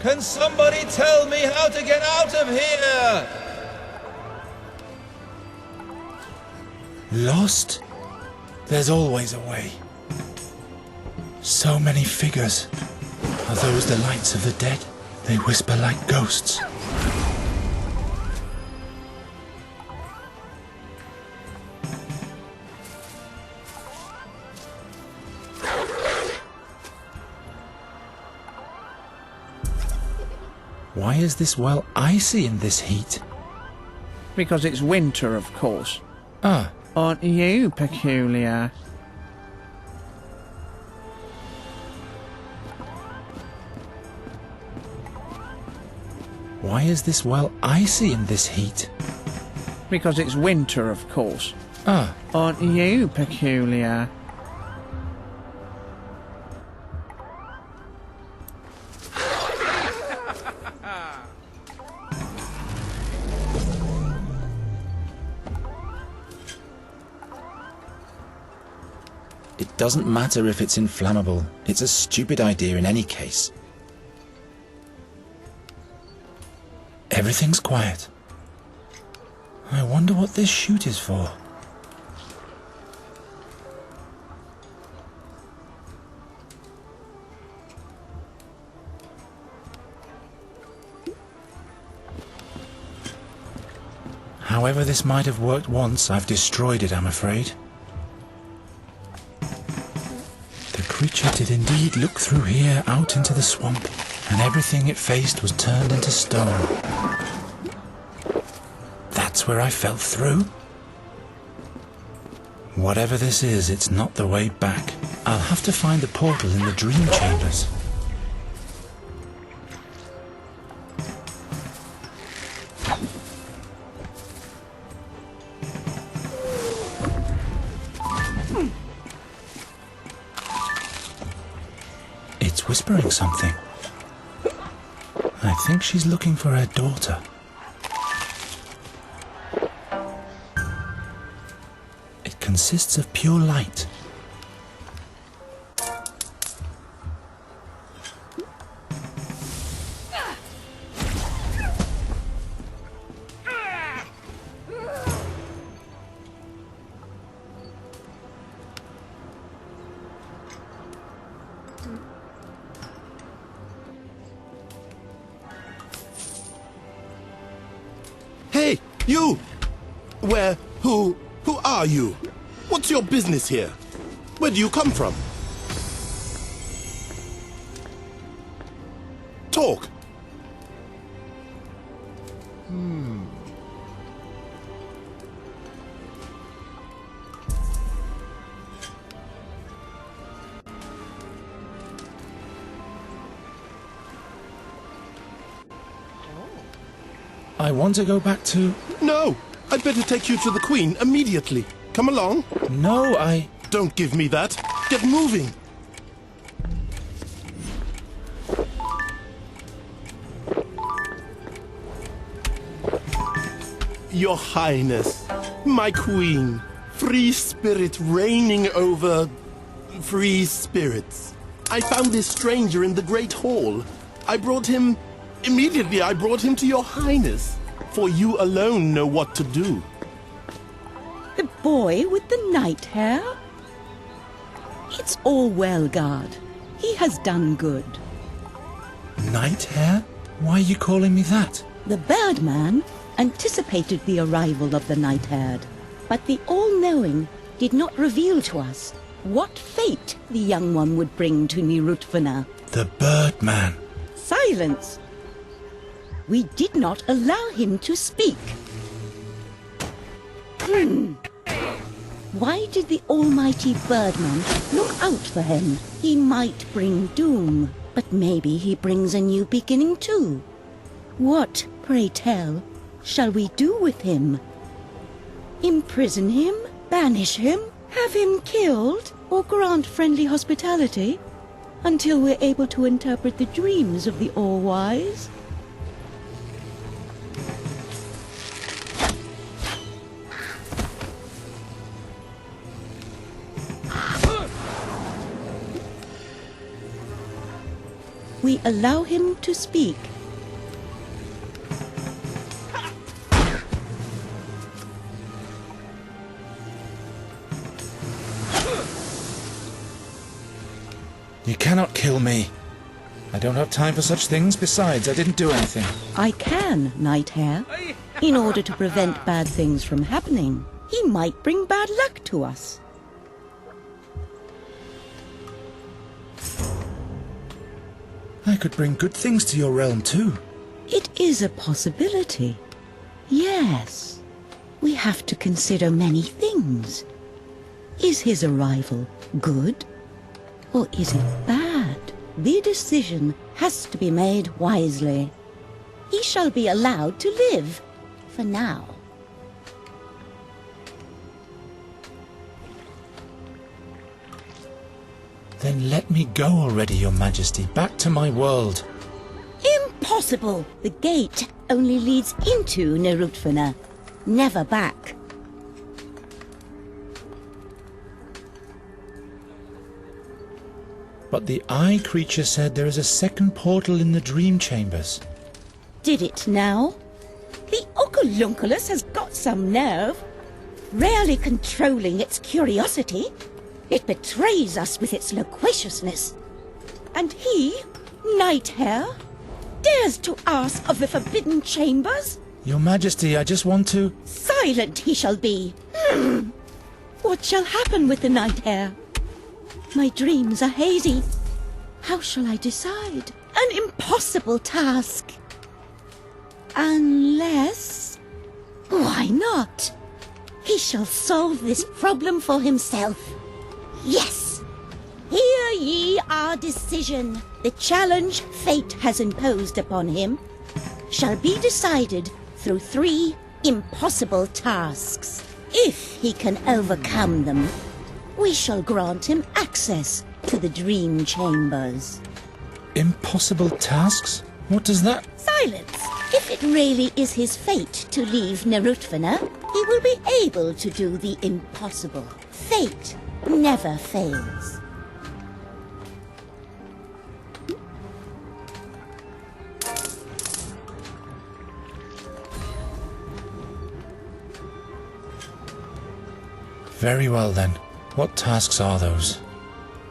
Can somebody tell me how to get out of here? Lost? There's always a way. So many figures. Are those the lights of the dead? They whisper like ghosts. Why is this well icy in this heat? Because it's winter, of course. Ah. Aren't you peculiar? Why is this well icy in this heat? Because it's winter, of course. Ah. Aren't you peculiar? It doesn't matter if it's inflammable. It's a stupid idea in any case. Everything's quiet. I wonder what this chute is for. However this might have worked once, I've destroyed it, I'm afraid. The creature did indeed look through here out into the swamp, and everything it faced was turned into stone. That's where I fell through? Whatever this is, it's not the way back. I'll have to find the portal in the dream chambers. It's whispering something. I think she's looking for her daughter. It consists of pure light. Hey, you! Who are you? What's your business here? Where do you come from? Talk! I want to go back to... No! I'd better take you to the Queen immediately. Come along. No, Don't give me that. Get moving. Your Highness, my Queen, free spirit reigning over free spirits. I found this stranger in the Great Hall. Immediately I brought him to your Highness, for you alone know what to do. The boy with the night hair? It's all well, guard. He has done good. Night hair? Why are you calling me that? The Birdman anticipated the arrival of the night-haired, but the all-knowing did not reveal to us what fate the young one would bring to Nirutvana. The Birdman. Silence! We did not allow him to speak. Why did the almighty Birdman look out for him? He might bring doom, but maybe he brings a new beginning too. What, pray tell, shall we do with him? Imprison him? Banish him? Have him killed? Or grant friendly hospitality? Until we're able to interpret the dreams of the all-wise? we allow him to speak. You cannot kill me. I don't have time for such things. Besides, I didn't do anything. I can, Night Hare, in order to prevent bad things from happening. He might bring bad luck to us. I could bring good things to your realm too. It is a possibility. Yes. We have to consider many things. Is his arrival good? Or is it bad? The decision has to be made wisely. He shall be allowed to live, for now. Then let me go already, Your Majesty, back to my world. Impossible! The gate only leads into Nerutfana, never back. But the eye creature said there is a second portal in the dream chambers. Did it now? The Oculunculus has got some nerve. Rarely controlling its curiosity, it betrays us with its loquaciousness. And he, Night Hare, dares to ask of the forbidden chambers? Your Majesty, I just want to... Silent he shall be. What shall happen with the Night Hare? My dreams are hazy. How shall I decide? An impossible task. Unless... Why not? He shall solve this problem for himself. Yes! Hear ye our decision. The challenge fate has imposed upon him shall be decided through 3 impossible tasks. If he can overcome them, we shall grant him access to the dream chambers. Impossible tasks? What does that... Silence! If it really is his fate to leave Nerutfana, he will be able to do the impossible. Fate never fails. Very well then. What tasks are those?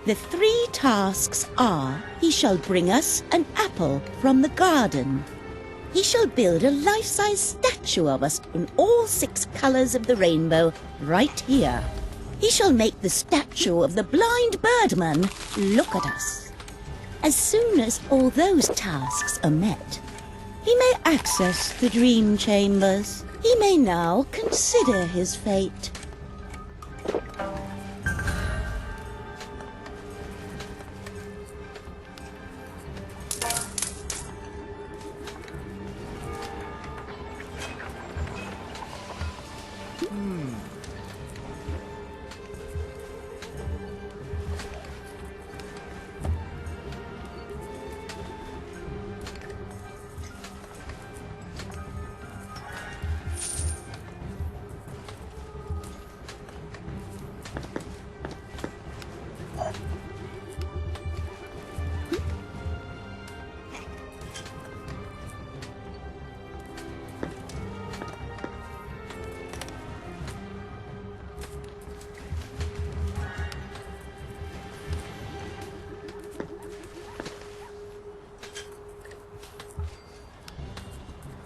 The 3 tasks are, he shall bring us an apple from the garden. He shall build a life-size statue of us in all 6 colors of the rainbow right here. He shall make the statue of the blind birdman look at us. As soon as all those tasks are met, he may access the dream chambers. He may now consider his fate.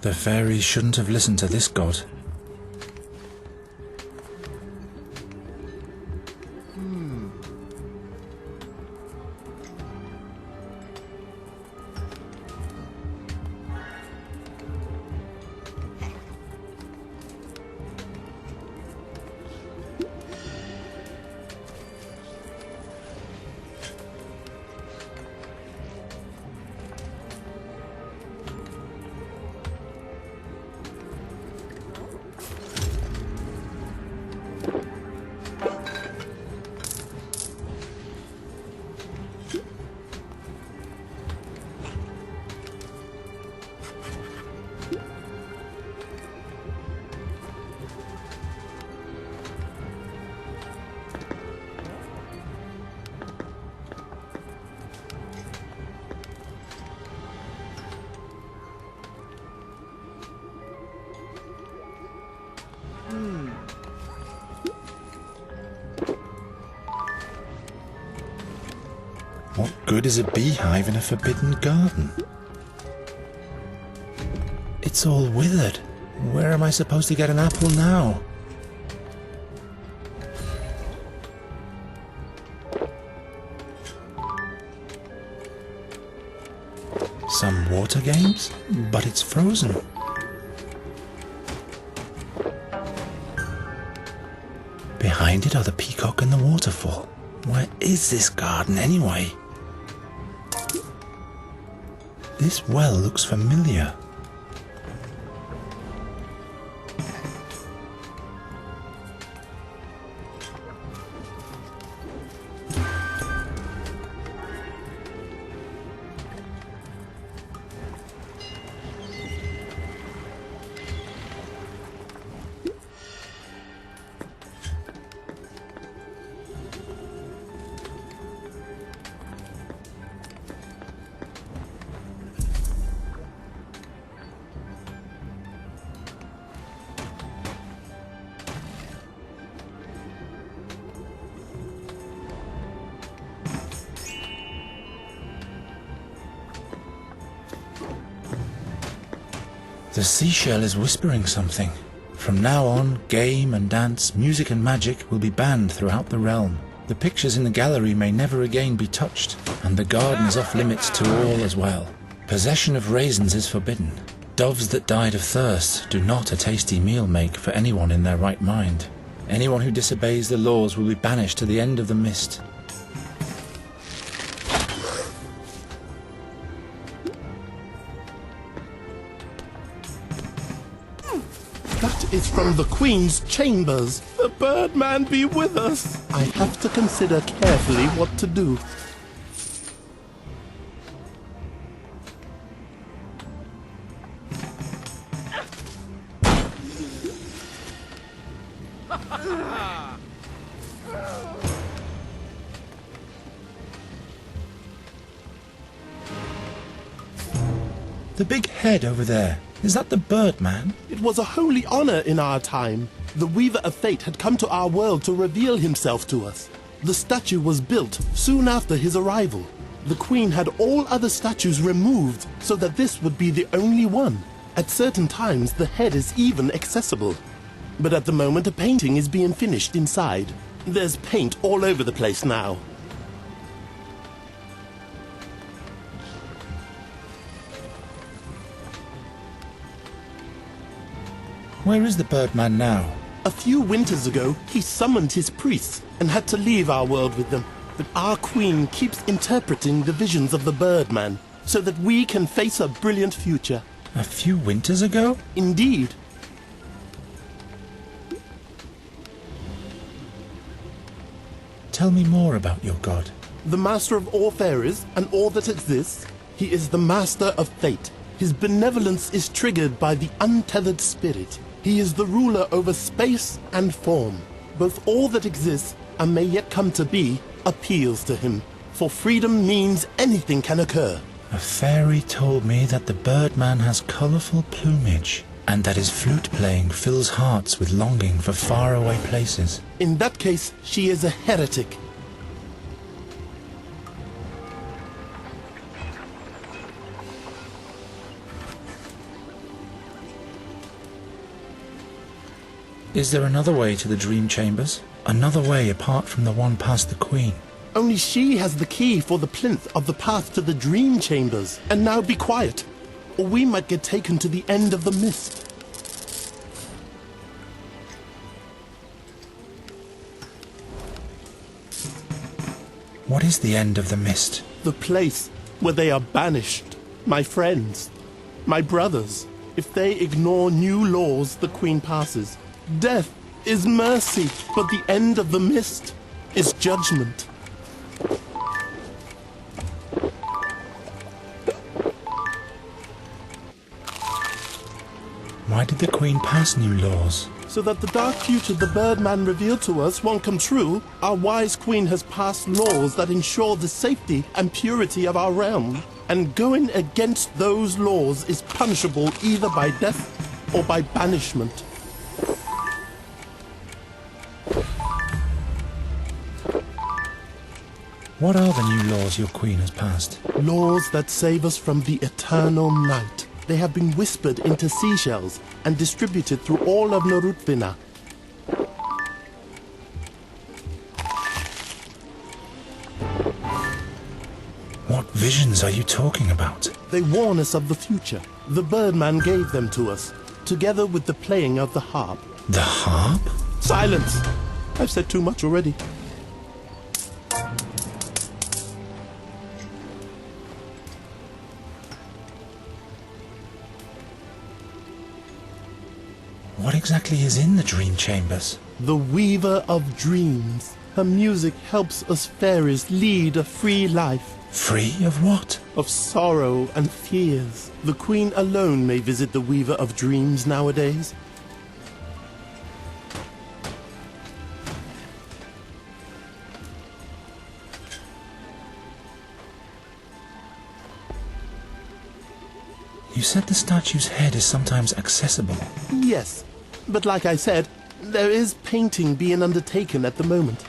The fairies shouldn't have listened to this god. good is a beehive in a forbidden garden? It's all withered. Where am I supposed to get an apple now? Some water games? But it's frozen. Behind it are the peacock and the waterfall. Where is this garden anyway? This well looks familiar. The seashell is whispering something. From now on, game and dance, music and magic will be banned throughout the realm. The pictures in the gallery may never again be touched, and the garden is off limits to all as well. Possession of raisins is forbidden. Doves that died of thirst do not a tasty meal make for anyone in their right mind. Anyone who disobeys the laws will be banished to the end of the mist. That is from the Queen's chambers. The Birdman be with us. I have to consider carefully what to do. The big head over there, is that the Birdman? It was a holy honor in our time. The Weaver of Fate had come to our world to reveal himself to us. The statue was built soon after his arrival. The Queen had all other statues removed so that this would be the only one. At certain times, the head is even accessible. But at the moment, a painting is being finished inside. There's paint all over the place now. Where is the Birdman now? A few winters ago, he summoned his priests and had to leave our world with them. But our Queen keeps interpreting the visions of the Birdman so that we can face a brilliant future. A few winters ago? Indeed. Tell me more about your god. The master of all fairies and all that exists, he is the master of fate. His benevolence is triggered by the untethered spirit. He is the ruler over space and form. Both all that exists and may yet come to be appeals to him. For freedom means anything can occur. A fairy told me that the Birdman has colourful plumage, and that his flute playing fills hearts with longing for faraway places. In that case, she is a heretic. Is there another way to the dream chambers? Another way apart from the one past the Queen? Only she has the key for the plinth of the path to the dream chambers. And now be quiet, or we might get taken to the end of the mist. What is the end of the mist? The place where they are banished. My friends, my brothers, if they ignore new laws the Queen passes. Death is mercy, but the end of the mist is judgment. Why did the Queen pass new laws? So that the dark future the Birdman revealed to us won't come true, our wise Queen has passed laws that ensure the safety and purity of our realm. And going against those laws is punishable either by death or by banishment. What are the new laws your queen has passed? Laws that save us from the eternal night. They have been whispered into seashells and distributed through all of Norutvina. What visions are you talking about? They warn us of the future. The Birdman gave them to us, together with the playing of the harp. The harp? Silence! I've said too much already. What exactly is in the dream chambers? The Weaver of Dreams. Her music helps us fairies lead a free life. Free of what? Of sorrow and fears. The Queen alone may visit the Weaver of Dreams nowadays. You said the statue's head is sometimes accessible. Yes, but like I said, there is painting being undertaken at the moment.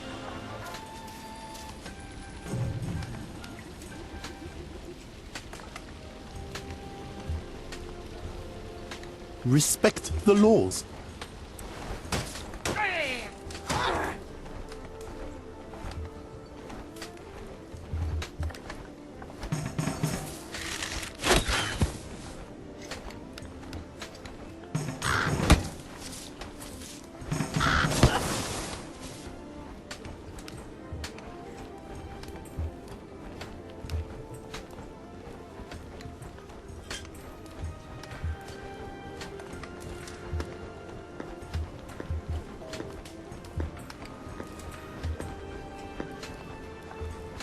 Respect the laws.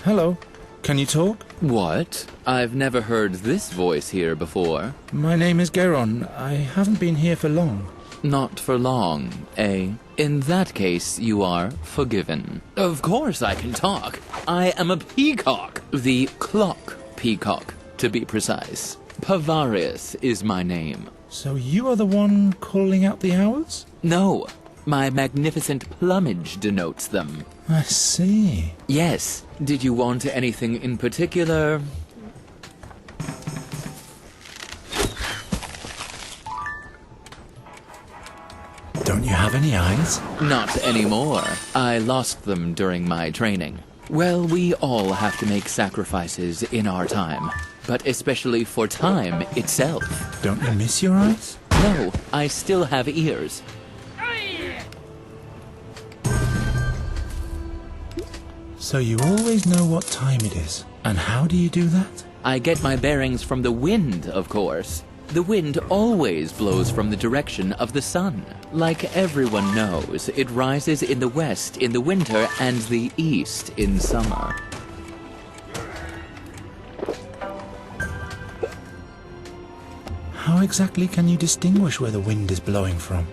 Hello. Can you talk? What? I've never heard this voice here before. My name is Geron. I haven't been here for long. Not for long, eh? In that case, you are forgiven. Of course I can talk. I am a peacock. The clock peacock, to be precise. Pavarius is my name. So you are the one calling out the hours? No, my magnificent plumage denotes them. I see. Yes. Did you want anything in particular? Don't you have any eyes? Not anymore. I lost them during my training. Well, we all have to make sacrifices in our time, but especially for time itself. Don't you miss your eyes? No, I still have ears. So you always know what time it is. And how do you do that? I get my bearings from the wind, of course. The wind always blows from the direction of the sun. Like everyone knows, it rises in the west in the winter and the east in summer. How exactly can you distinguish where the wind is blowing from?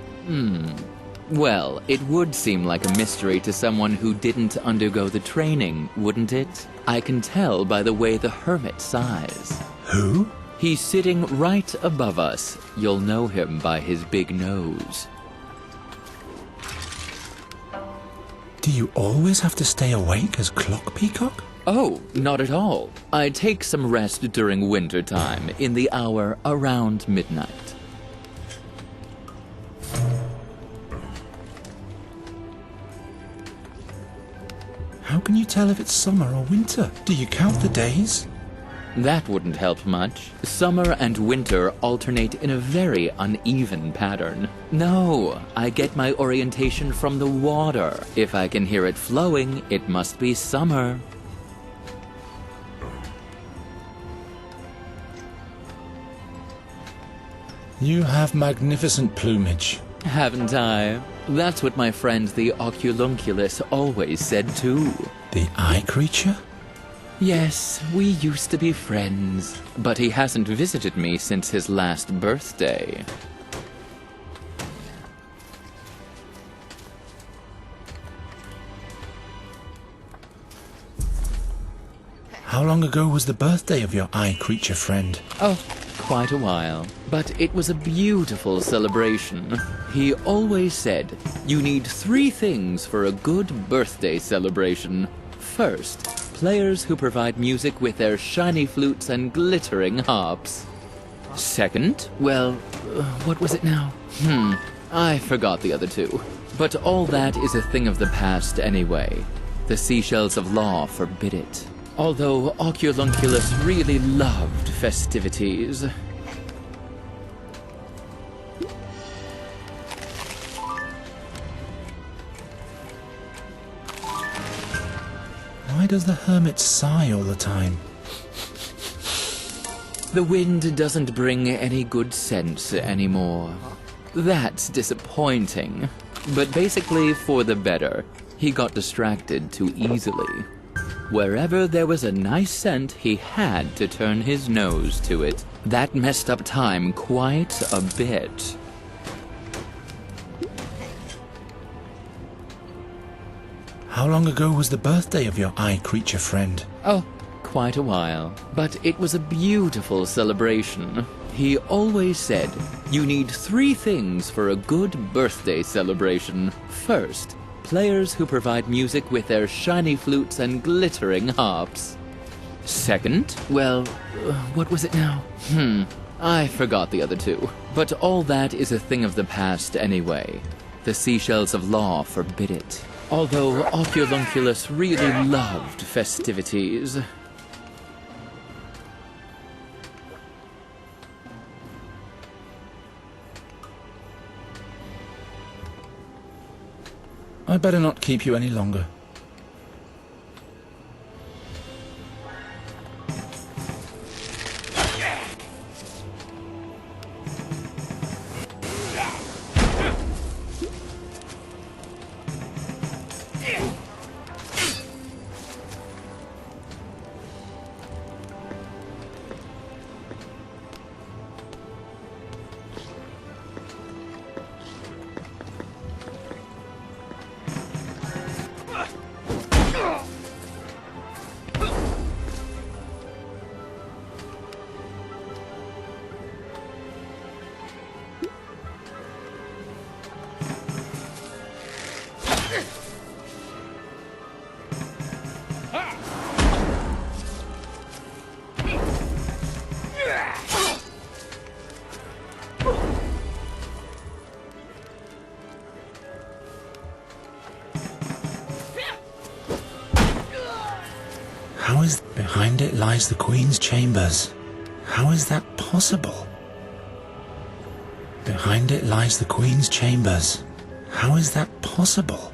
Well, it would seem like a mystery to someone who didn't undergo the training, wouldn't it? I can tell by the way the hermit sighs. Who? He's sitting right above us. You'll know him by his big nose. Do you always have to stay awake as Clock Peacock? Oh, not at all. I take some rest during winter time, in the hour around midnight. How can you tell if it's summer or winter? Do you count the days? That wouldn't help much. Summer and winter alternate in a very uneven pattern. No, I get my orientation from the water. If I can hear it flowing, it must be summer. You have magnificent plumage. Haven't I? That's what my friend the Oculunculus always said too. The eye creature? Yes, we used to be friends, but he hasn't visited me since his last birthday. How long ago was the birthday of your eye creature friend? Oh, quite a while. But it was a beautiful celebration. He always said, you need 3 things for a good birthday celebration. First, players who provide music with their shiny flutes and glittering harps. Second, well, what was it now? I forgot the other two. But all that is a thing of the past anyway. The seashells of law forbid it. Although Oculunculus really loved festivities. Why does the hermit sigh all the time? The wind doesn't bring any good sense anymore. That's disappointing. But basically for the better. He got distracted too easily. Wherever there was a nice scent, he had to turn his nose to it. That messed up time quite a bit. How long ago was the birthday of your eye creature friend? Oh, quite a while. But it was a beautiful celebration. He always said, you need 3 things for a good birthday celebration. First, players who provide music with their shiny flutes and glittering harps. Second, well, what was it now? I forgot the other two. But all that is a thing of the past anyway. The seashells of law forbid it. Although Oculunculus really loved festivities. I better not keep you any longer. How is behind it lies the Queen's chambers? How is that possible? Behind it lies the Queen's chambers. How is that possible?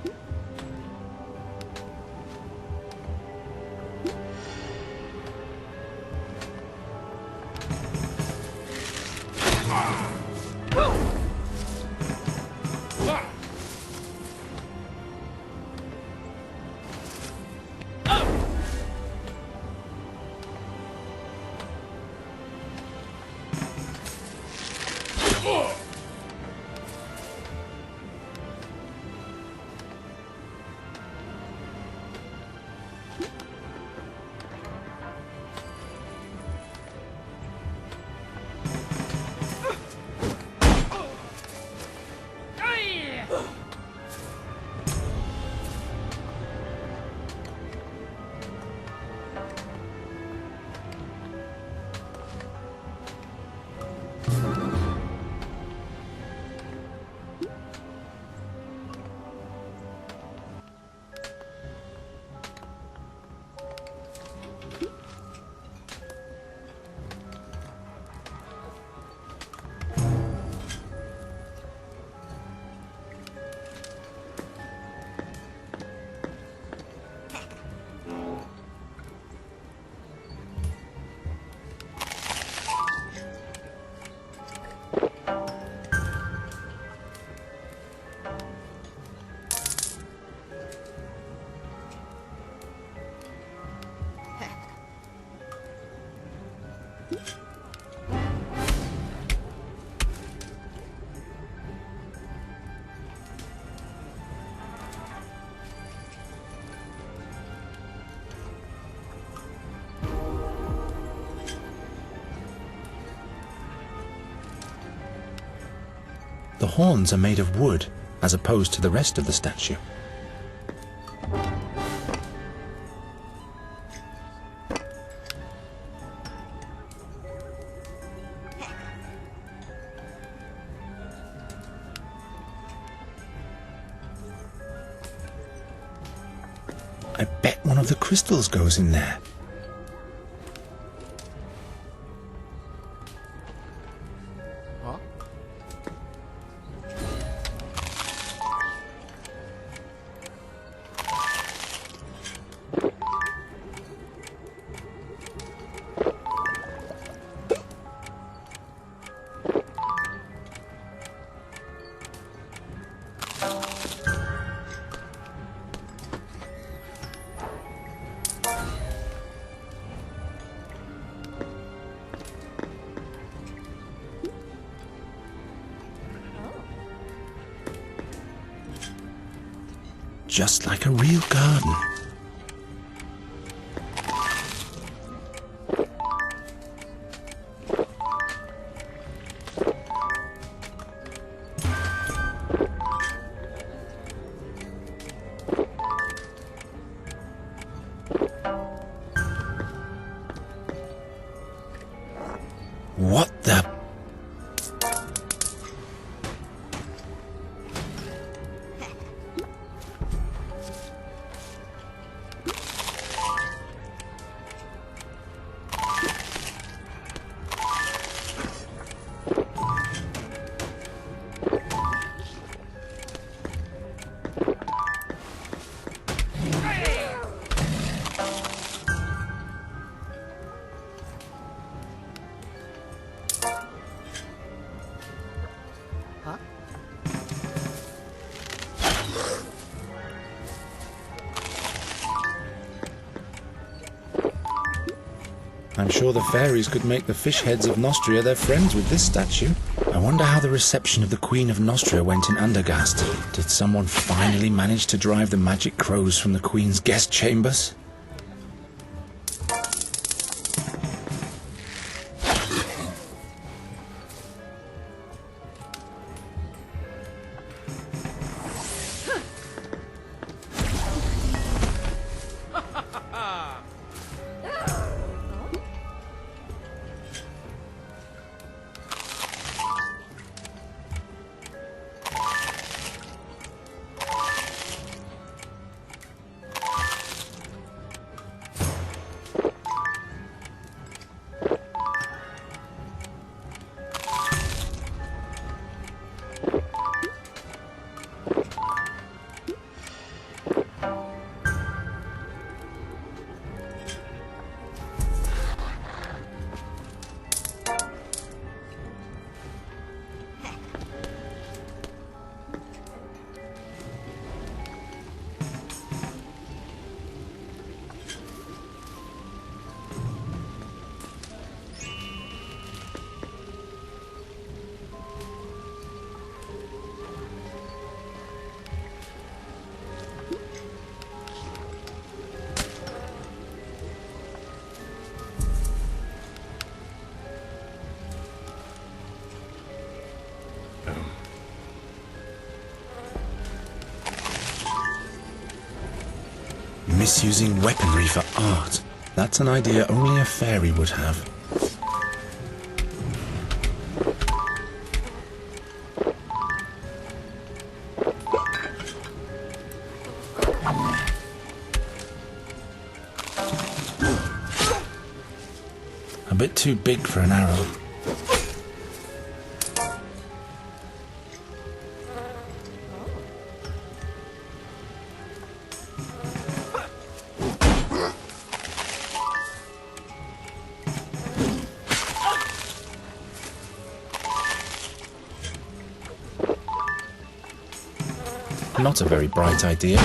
The horns are made of wood, as opposed to the rest of the statue. one of the crystals goes in there. Just like a real garden. What the... I'm sure the fairies could make the fish heads of Nostria their friends with this statue. I wonder how the reception of the Queen of Nostria went in Undergast. Did someone finally manage to drive the magic crows from the Queen's guest chambers? Misusing weaponry for art. That's an idea only a fairy would have. A bit too big for an arrow. Not a very bright idea.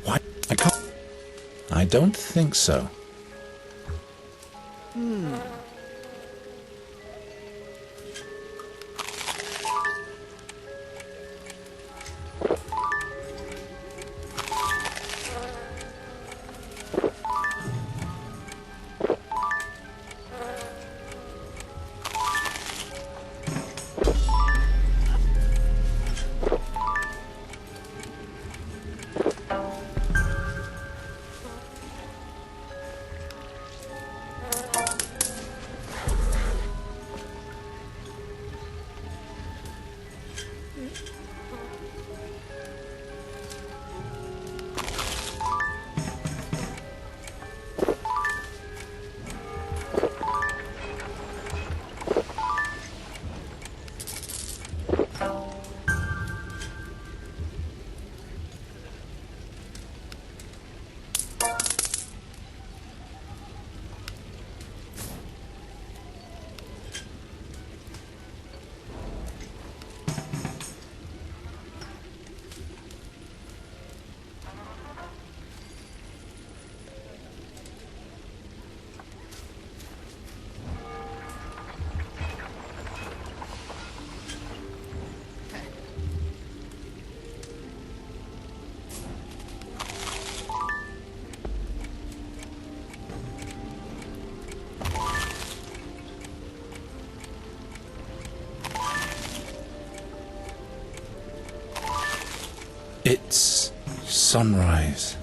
What? I can't... I don't think so. It's sunrise.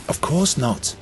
Of course not.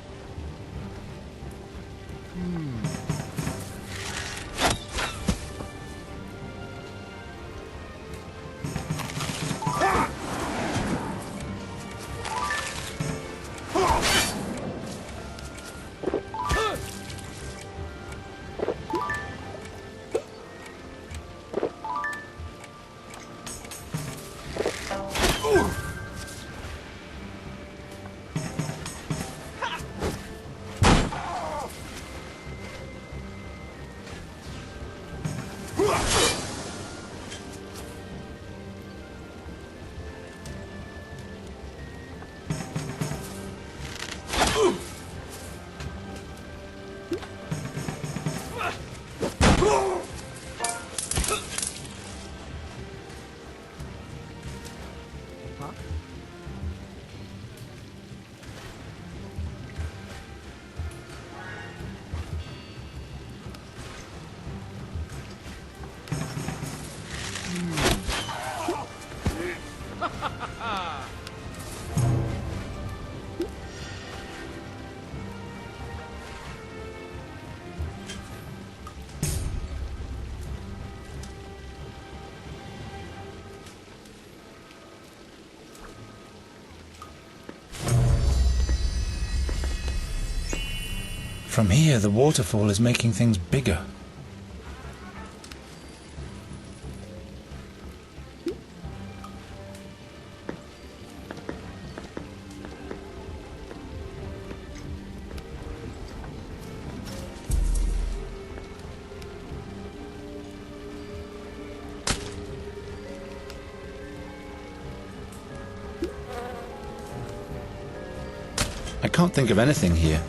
From here, the waterfall is making things bigger. I can't think of anything here.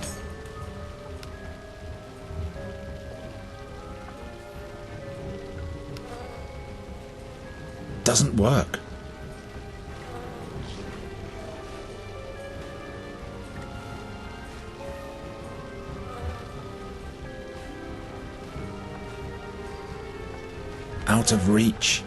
Doesn't work. Out of reach.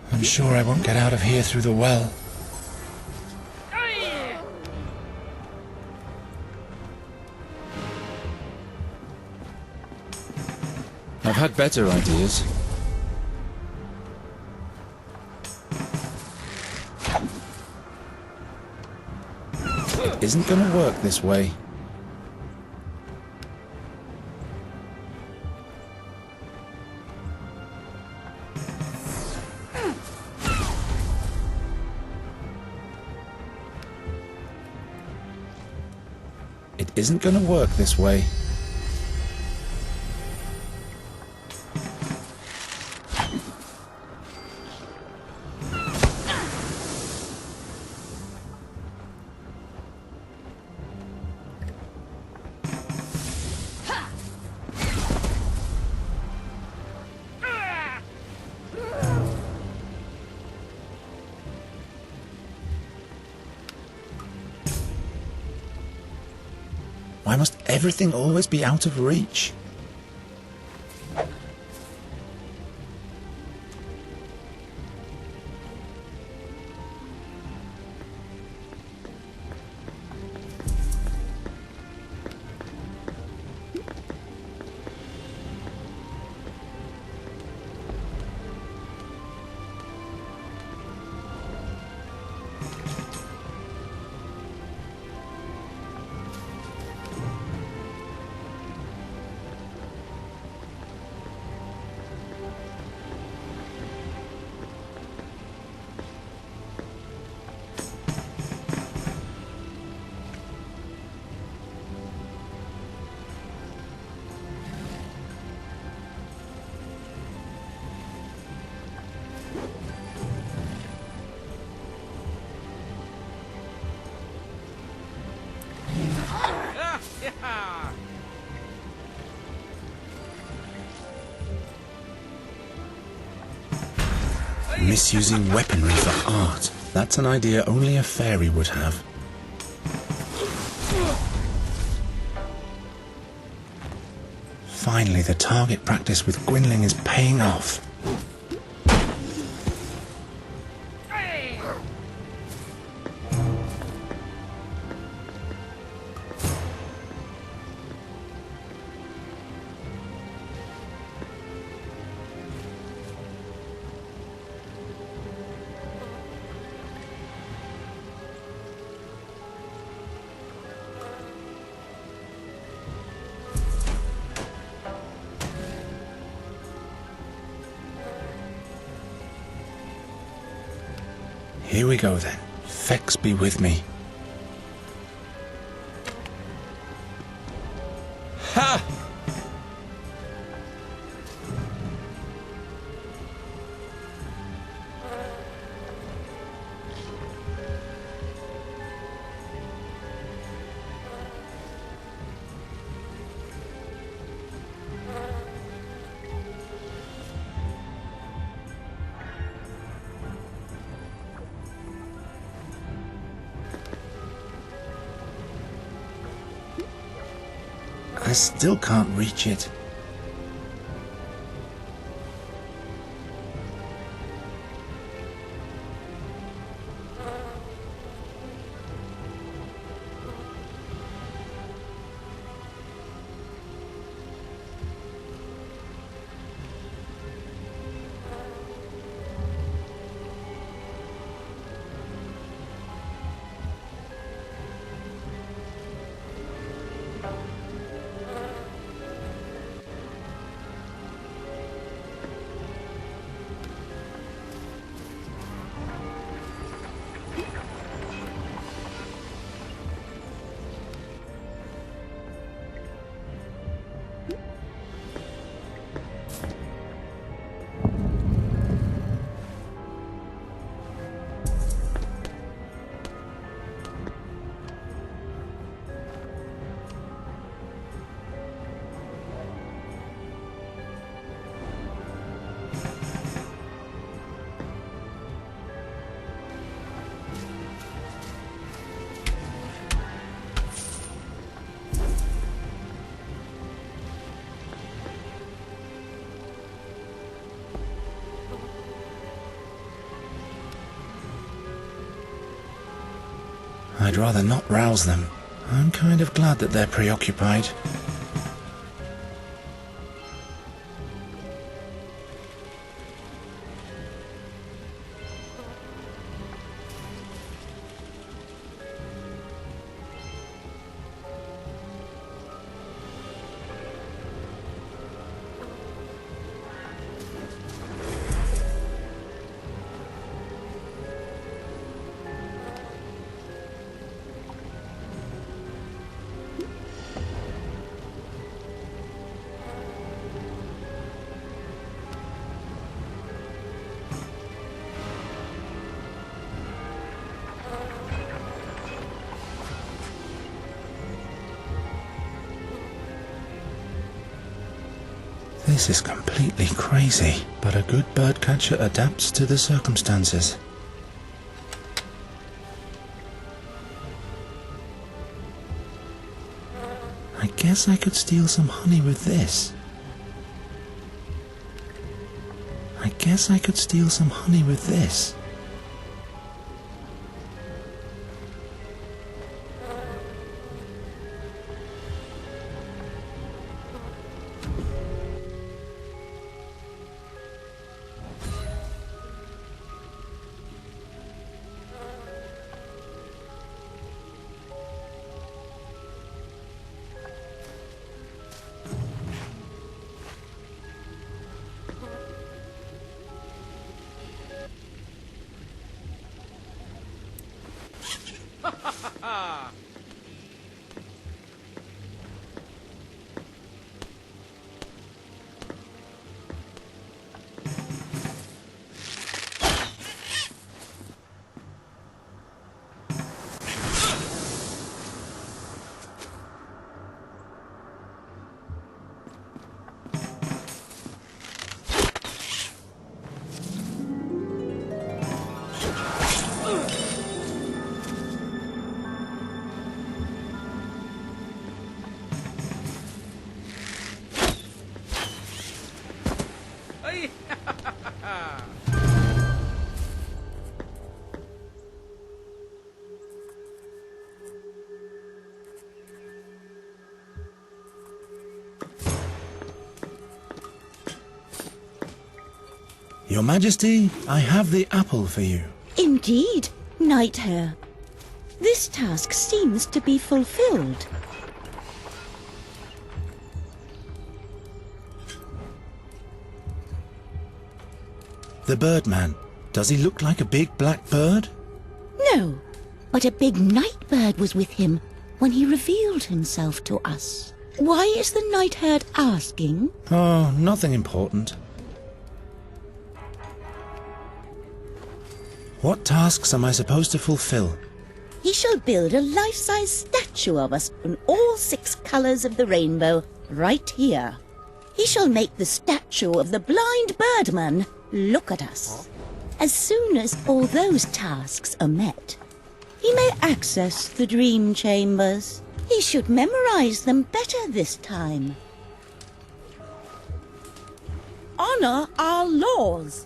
I'm sure I won't get out of here through the well. I've had better ideas. It isn't going to work this way. It isn't going to work this way. Why must everything always be out of reach? Misusing weaponry for art. That's an idea only a fairy would have. Finally, the target practice with Gwynling is paying off. Here we go then. Fex be with me. Ha! I still can't reach it. I'd rather not rouse them. I'm kind of glad that they're preoccupied. This is completely crazy, but a good birdcatcher adapts to the circumstances. I guess I could steal some honey with this. I guess I could steal some honey with this. Your Majesty, I have the apple for you. Indeed, Knight Hare. This task seems to be fulfilled. The birdman. Does he look like a big black bird? No, but a big night bird was with him when he revealed himself to us. Why is the night herd asking? Oh, nothing important. What tasks am I supposed to fulfill? He shall build a life-size statue of us in all 6 colors of the rainbow, right here. He shall make the statue of the blind birdman look at us. As soon as all those tasks are met, he may access the dream chambers. He should memorize them better this time. Honor our laws.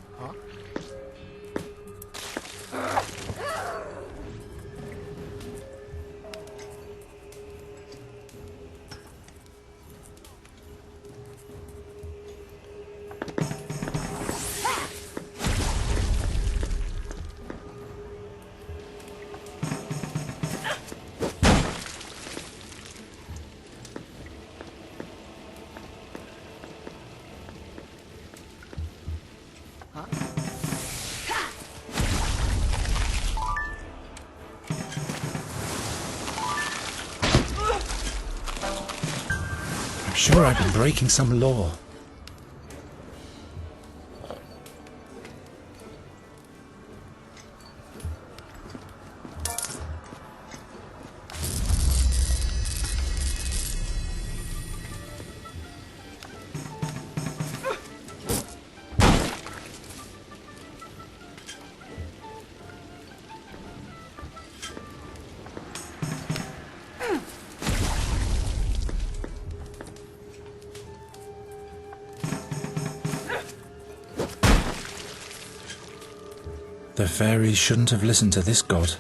I'm sure I've been breaking some law. The fairies shouldn't have listened to this god.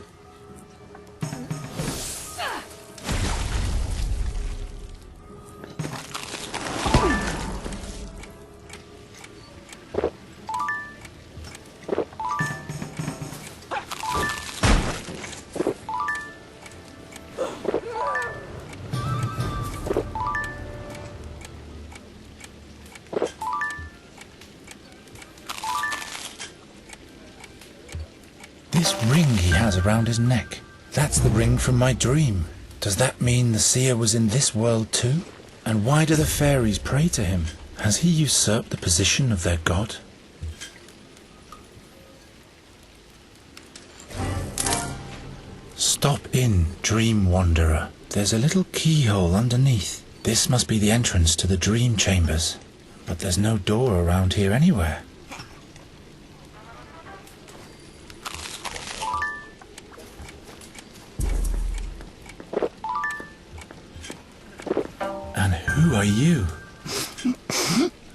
This ring he has around his neck, that's the ring from my dream. Does that mean the seer was in this world too? And why do the fairies pray to him? Has he usurped the position of their god? Stop in, dream wanderer. There's a little keyhole underneath. This must be the entrance to the dream chambers. But there's no door around here anywhere. And who are you?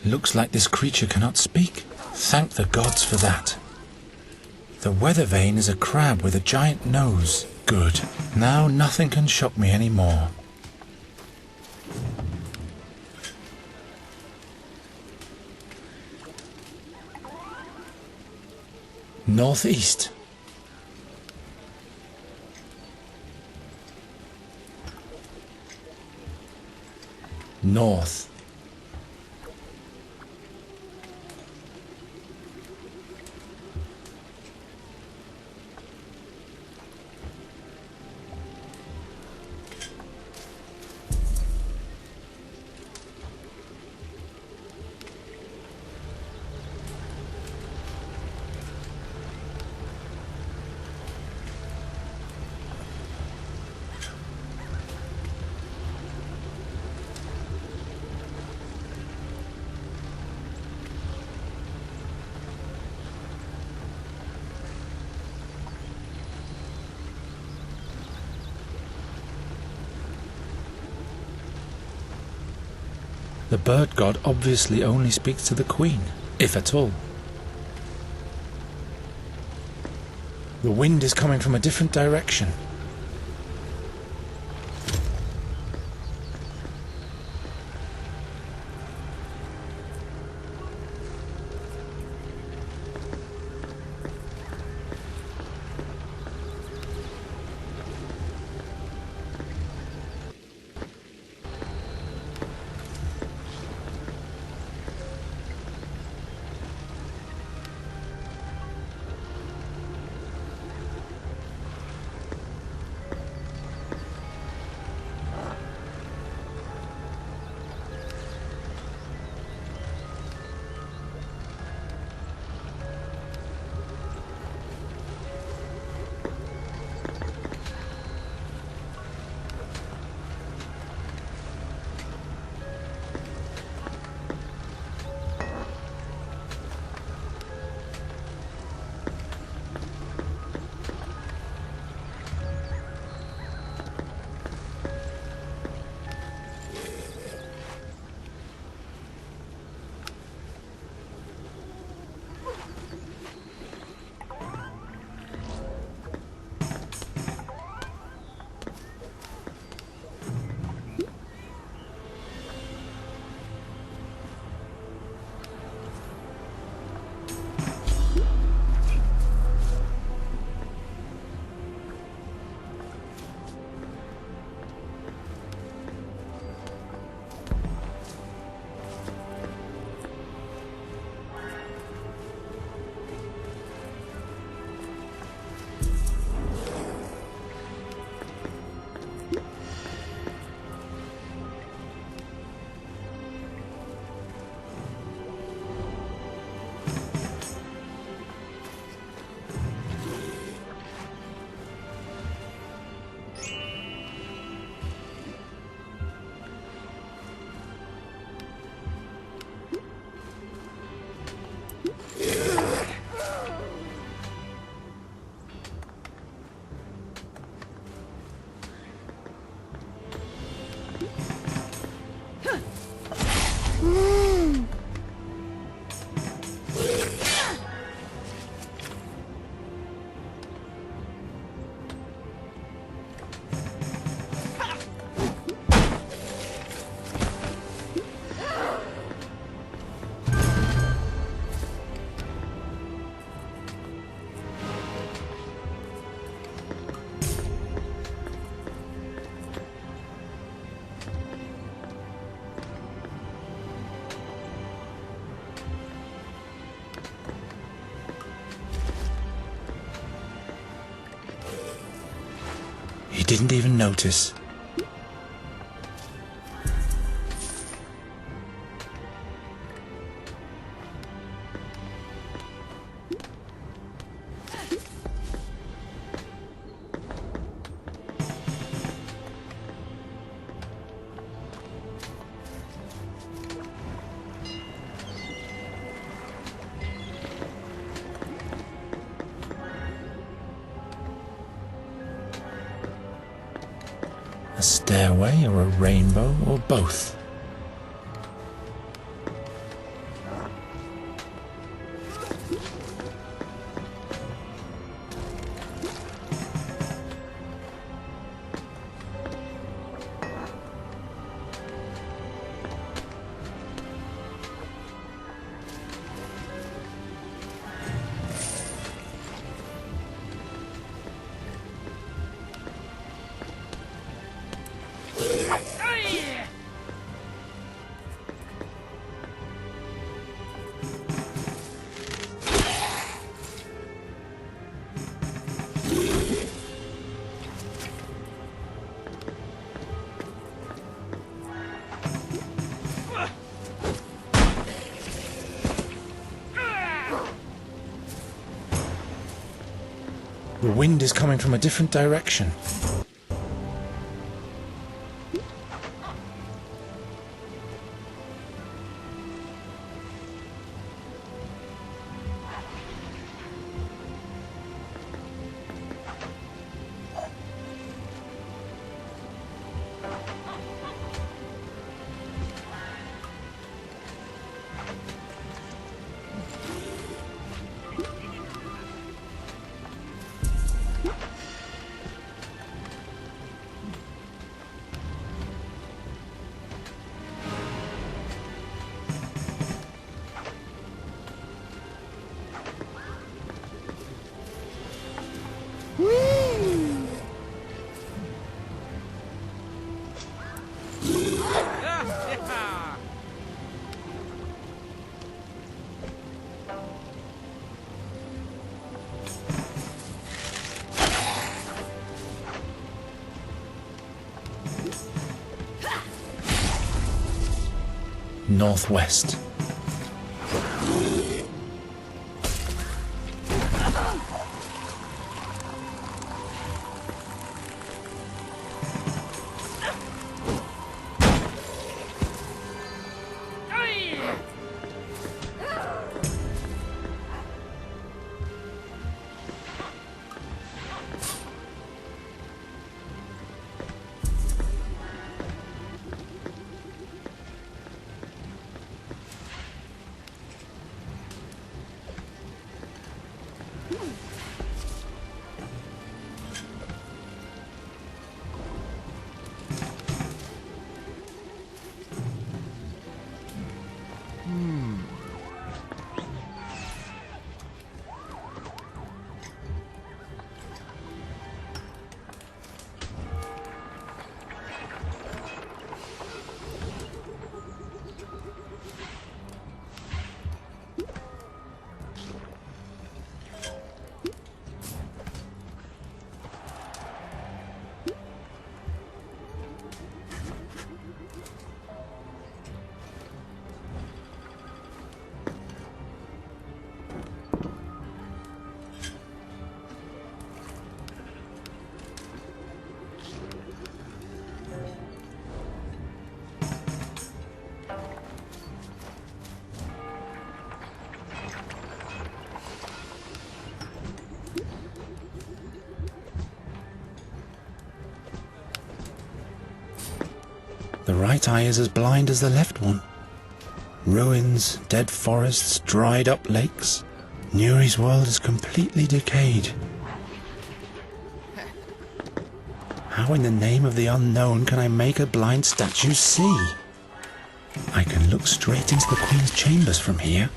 Looks like this creature cannot speak. Thank the gods for that. The weather vane is a crab with a giant nose. Good. Now nothing can shock me anymore. Northeast. North. The bird god obviously only speaks to the queen, if at all. The wind is coming from a different direction. didn't even notice. A stairway or a rainbow or both? The wind is coming from a different direction. Northwest. The right eye is as blind as the left one. Ruins, dead forests, dried up lakes. Nuri's world is completely decayed. How in the name of the unknown can I make a blind statue see? I can look straight into the Queen's chambers from here.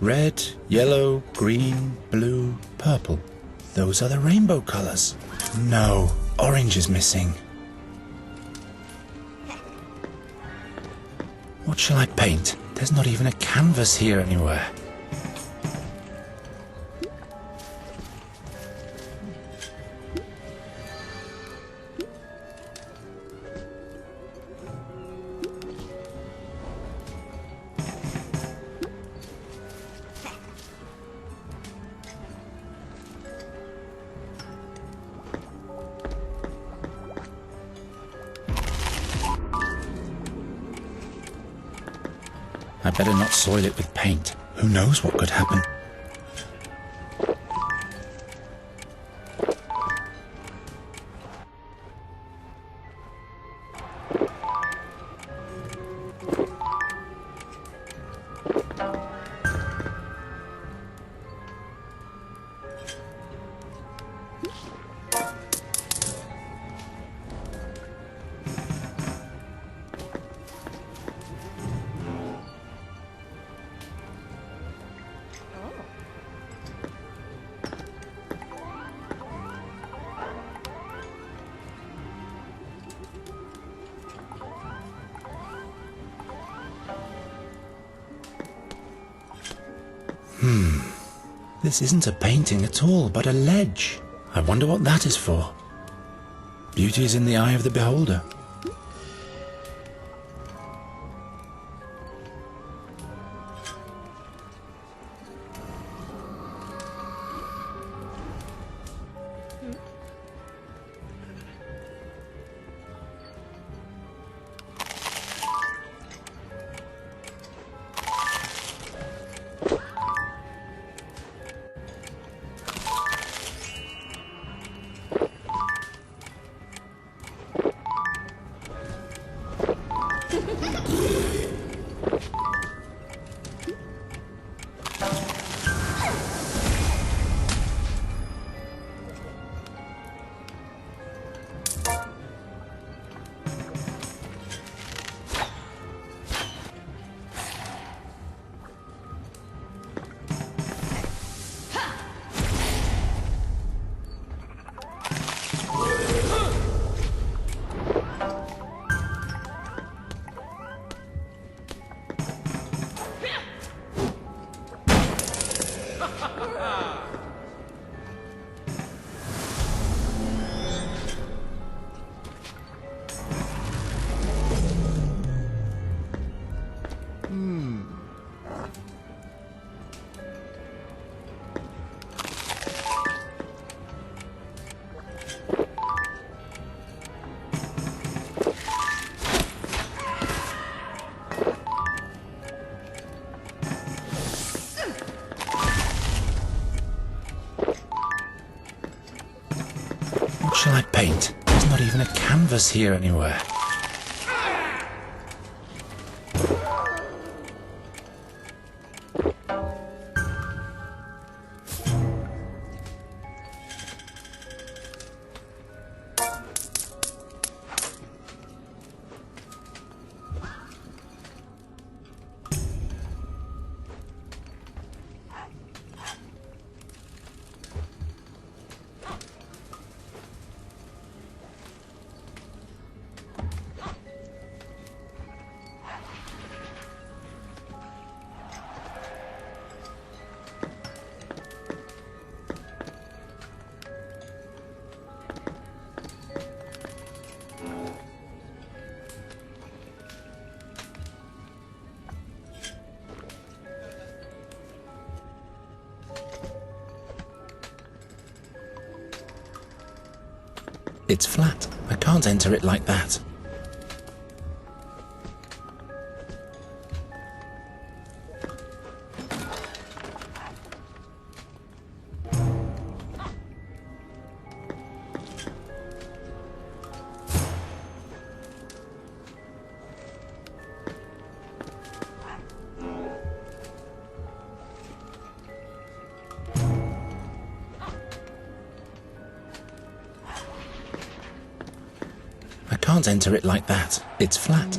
Red, yellow, green, blue, purple. Those are the rainbow colors. No, orange is missing. What shall I paint? There's not even a canvas here anywhere. I better not soil it with paint. Who knows what could happen? This isn't a painting at all, but a ledge. I wonder what that is for. Beauty is in the eye of the beholder. What shall I paint? There's not even a canvas here anywhere. It's flat. I can't enter it like that. I can't enter it like that. It's flat.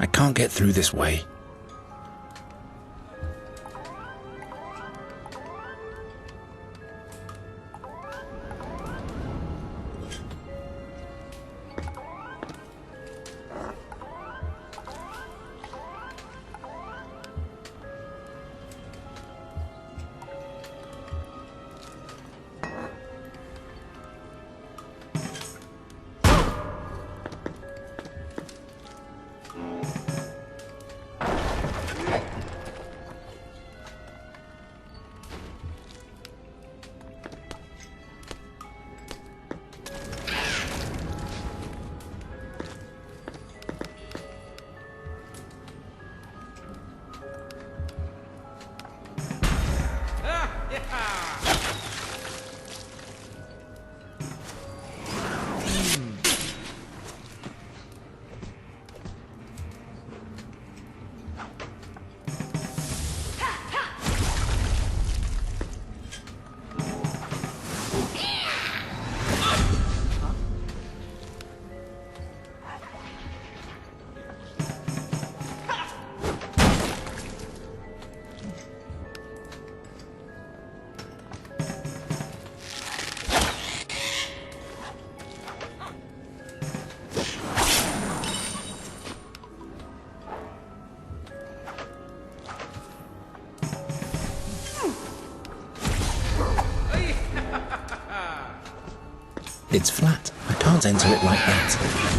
I can't get through this way. It's flat. I can't enter it like that.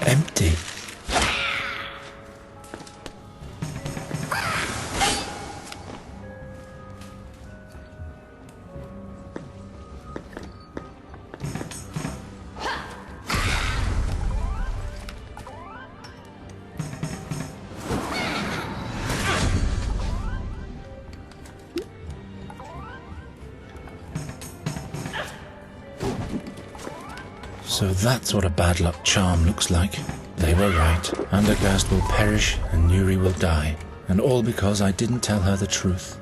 Empty. So that's what a bad luck charm looks like. They were right. Andergast will perish and Nuri will die. And all because I didn't tell her the truth.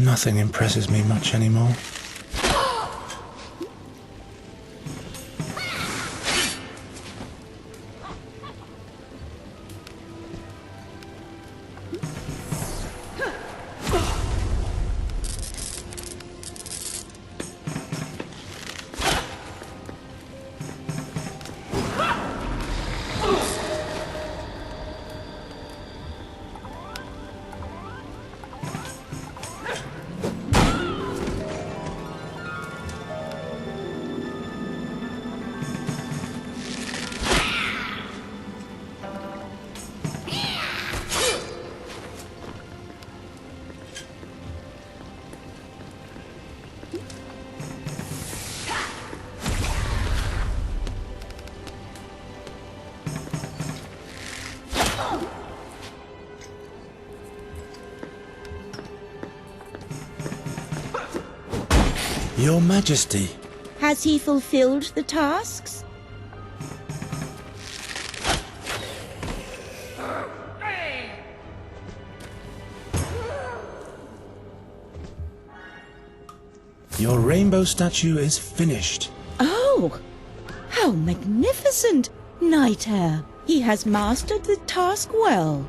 Nothing impresses me much anymore. Your Majesty. Has he fulfilled the tasks? Your rainbow statue is finished. Oh, how magnificent! Night Hare, he has mastered the task well.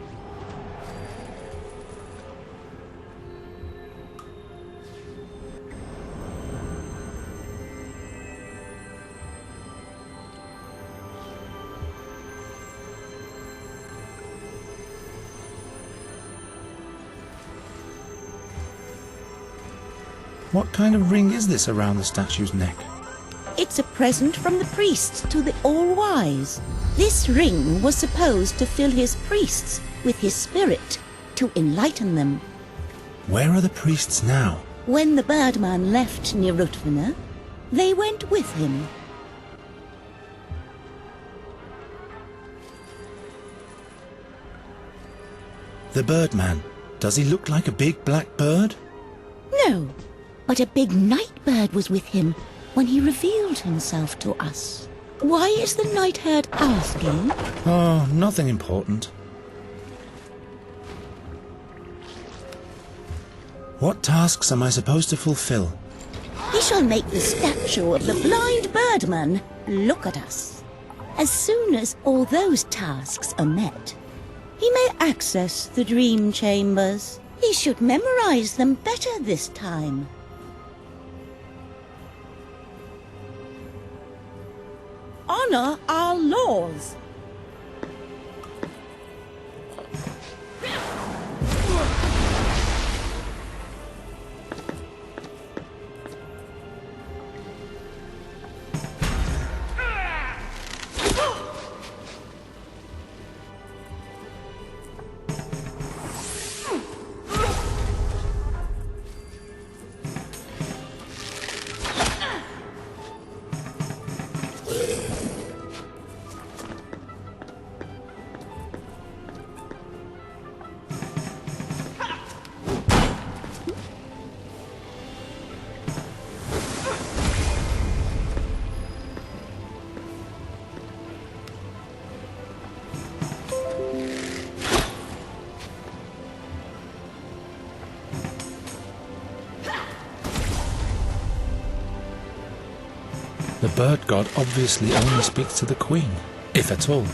What kind of ring is this around the statue's neck? It's a present from the priests to the All-Wise. This ring was supposed to fill his priests with his spirit, to enlighten them. Where are the priests now? When the Birdman left Nirutvana, they went with him. The Birdman. Does he look like a big black bird? No, but a big night bird was with him when he revealed himself to us. Why is the night herd asking? Oh, nothing important. What tasks am I supposed to fulfill? He shall make the statue of the blind birdman look at us. As soon as all those tasks are met, he may access the dream chambers. He should memorize them better this time. Honor our laws. The bird god obviously only speaks to the queen, if at all.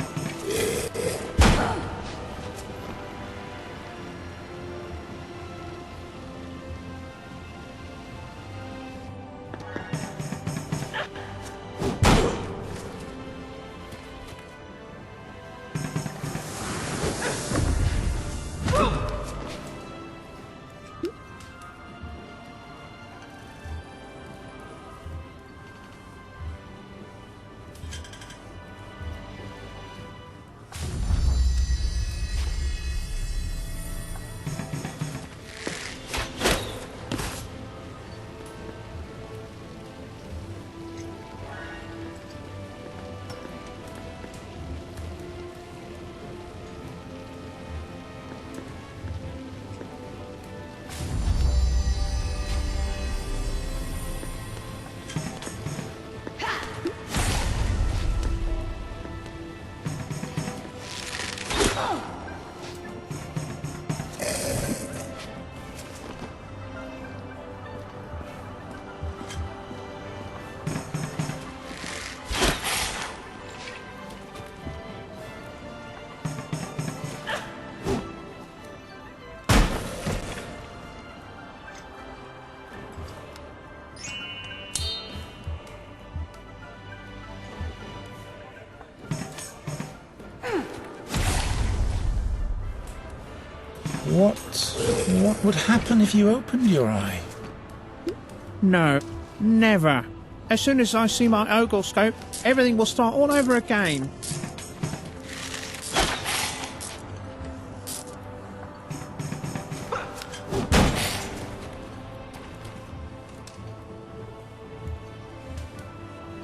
What would happen if you opened your eye? No, never. As soon as I see my oglescope, everything will start all over again.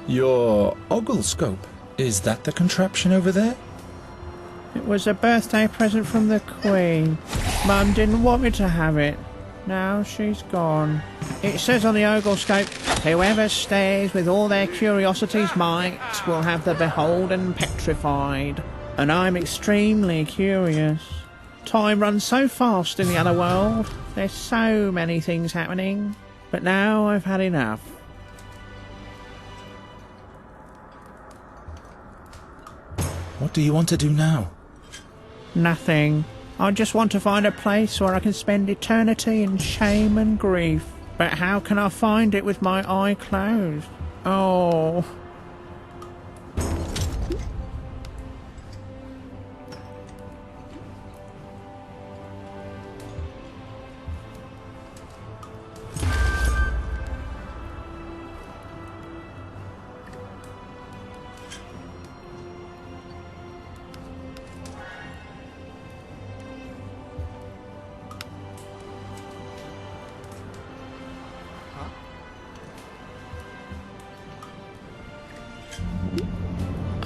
Your oglescope? Is that the contraption over there? It was a birthday present from the Queen. Mum didn't want me to have it. Now she's gone. It says on the oglescope, whoever stares with all their curiosity's might will have the beholden petrified. And I'm extremely curious. Time runs so fast in the other world. There's so many things happening. But now I've had enough. What do you want to do now? Nothing. I just want to find a place where I can spend eternity in shame and grief. But how can I find it with my eye closed? Oh.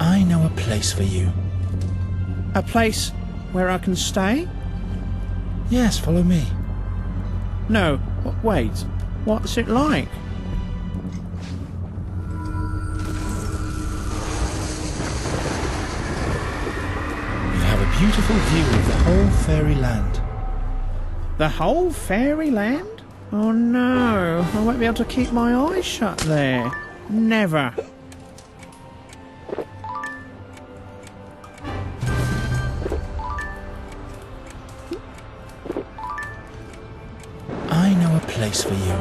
I know a place for you. A place where I can stay? Yes, follow me. No, wait. What's it like? You have a beautiful view of the whole fairyland. The whole fairyland? Oh no, I won't be able to keep my eyes shut there. Never. I know a place for you.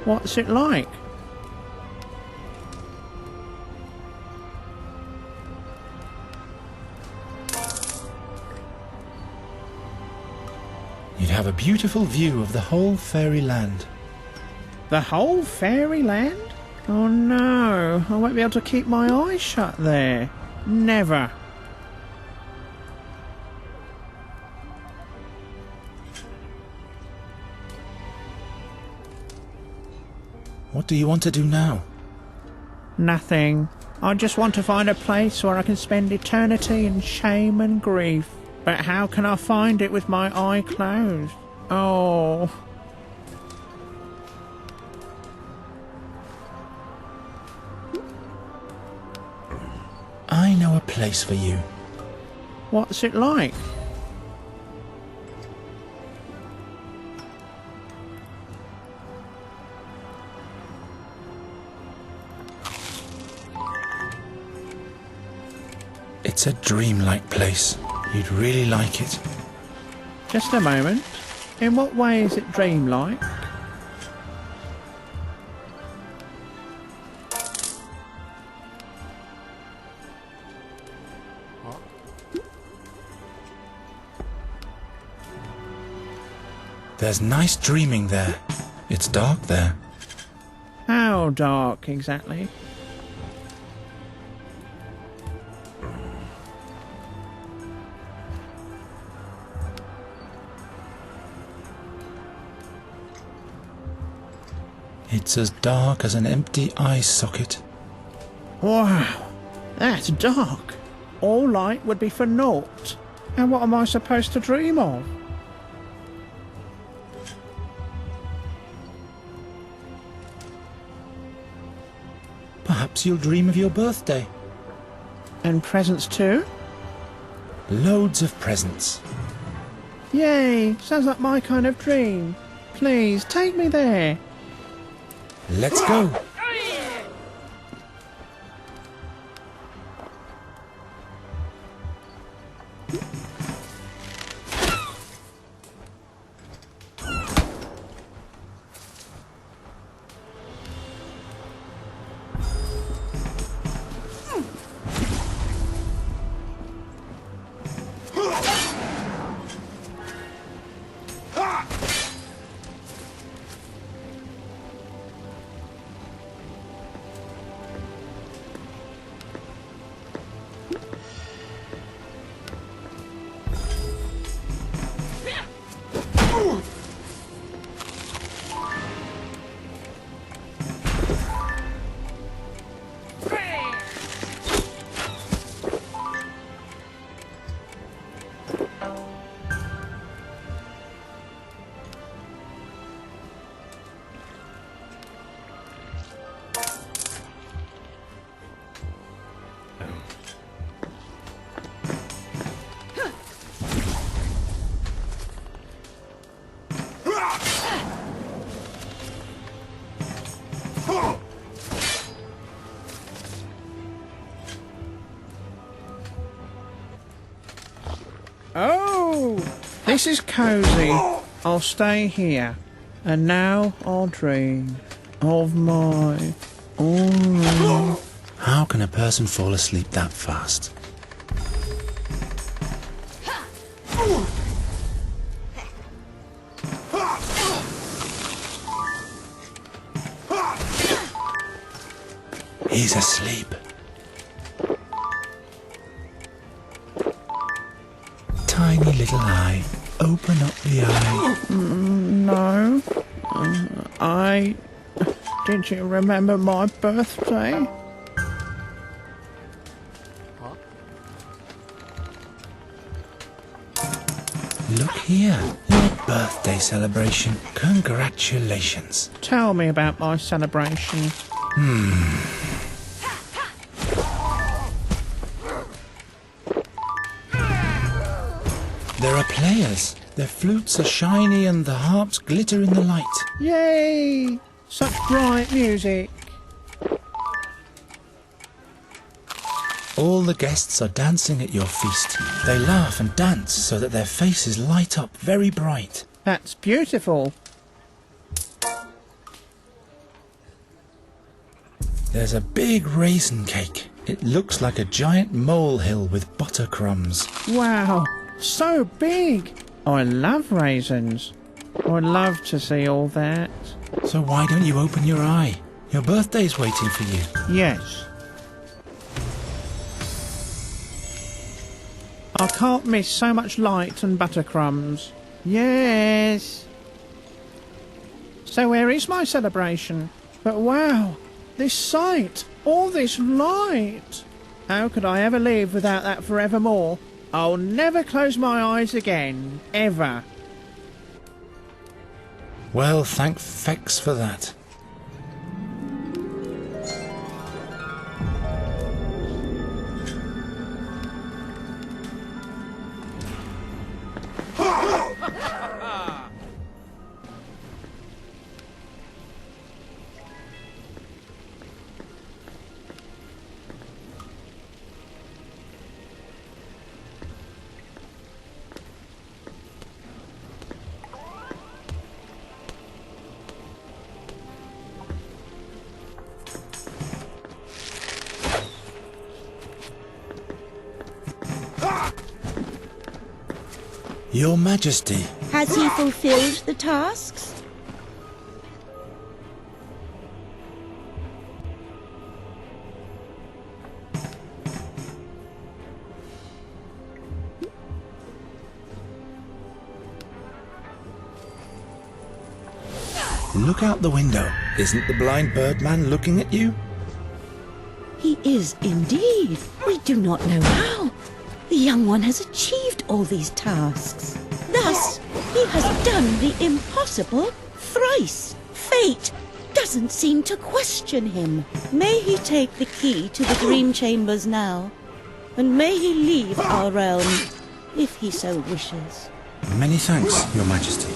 What's it like? You'd have a beautiful view of the whole fairyland. The whole fairyland? Oh no, I won't be able to keep my eyes shut there. Never. What do you want to do now? Nothing. I just want to find a place where I can spend eternity in shame and grief. But how can I find it with my eye closed? Oh. I know a place for you. What's it like? It's a dreamlike place. You'd really like it. Just a moment. In what way is it dreamlike? There's nice dreaming there. It's dark there. How dark exactly? It's as dark as an empty eye socket. Wow, that's dark. All light would be for naught. And what am I supposed to dream of? Perhaps you'll dream of your birthday. And presents too? Loads of presents. Yay, sounds like my kind of dream. Please, take me there. Let's go. Oh, this is cosy. I'll stay here. And now I'll dream of my own. How can a person fall asleep that fast? He's asleep. Tiny little eye. Open up the eye. No. Did you remember my birthday? Look here. Your birthday celebration. Congratulations. Tell me about my celebration. There are players. Their flutes are shiny and the harps glitter in the light. Yay! Such bright music. All the guests are dancing at your feast. They laugh and dance so that their faces light up very bright. That's beautiful. There's a big raisin cake. It looks like a giant molehill with butter crumbs. Wow, so big. I love raisins. I'd love to see all that. So why don't you open your eye? Your birthday's waiting for you. Yes. I can't miss so much light and buttercrumbs. Yes. So where is my celebration? But wow, this sight, all this light. How could I ever live without that forevermore? I'll never close my eyes again, ever. Well, thank fex for that. Your Majesty. Has he fulfilled the tasks? Look out the window. Isn't the blind birdman looking at you? He is indeed. We do not know how. The young one has achieved all these tasks. Thus, he has done the impossible thrice. Fate doesn't seem to question him. May he take the key to the dream chambers now, and may he leave our realm, if he so wishes. Many thanks, Your Majesty.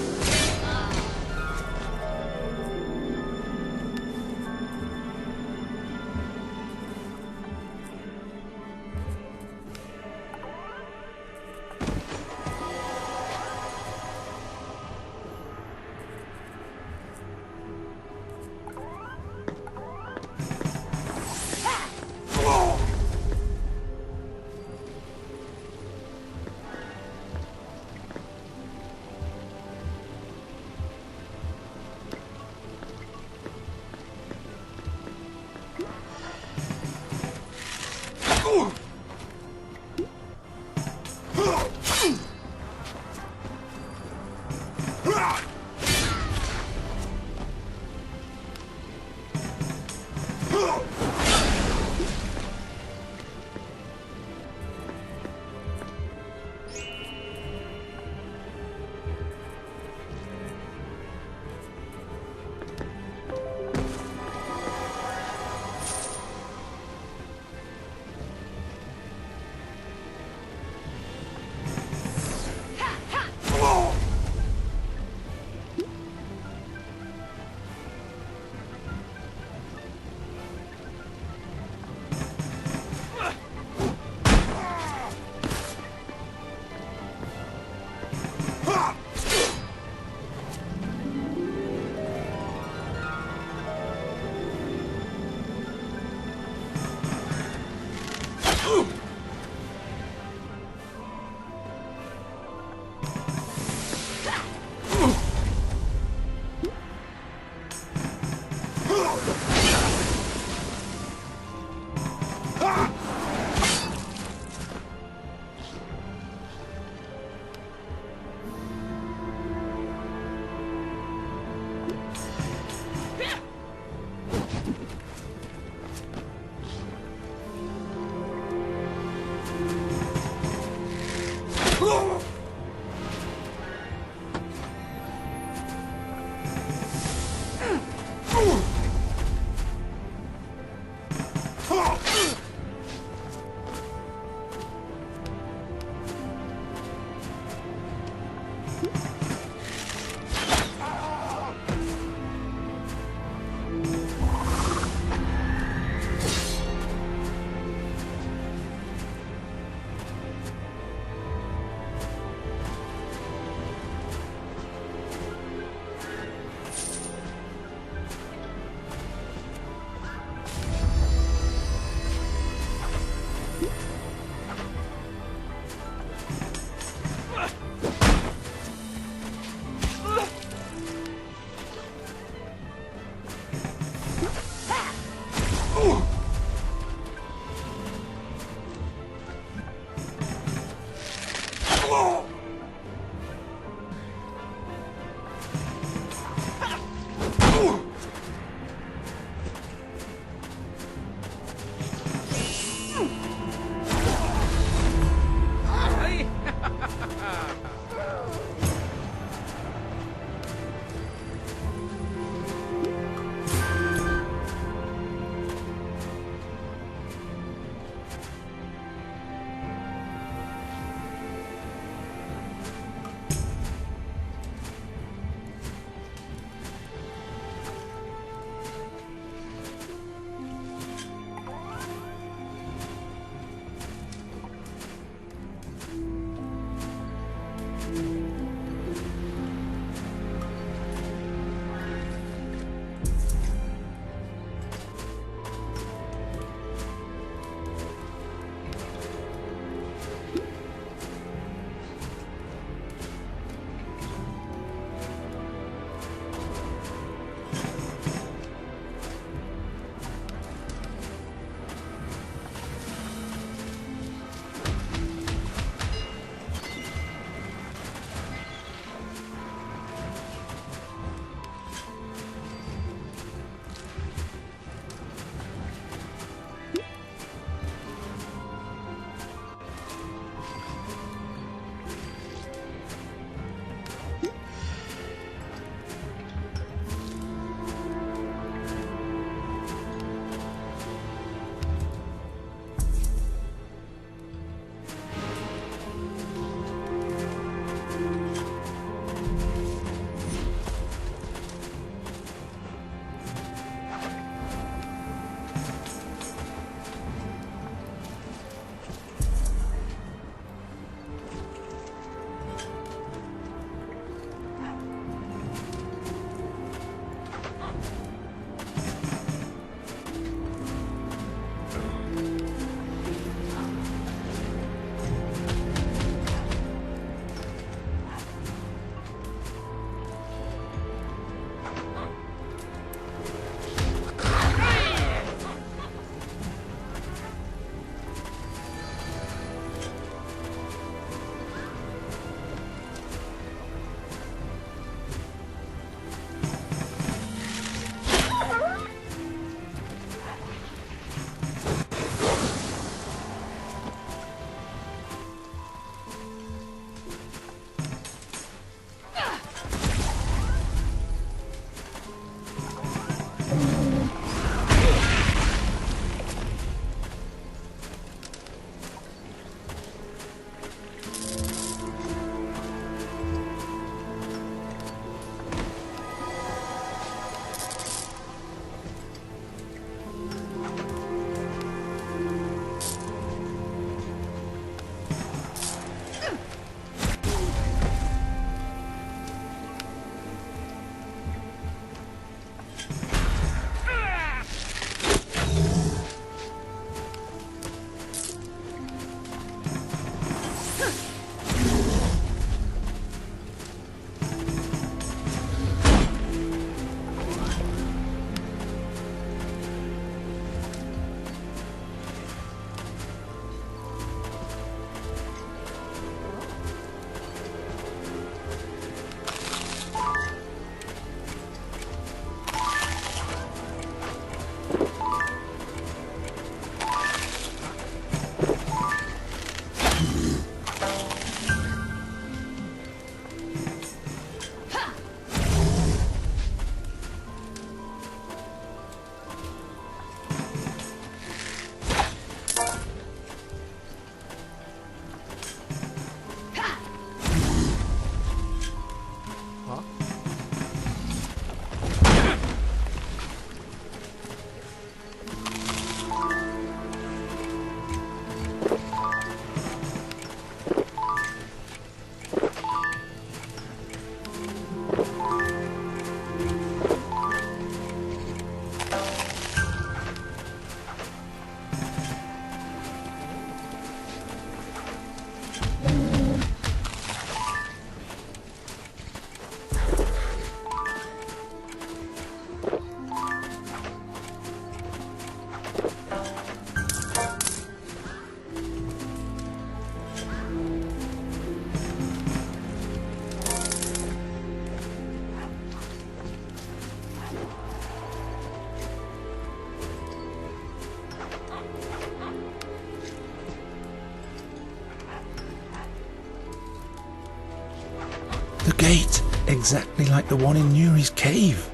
gate, exactly like the one in Nuri's cave.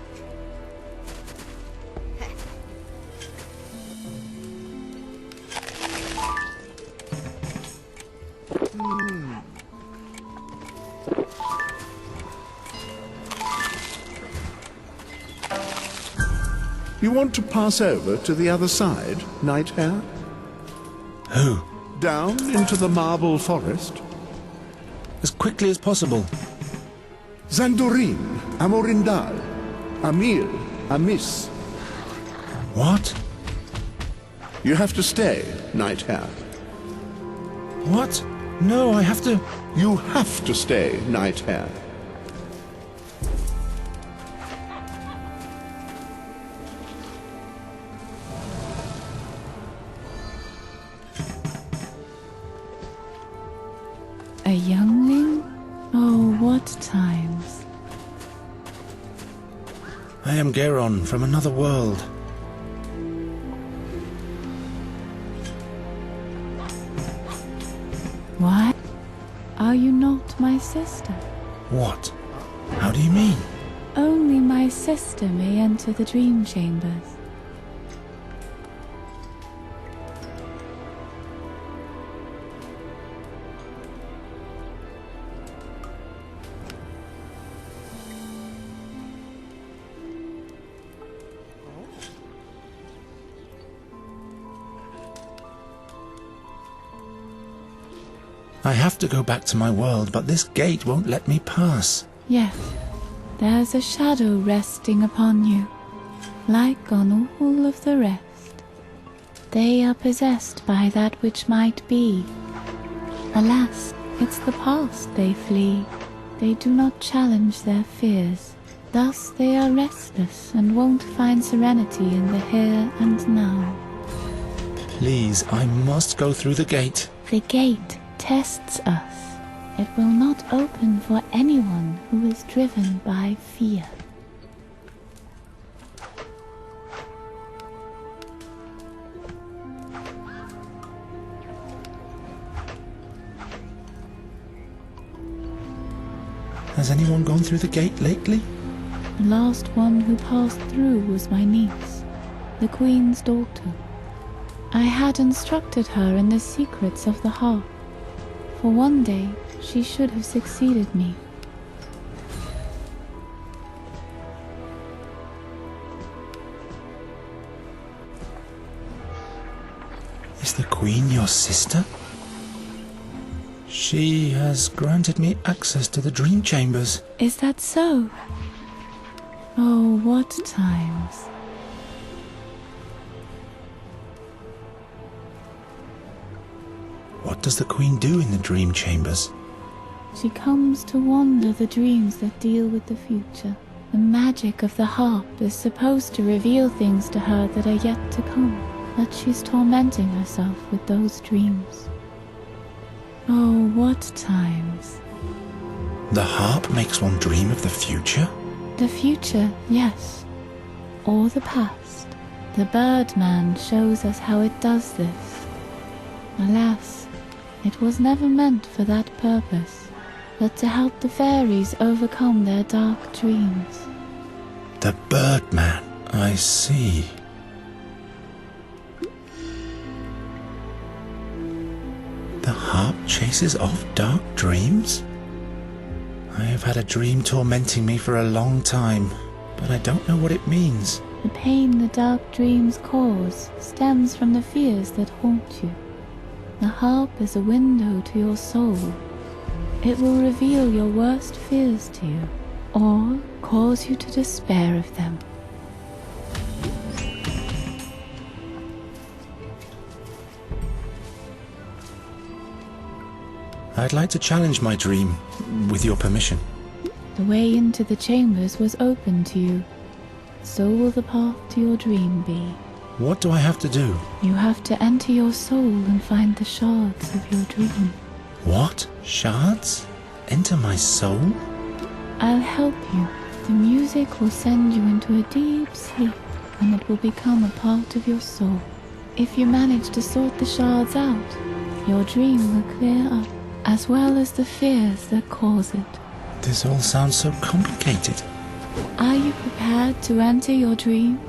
You want to pass over to the other side, Night Hare? Who? Down into the marble forest? As quickly as possible. Zandorin, Amorindal, Amir, Amis. What? You have to stay, Night Hare. What? No, I have to... You have to stay, Night Hare. A youngling? Oh, what times. I am Geron from another world. Why? Are you not my sister? What? How do you mean? Only my sister may enter the dream chambers. I have to go back to my world, but this gate won't let me pass. Yes, there's a shadow resting upon you, like on all of the rest. They are possessed by that which might be. Alas, it's the past they flee. They do not challenge their fears. Thus they are restless and won't find serenity in the here and now. Please, I must go through the gate. The gate tests us. It will not open for anyone who is driven by fear. Has anyone gone through the gate lately? The last one who passed through was my niece, the Queen's daughter. I had instructed her in the secrets of the harp, for one day she should have succeeded me. Is the Queen your sister? She has granted me access to the dream chambers. Is that so? Oh, what times. What does the Queen do in the dream chambers? She comes to wander the dreams that deal with the future. The magic of the harp is supposed to reveal things to her that are yet to come, but she's tormenting herself with those dreams. Oh, what times. The harp makes one dream of the future? The future, yes. Or the past. The Birdman shows us how it does this. Alas, it was never meant for that purpose, but to help the fairies overcome their dark dreams. The Birdman, I see. The harp chases off dark dreams? I have had a dream tormenting me for a long time, but I don't know what it means. The pain the dark dreams cause stems from the fears that haunt you. The harp is a window to your soul. It will reveal your worst fears to you, or cause you to despair of them. I'd like to challenge my dream, with your permission. The way into the chambers was open to you. So will the path to your dream be. What do I have to do? You have to enter your soul and find the shards of your dream. What? Shards? Enter my soul? I'll help you. The music will send you into a deep sleep, and it will become a part of your soul. If you manage to sort the shards out, your dream will clear up, as well as the fears that cause it. This all sounds so complicated. Are you prepared to enter your dreams?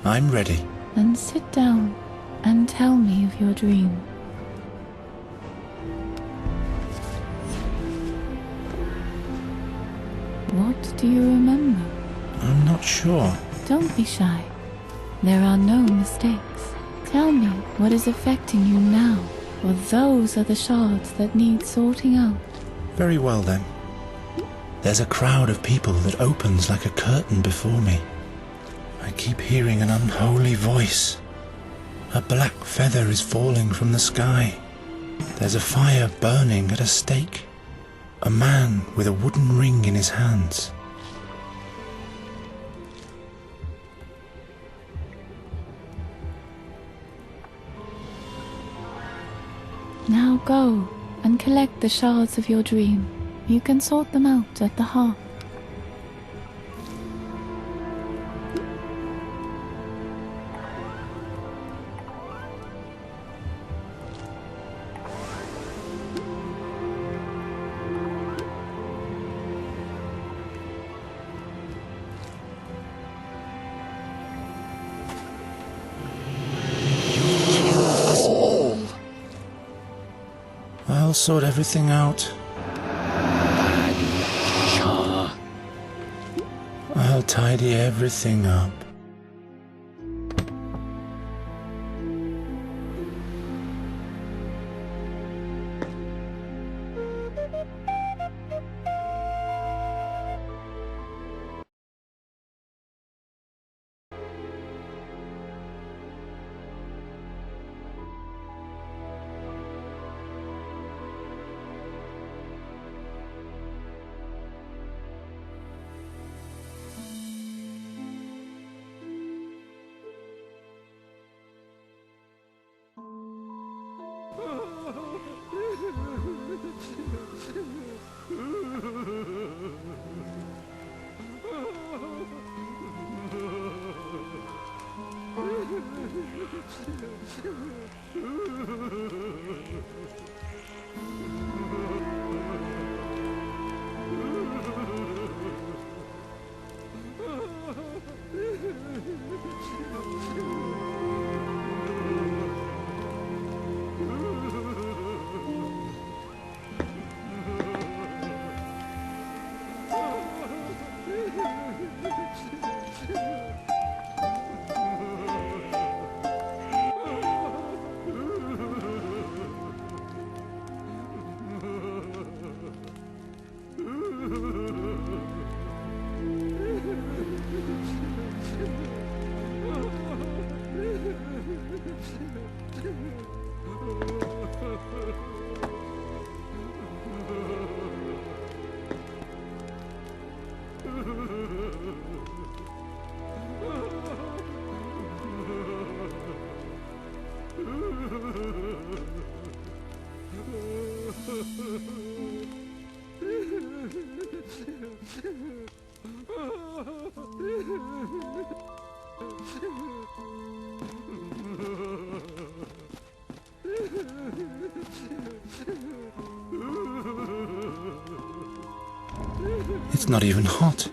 I'm ready. Then sit down and tell me of your dream. What do you remember? I'm not sure. Don't be shy. There are no mistakes. Tell me what is affecting you now, for those are the shards that need sorting out. Very well then. There's a crowd of people that opens like a curtain before me. I keep hearing an unholy voice. A black feather is falling from the sky. There's a fire burning at a stake. A man with a wooden ring in his hands. Now go and collect the shards of your dream. You can sort them out at the hearth. I'll sort everything out. I'll tidy everything up. It's not even hot.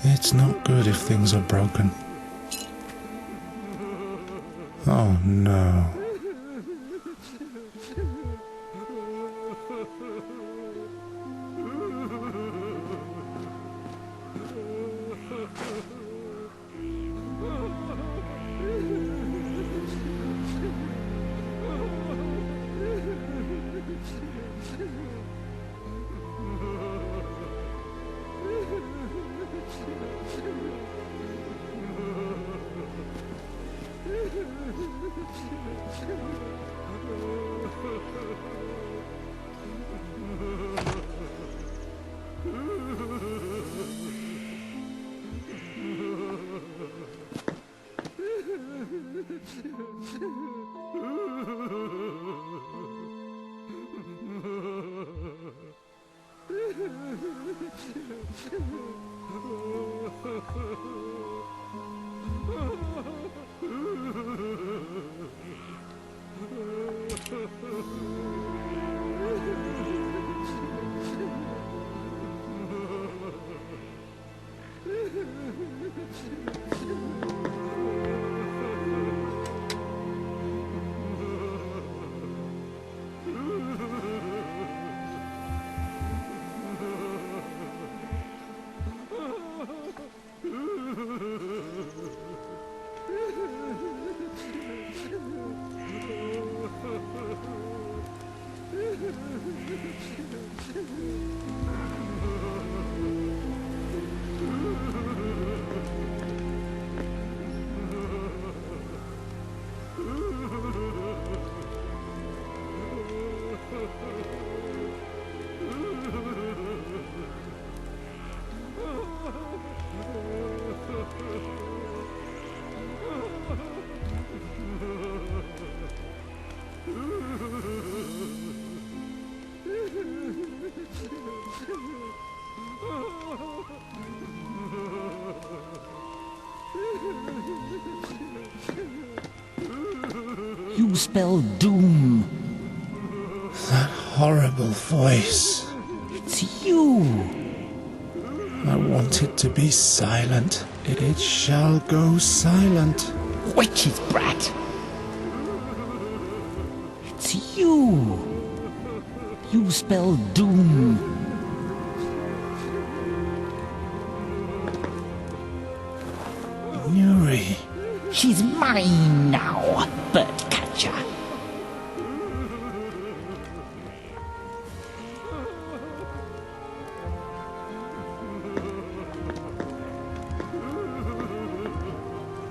It's not good if things are broken. Oh no. You spell doom. That horrible voice. It's you. I want it to be silent. It shall go silent. Witch's brat. It's you. You spell doom. Nuri. She's mine now, bird catcher.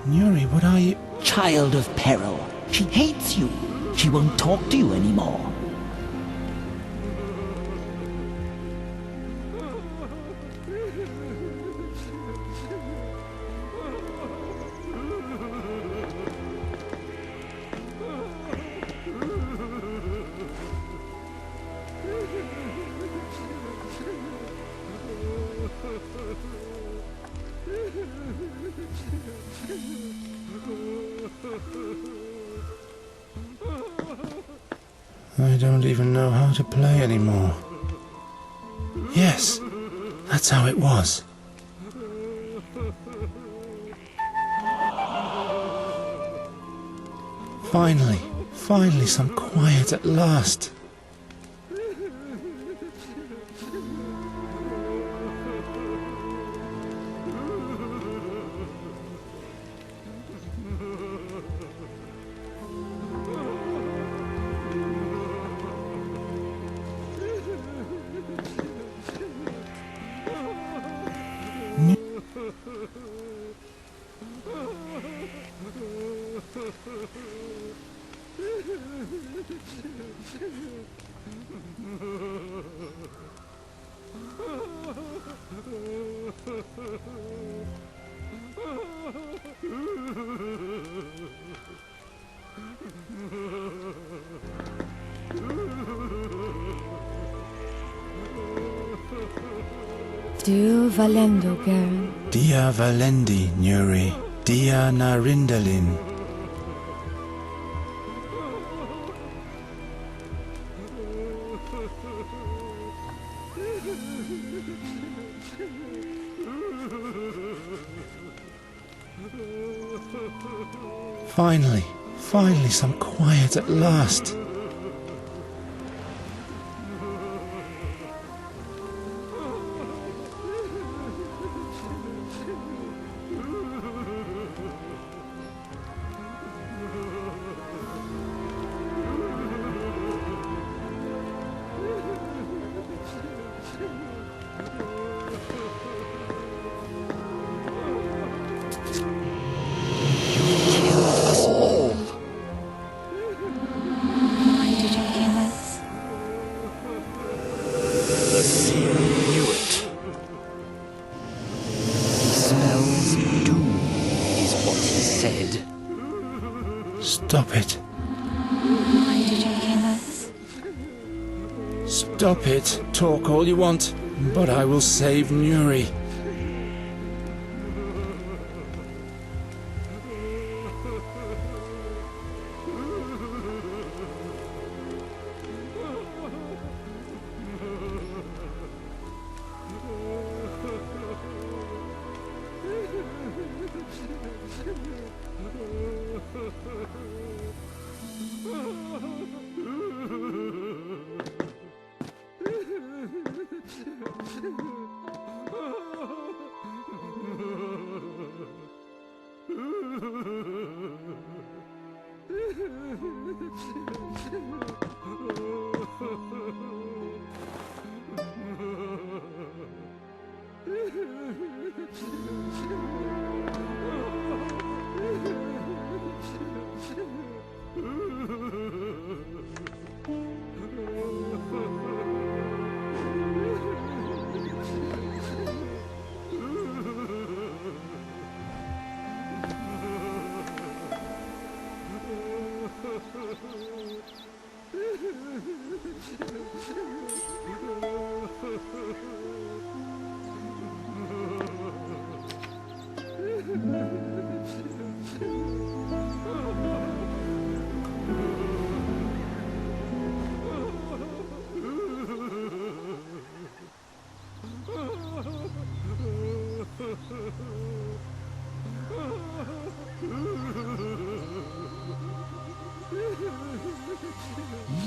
Nuri, what are you? Child of peril. She hates you. She won't talk to you anymore. I don't even know how to play anymore. Yes, that's how it was. Finally, some quiet at last. Du valendo, Garen. Dia valendi, Nuri. Dia narindalin. Finally, some quiet at last. Stop it. Why did you kill us? Stop it. Talk all you want, but I will save Nuri.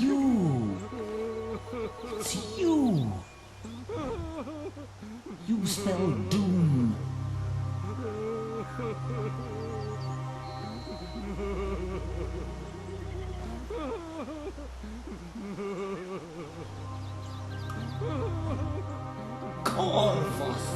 You! It's you! You spell doom. Corvus!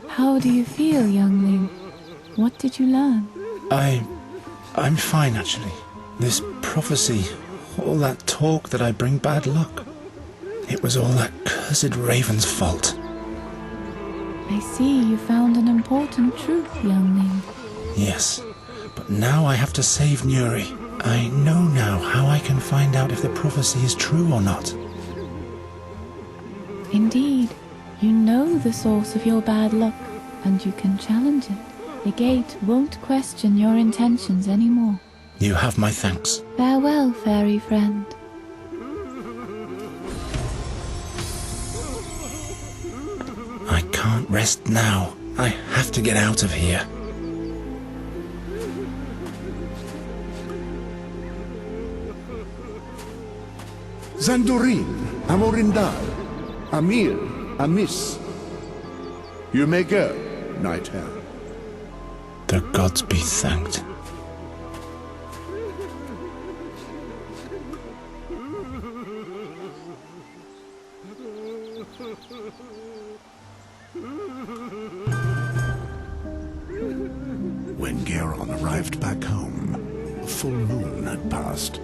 How do you feel, youngling? What did you learn? I'm fine, actually. This prophecy, all that talk that I bring bad luck, it was all that cursed raven's fault. I see you found an important truth, youngling. Yes, but now I have to save Nuri. I know now how I can find out if the prophecy is true or not. Indeed, you know the source of your bad luck, and you can challenge it. The gate won't question your intentions anymore. You have my thanks. Farewell, fairy friend. I can't rest now. I have to get out of here. Zandurin, Amorindal, Amir, Amis. You may go, Night Hare. The gods be thanked. When Geron arrived back home, a full moon had passed.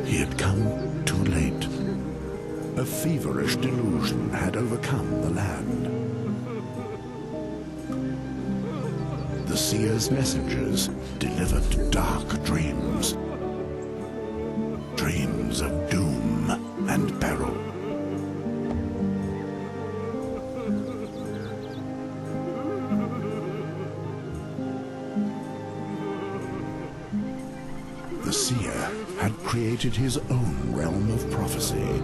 He had come too late. A feverish delusion had overcome the land. The seer's messengers delivered dark dreams. Dreams of doom and peril. The seer had created his own realm of prophecy.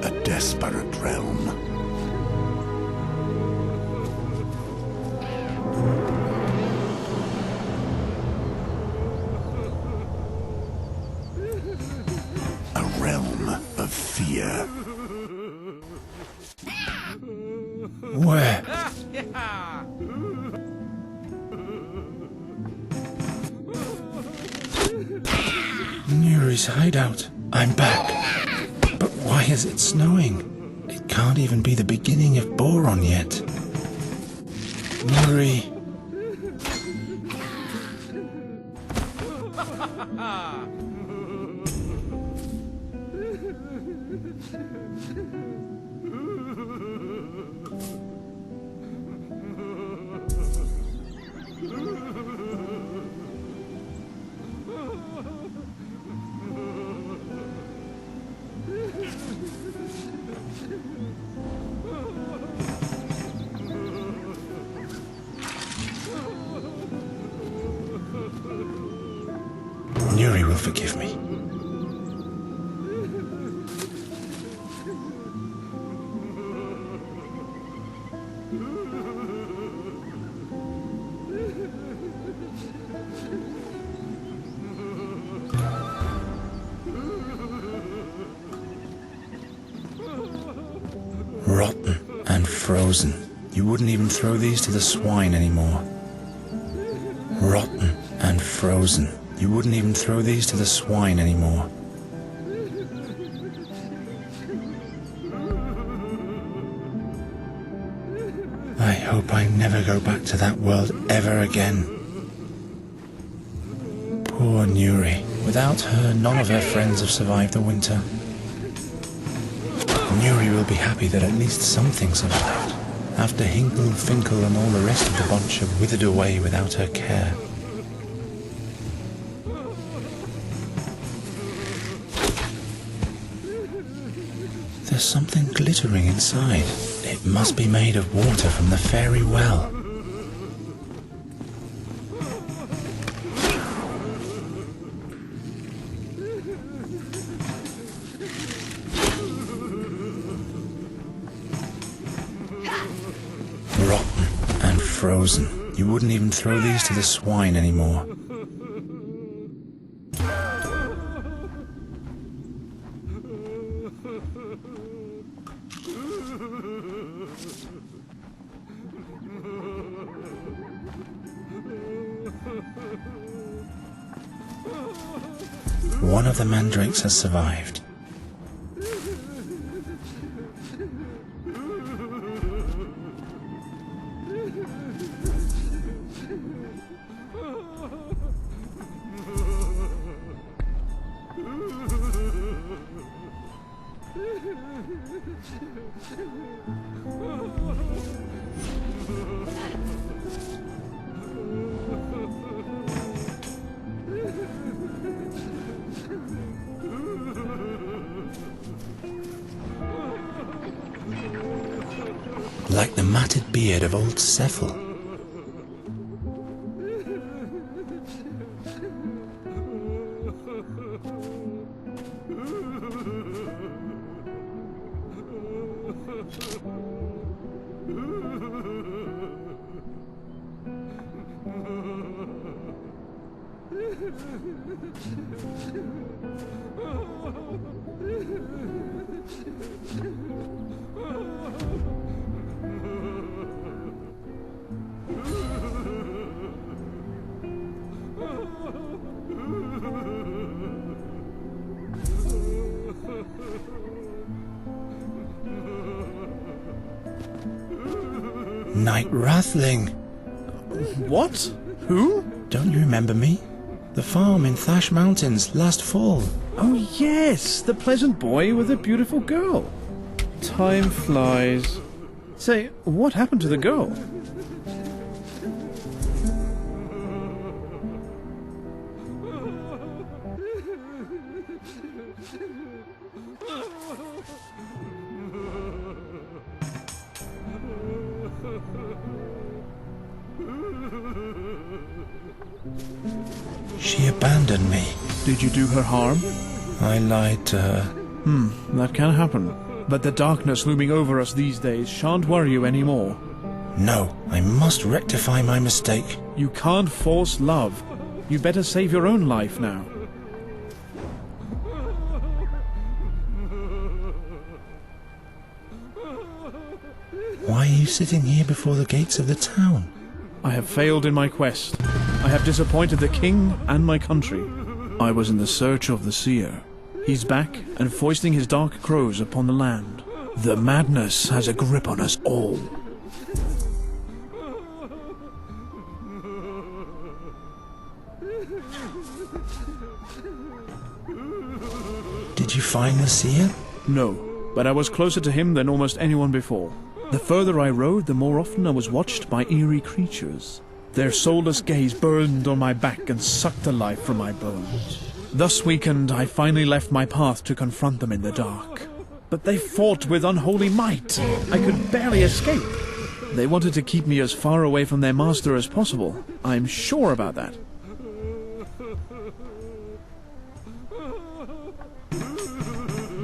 A desperate realm. Nuri's hideout. I'm back. But why is it snowing? It can't even be the beginning of Boron yet. Nuri. Nuri will forgive me. Rotten and frozen. You wouldn't even throw these to the swine anymore. Rotten and frozen. You wouldn't even throw these to the swine anymore. I hope I never go back to that world ever again. Poor Nuri. Without her, none of her friends have survived the winter. Nuri will be happy that at least something survived, after Hinkle, Finkel and all the rest of the bunch have withered away without her care. There's something glittering inside. It must be made of water from the fairy well. Rotten and frozen. You wouldn't even throw these to the swine anymore. One of the mandrakes has survived. Like the matted beard of old Cephal. Knight Rathling. What? Who? Don't you remember me? The farm in Thash Mountains last fall. Oh yes, the pleasant boy with the beautiful girl. Time flies. Say, what happened to the girl? She abandoned me. Did you do her harm? I lied to her. That can happen. But the darkness looming over us these days shan't worry you anymore. No, I must rectify my mistake. You can't force love. You better save your own life now. Why are you sitting here before the gates of the town? I have failed in my quest. I have disappointed the king and my country. I was in the search of the seer. He's back and foisting his dark crows upon the land. The madness has a grip on us all. Did you find the seer? No, but I was closer to him than almost anyone before. The further I rode, the more often I was watched by eerie creatures. Their soulless gaze burned on my back and sucked the life from my bones. Thus weakened, I finally left my path to confront them in the dark. But they fought with unholy might. I could barely escape. They wanted to keep me as far away from their master as possible. I'm sure about that.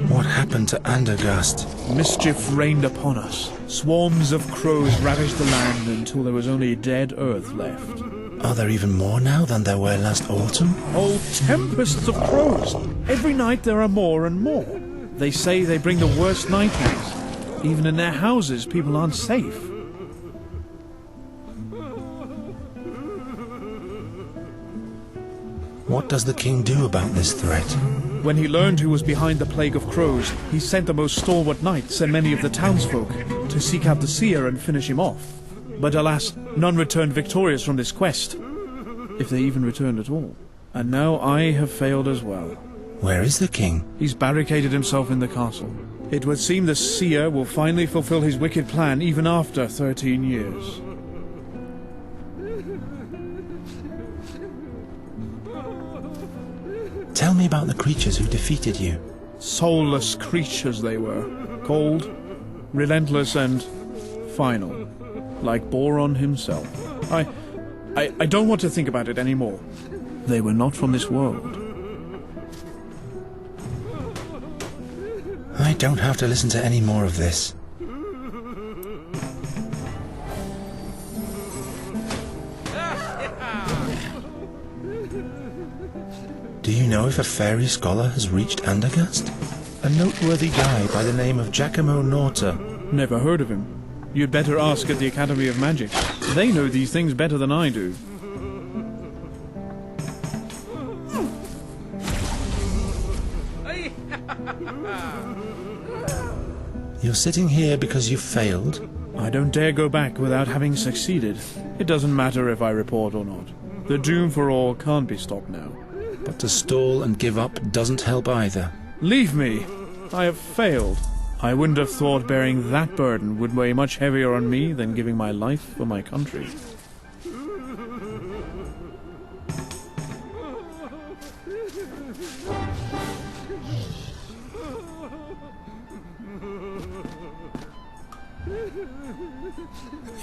What happened to Andergast? Mischief rained upon us. Swarms of crows ravaged the land until there was only dead earth left. Are there even more now than there were last autumn? Oh, tempests of crows! Every night there are more and more. They say they bring the worst nightmares. Even in their houses, people aren't safe. What does the king do about this threat? When he learned who was behind the plague of crows, he sent the most stalwart knights and many of the townsfolk to seek out the seer and finish him off. But alas, none returned victorious from this quest, if they even returned at all. And now I have failed as well. Where is the king? He's barricaded himself in the castle. It would seem the seer will finally fulfill his wicked plan even after 13 years. Tell me about the creatures who defeated you. Soulless creatures they were. Cold, relentless, and final. Like Boron himself. I don't want to think about it anymore. They were not from this world. I don't have to listen to any more of this. Do you know if a fairy scholar has reached Andergast? A noteworthy guy by the name of Giacomo Norta. Never heard of him. You'd better ask at the Academy of Magic. They know these things better than I do. You're sitting here because you failed? I don't dare go back without having succeeded. It doesn't matter if I report or not. The doom for all can't be stopped now. But to stall and give up doesn't help either. Leave me! I have failed. I wouldn't have thought bearing that burden would weigh much heavier on me than giving my life for my country.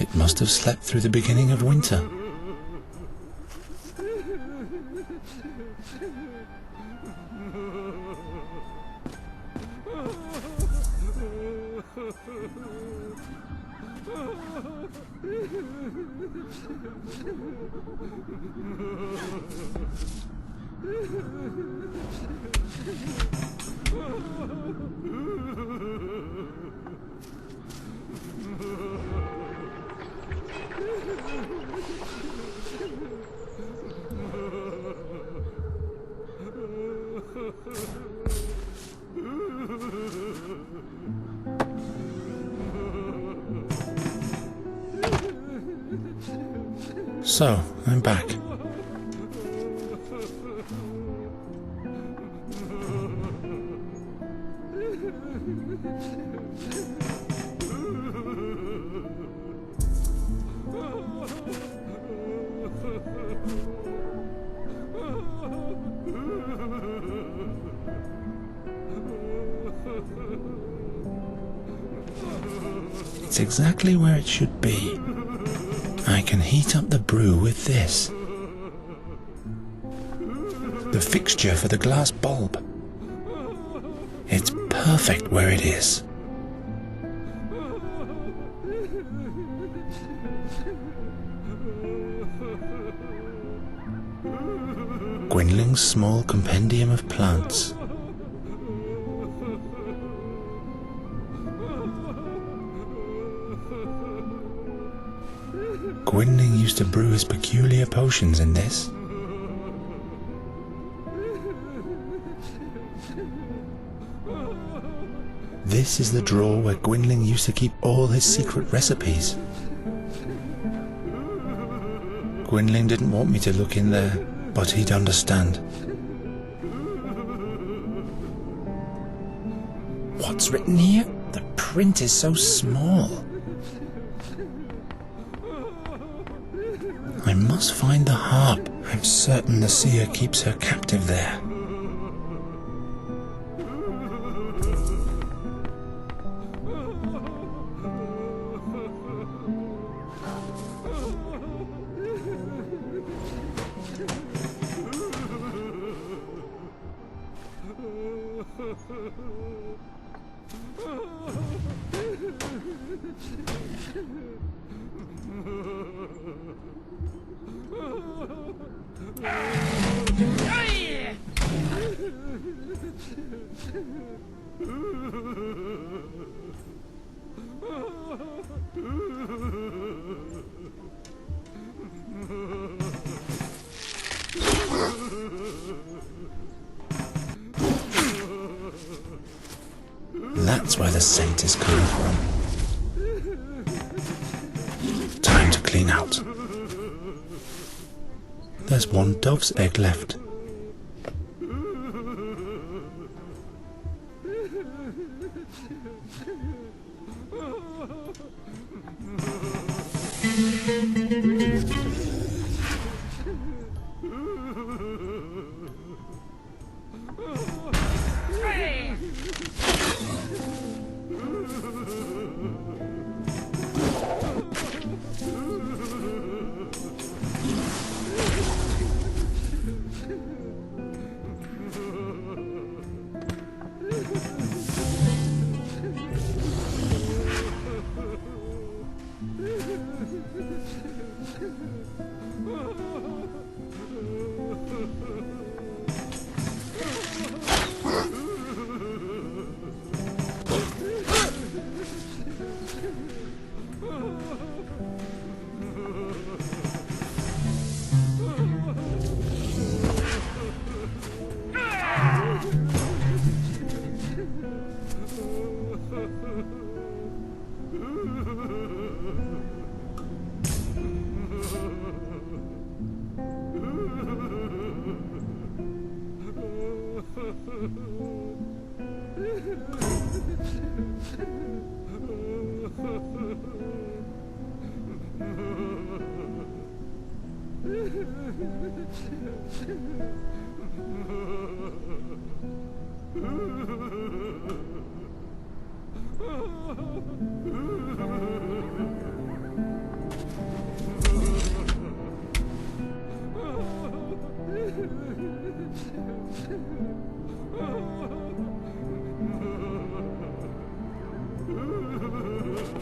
It must have slept through the beginning of winter. So, I'm back. It's exactly where it should be. I can heat up the brew with this. The fixture for the glass bulb. It's perfect where it is. Gwynling's small compendium of plants. Gwynling used to brew his peculiar potions in this. This is the drawer where Gwynling used to keep all his secret recipes. Gwynling didn't want me to look in there, but he'd understand. What's written here? The print is so small. I must find the harp. I'm certain the seer keeps her captive there. That's where the scent is coming from. Time to clean out. There's one dove's egg left.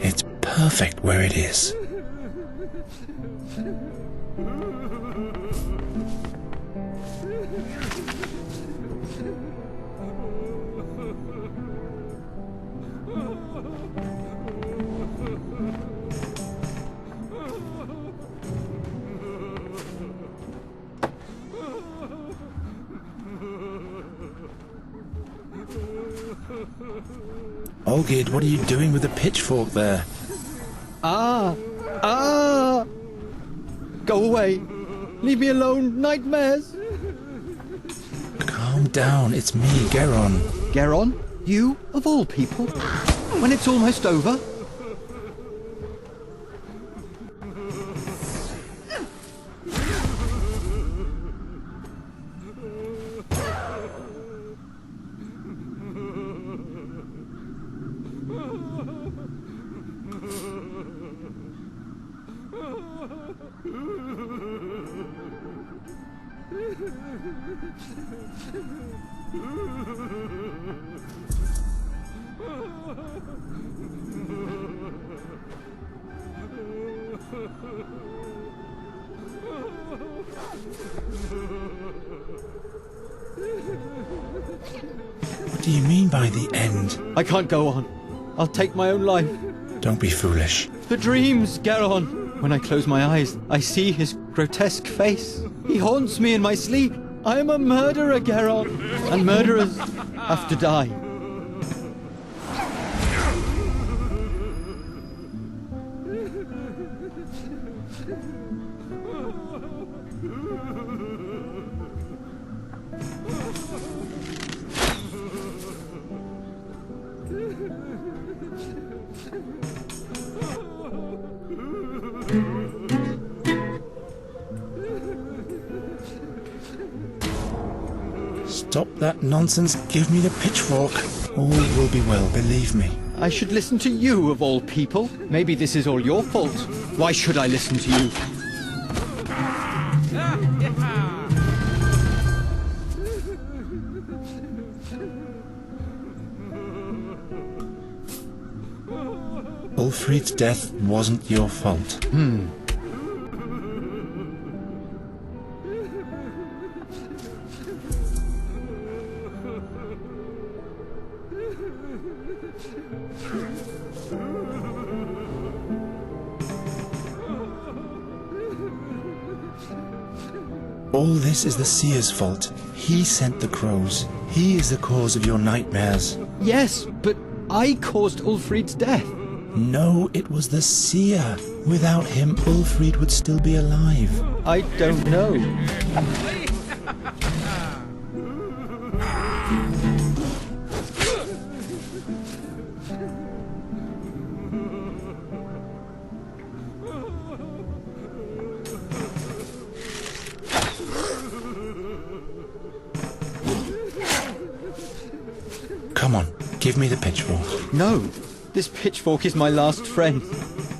It's perfect where it is. Olgid, what are you doing with the pitchfork there? Ah! Go away! Leave me alone, nightmares! Calm down, it's me, Geron. Geron? You, of all people? When it's almost over? What do you mean by the end? I can't go on. I'll take my own life. Don't be foolish. The dreams, Geron! When I close my eyes, I see his grotesque face. He haunts me in my sleep. I am a murderer, Geralt, and murderers have to die. Stop that nonsense. Give me the pitchfork. All will be well, believe me. I should listen to you, of all people. Maybe this is all your fault. Why should I listen to you? Ulfrid's death wasn't your fault. All this is the seer's fault. He sent the crows. He is the cause of your nightmares. Yes, but I caused Ulfrid's death. No, it was the seer. Without him, Ulfrid would still be alive. I don't know. Come on, give me the pitchfork. No, this pitchfork is my last friend.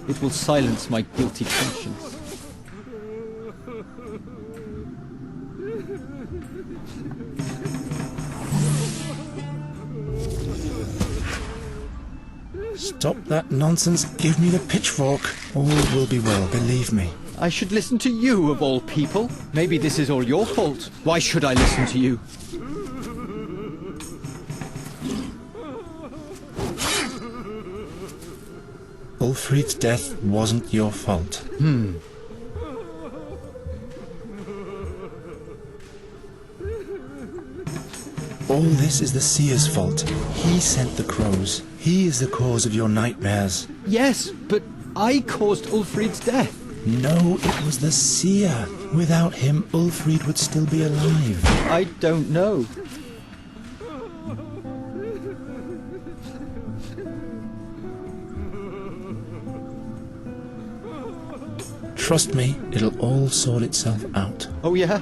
It will silence my guilty conscience. Stop that nonsense. Give me the pitchfork. All will be well, believe me. I should listen to you, of all people. Maybe this is all your fault. Why should I listen to you? Ulfrid's death wasn't your fault. All this is the seer's fault. He sent the crows. He is the cause of your nightmares. Yes, but I caused Ulfrid's death. No, it was the seer. Without him, Ulfrid would still be alive. I don't know. Trust me, it'll all sort itself out. Oh, yeah?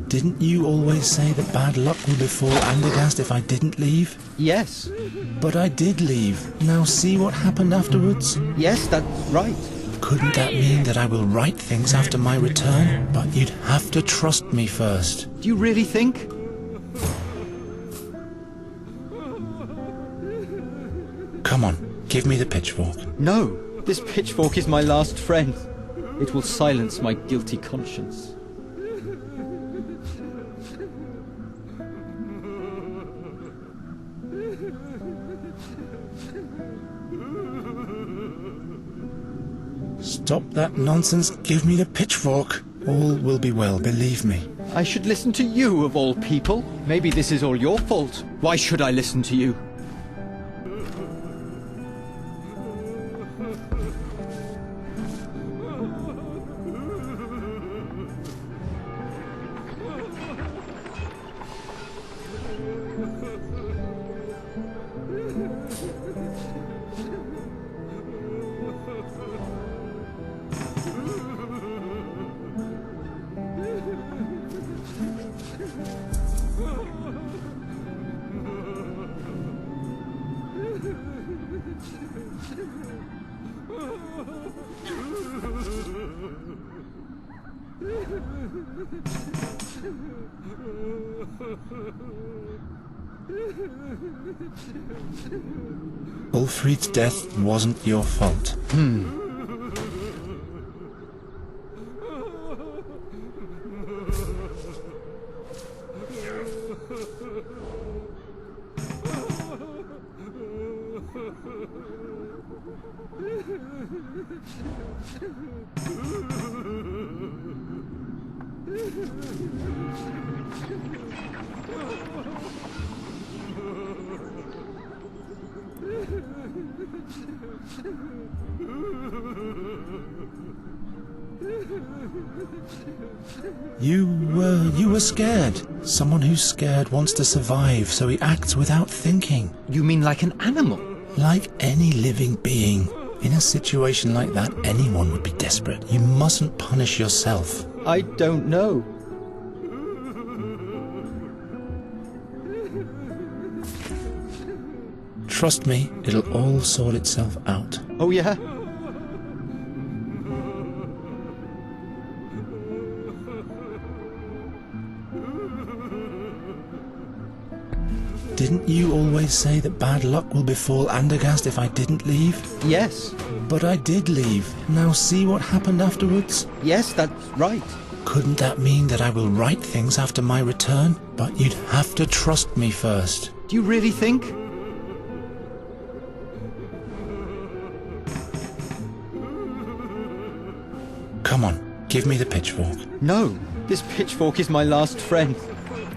Didn't you always say that bad luck would befall Andergast if I didn't leave? Yes. But I did leave. Now see what happened afterwards? Yes, that's right. Couldn't that mean that I will right things after my return? But you'd have to trust me first. Do you really think? Come on, give me the pitchfork. No, this pitchfork is my last friend. It will silence my guilty conscience. Stop that nonsense. Give me the pitchfork. All will be well, believe me. I should listen to you, of all people. Maybe this is all your fault. Why should I listen to you? Ulfrid's death wasn't your fault. You were scared. Someone who's scared wants to survive, so he acts without thinking. You mean like an animal? Like any living being. In a situation like that, anyone would be desperate. You mustn't punish yourself. I don't know. Trust me, it'll all sort itself out. Oh yeah? Didn't you always say that bad luck will befall Andergast if I didn't leave? Yes. But I did leave. Now see what happened afterwards? Yes, that's right. Couldn't that mean that I will right things after my return? But you'd have to trust me first. Do you really think? Come on, give me the pitchfork. No, this pitchfork is my last friend.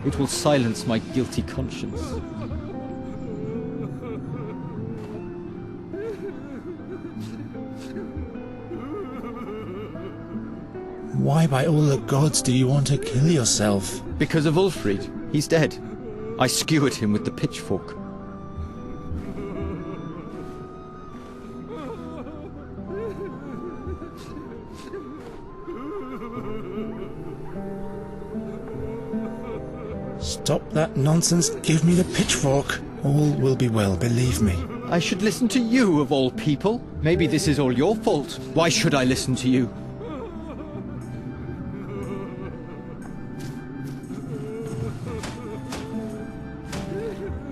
It will silence my guilty conscience. Why by all the gods do you want to kill yourself? Because of Ulfrid. He's dead. I skewered him with the pitchfork. Stop that nonsense. Give me the pitchfork. All will be well, believe me. I should listen to you, of all people. Maybe this is all your fault. Why should I listen to you?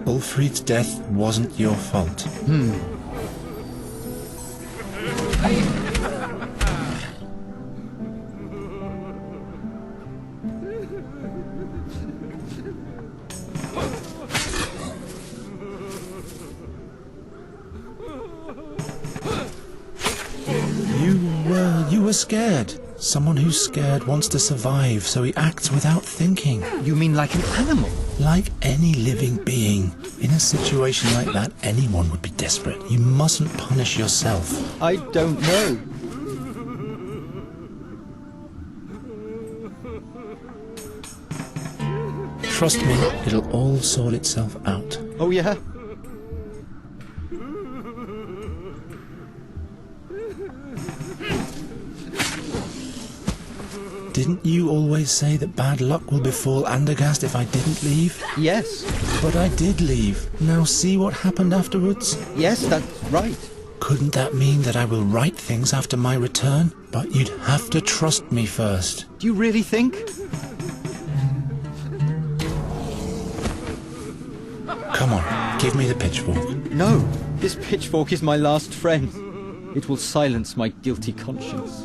Ulfrid's death wasn't your fault. You were scared. Someone who's scared wants to survive, so he acts without thinking. You mean like an animal? Like any living being. In a situation like that, anyone would be desperate. You mustn't punish yourself. I don't know. Trust me, it'll all sort itself out. Oh yeah? Didn't you always say that bad luck will befall Andergast if I didn't leave? Yes. But I did leave. Now see what happened afterwards? Yes, that's right. Couldn't that mean that I will right things after my return? But you'd have to trust me first. Do you really think? Come on, give me the pitchfork. No, this pitchfork is my last friend. It will silence my guilty conscience.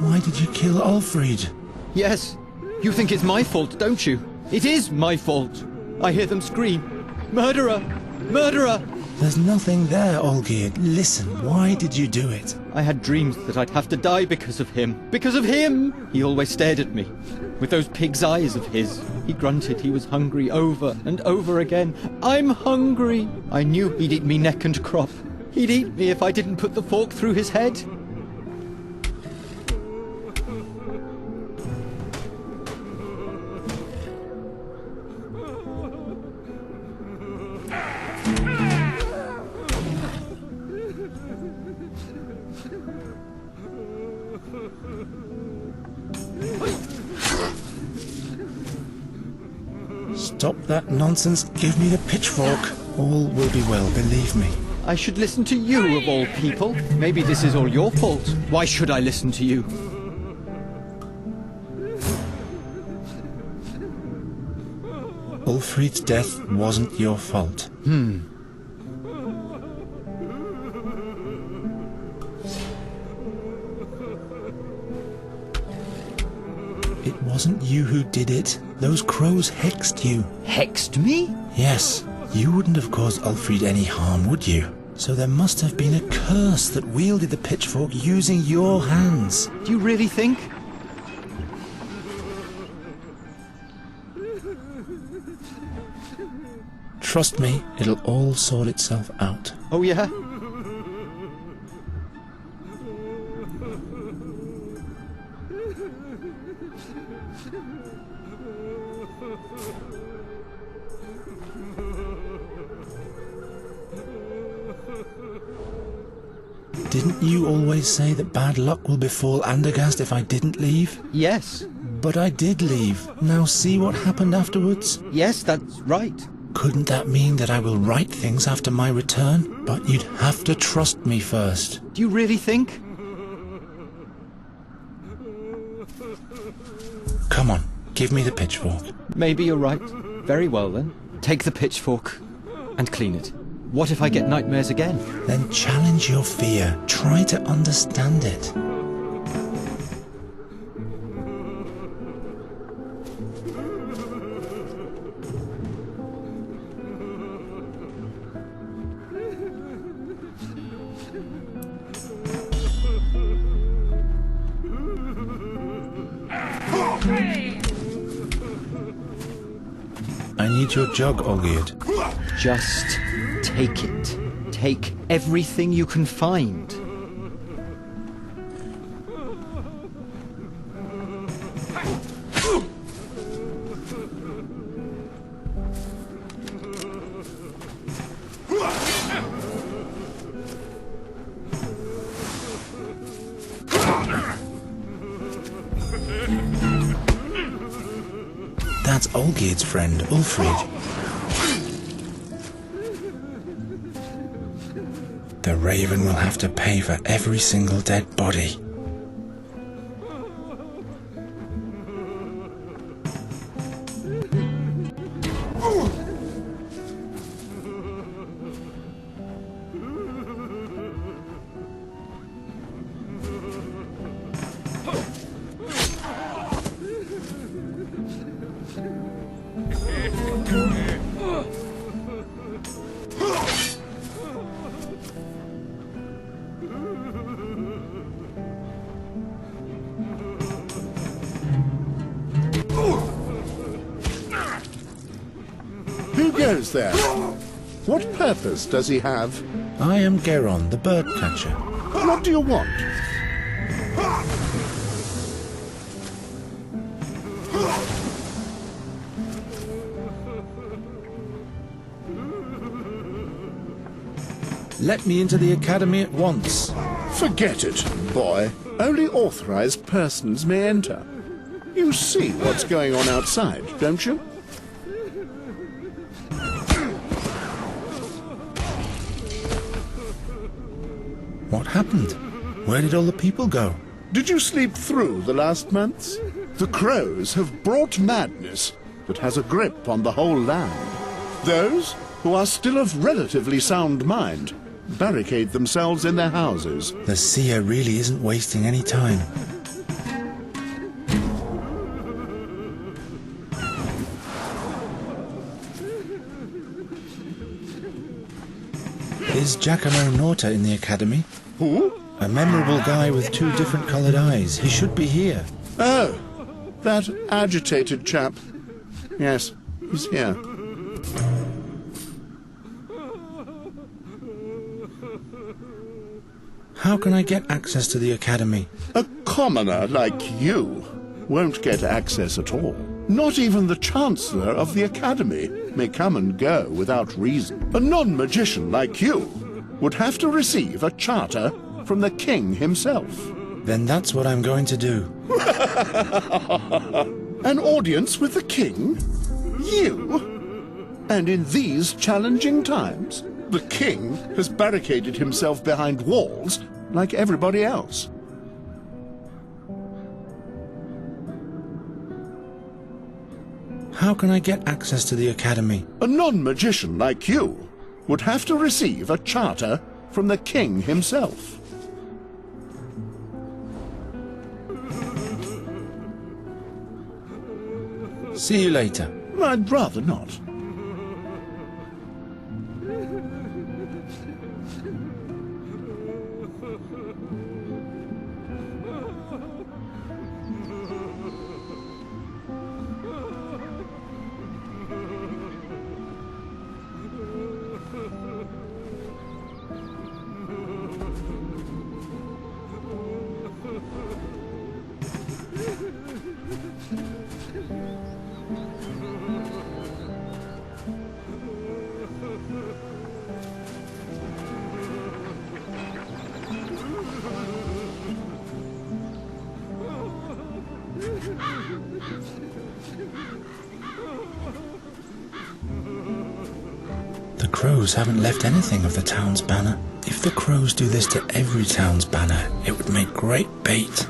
Why did you kill Ulfrid? Yes, you think it's my fault, don't you? It is my fault. I hear them scream, "Murderer! Murderer!" There's nothing there, Olgierd. Listen, why did you do it? I had dreams that I'd have to die because of him. Because of him! He always stared at me, with those pig's eyes of his. He grunted he was hungry over and over again. "I'm hungry!" I knew he'd eat me neck and crop. He'd eat me if I didn't put the fork through his head. Stop that nonsense. Give me the pitchfork. All will be well, believe me. I should listen to you, of all people. Maybe this is all your fault. Why should I listen to you? Ulfrid's death wasn't your fault. It wasn't you who did it. Those crows hexed you. Hexed me? Yes. You wouldn't have caused Ulfrid any harm, would you? So there must have been a curse that wielded the pitchfork using your hands. Do you really think? Trust me, it'll all sort itself out. Oh, yeah? Didn't you always say that bad luck will befall Andergast if I didn't leave? Yes. But I did leave. Now see what happened afterwards? Yes, that's right. Couldn't that mean that I will right things after my return? But you'd have to trust me first. Do you really think? Come on, give me the pitchfork. Maybe you're right. Very well then. Take the pitchfork and clean it. What if I get nightmares again? Then challenge your fear. Try to understand it. I need your jug, Olgierd. Just take it. Take everything you can find. That's Olgierd's friend, Ulfrid. The Raven will have to pay for every single dead body. Who goes there? What purpose does he have? I am Geron, the bird catcher. What do you want? Let me into the academy at once. Forget it, boy. Only authorized persons may enter. You see what's going on outside, don't you? What happened? Where did all the people go? Did you sleep through the last months? The crows have brought madness that has a grip on the whole land. Those who are still of relatively sound mind barricade themselves in their houses. The seer really isn't wasting any time. Is Giacomo Norta in the academy? Who? A memorable guy with two different coloured eyes. He should be here. Oh, that agitated chap. Yes, he's here. How can I get access to the academy? A commoner like you won't get access at all. Not even the Chancellor of the Academy may come and go without reason. A non-magician like you would have to receive a charter from the King himself. Then that's what I'm going to do. An audience with the king? You? And in these challenging times, the king has barricaded himself behind walls like everybody else. How can I get access to the academy? A non-magician like you would have to receive a charter from the king himself. See you later. I'd rather not. The crows haven't left anything of the town's banner. If the crows do this to every town's banner, it would make great bait.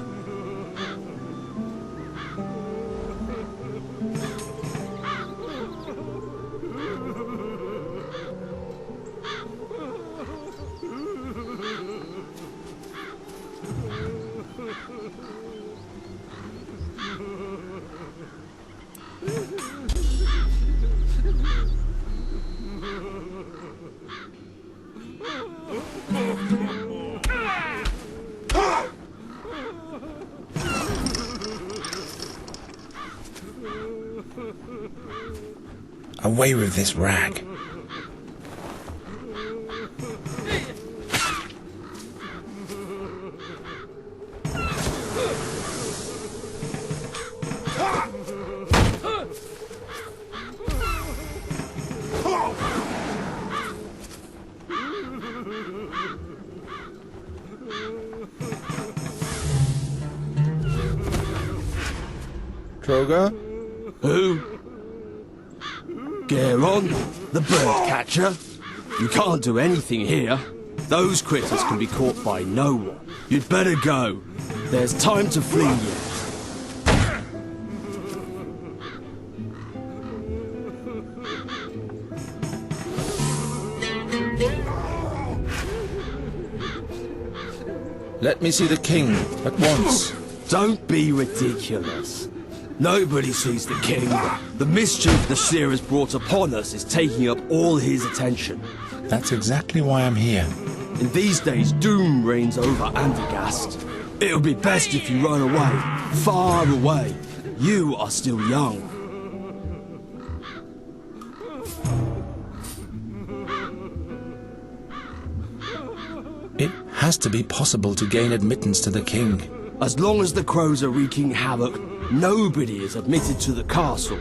Away with this rag. Troga? Who? Geron, the bird catcher. You can't do anything here. Those critters can be caught by no one. You'd better go. There's time to flee yet. Let me see the king at once. Don't be ridiculous. Nobody sees the king. The mischief the seer has brought upon us is taking up all his attention. That's exactly why I'm here. In these days, doom reigns over Andergast. It'll be best if you run away, far away. You are still young. It has to be possible to gain admittance to the king. As long as the crows are wreaking havoc, nobody is admitted to the castle.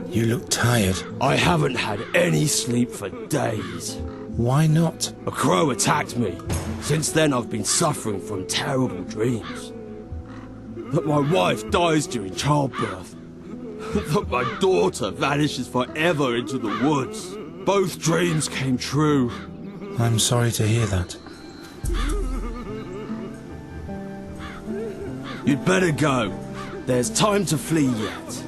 You look tired. I haven't had any sleep for days. Why not? A crow attacked me. Since then I've been suffering from terrible dreams. That my wife dies during childbirth. That my daughter vanishes forever into the woods. Both dreams came true. I'm sorry to hear that. You'd better go. There's time to flee yet.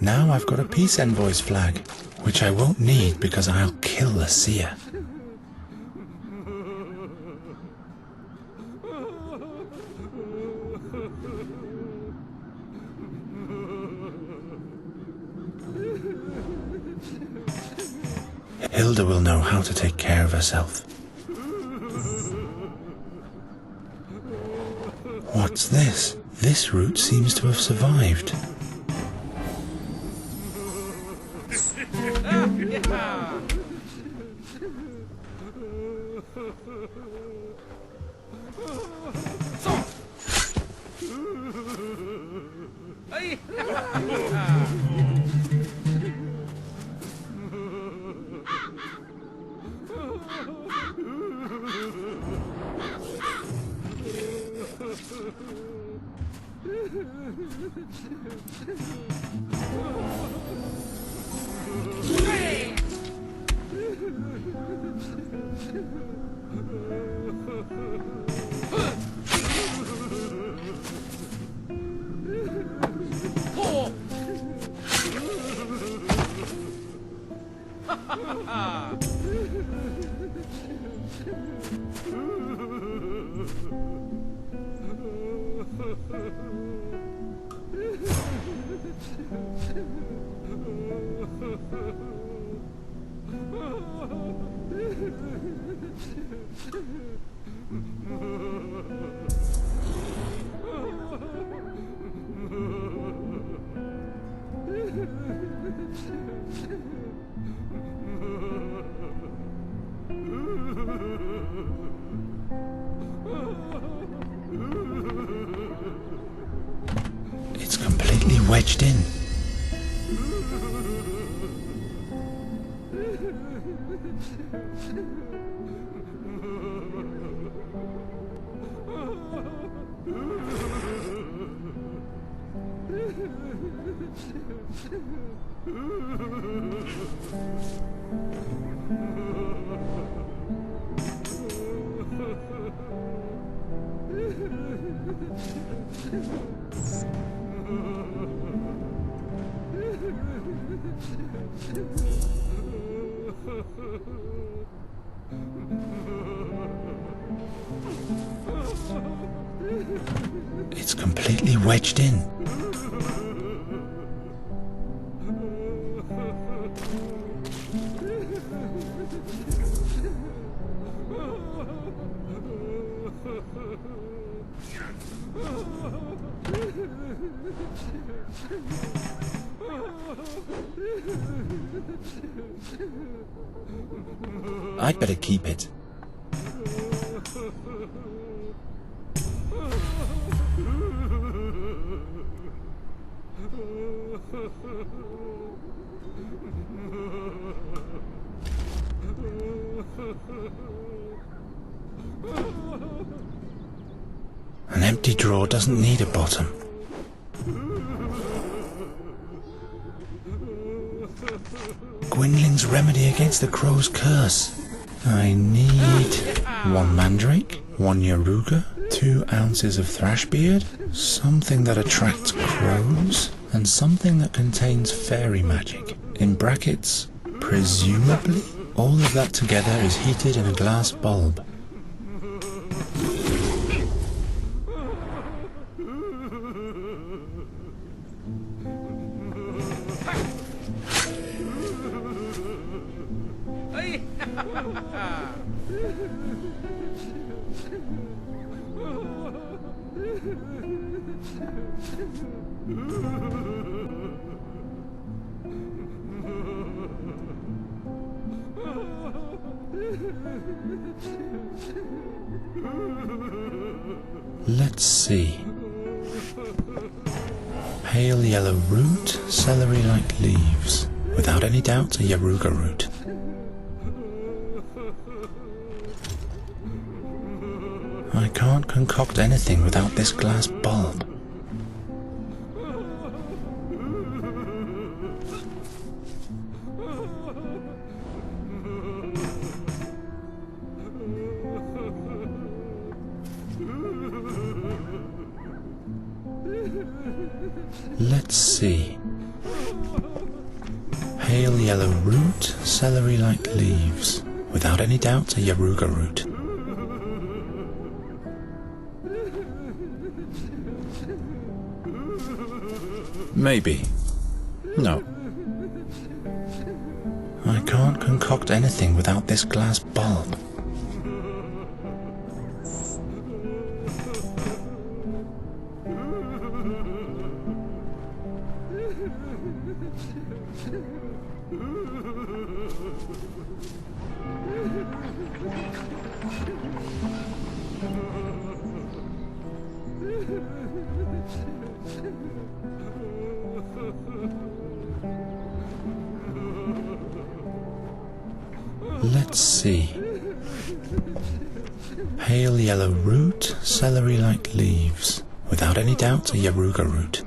Now I've got a peace envoy's flag, which I won't need because I'll kill the seer. Hilda will know how to take care of herself. What's this? This root seems to have survived. It's completely wedged in. It's completely wedged in. I'd better keep it. An empty drawer doesn't need a bottom. Gwynling's remedy against the crow's curse. I need 1 mandrake, 1 yaruga, 2 ounces of thrashbeard, something that attracts crows, and something that contains fairy magic. In brackets, presumably. All of that together is heated in a glass bulb. Let's see. Pale yellow root, celery-like leaves. Without any doubt, a yaruga root. I can't concoct anything without this glass bulb. Let's see. Pale yellow root, celery-like leaves. Without any doubt, a yaruga root. Maybe. No. I can't concoct anything without this glass bulb. Let's see. Pale yellow root, celery-like leaves. Without any doubt, a yaruga root.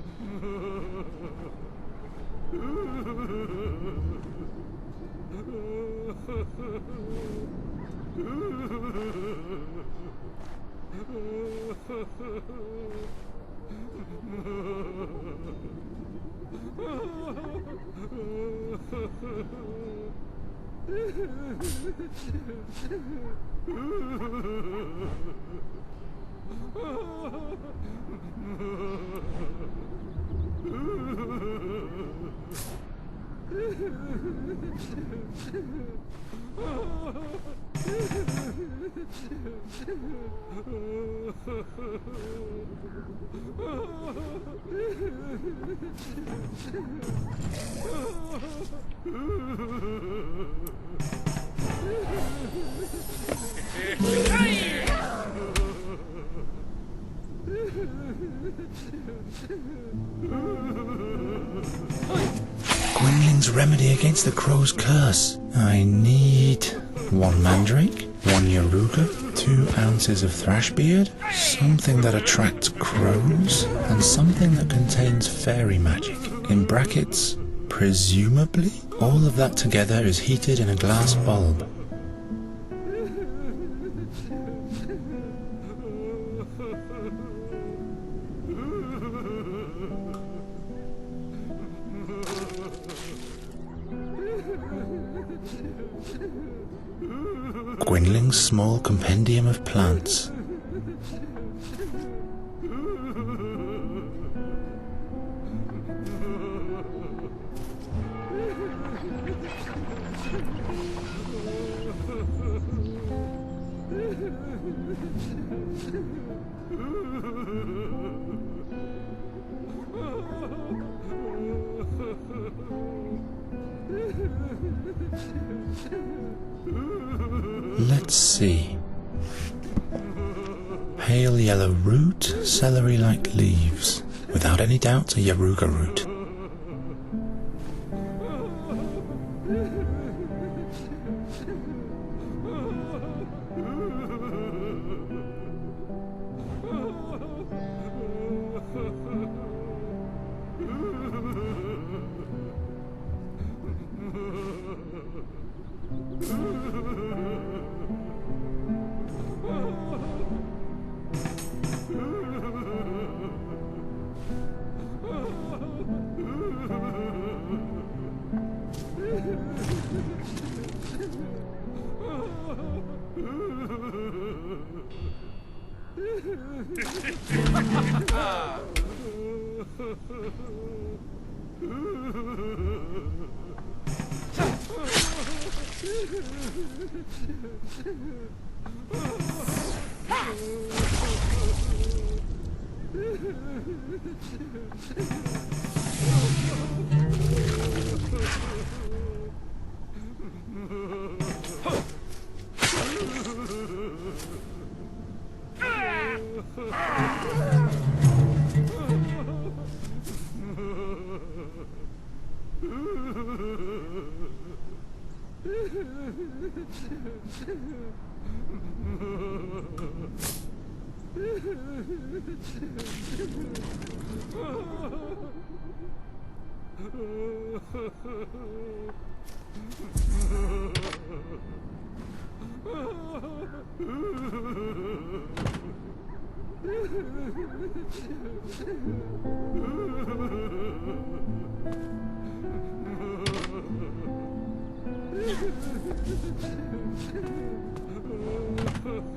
Gwynling's remedy against the crow's curse. I need 1 mandrake, 1 yaruga, 2 ounces of thrashbeard, something that attracts crows, and something that contains fairy magic. In brackets, presumably, all of that together is heated in a glass bulb. Gwynling's small compendium of plants. Let's see. Pale yellow root, celery-like leaves. Without any doubt, a yaruga root.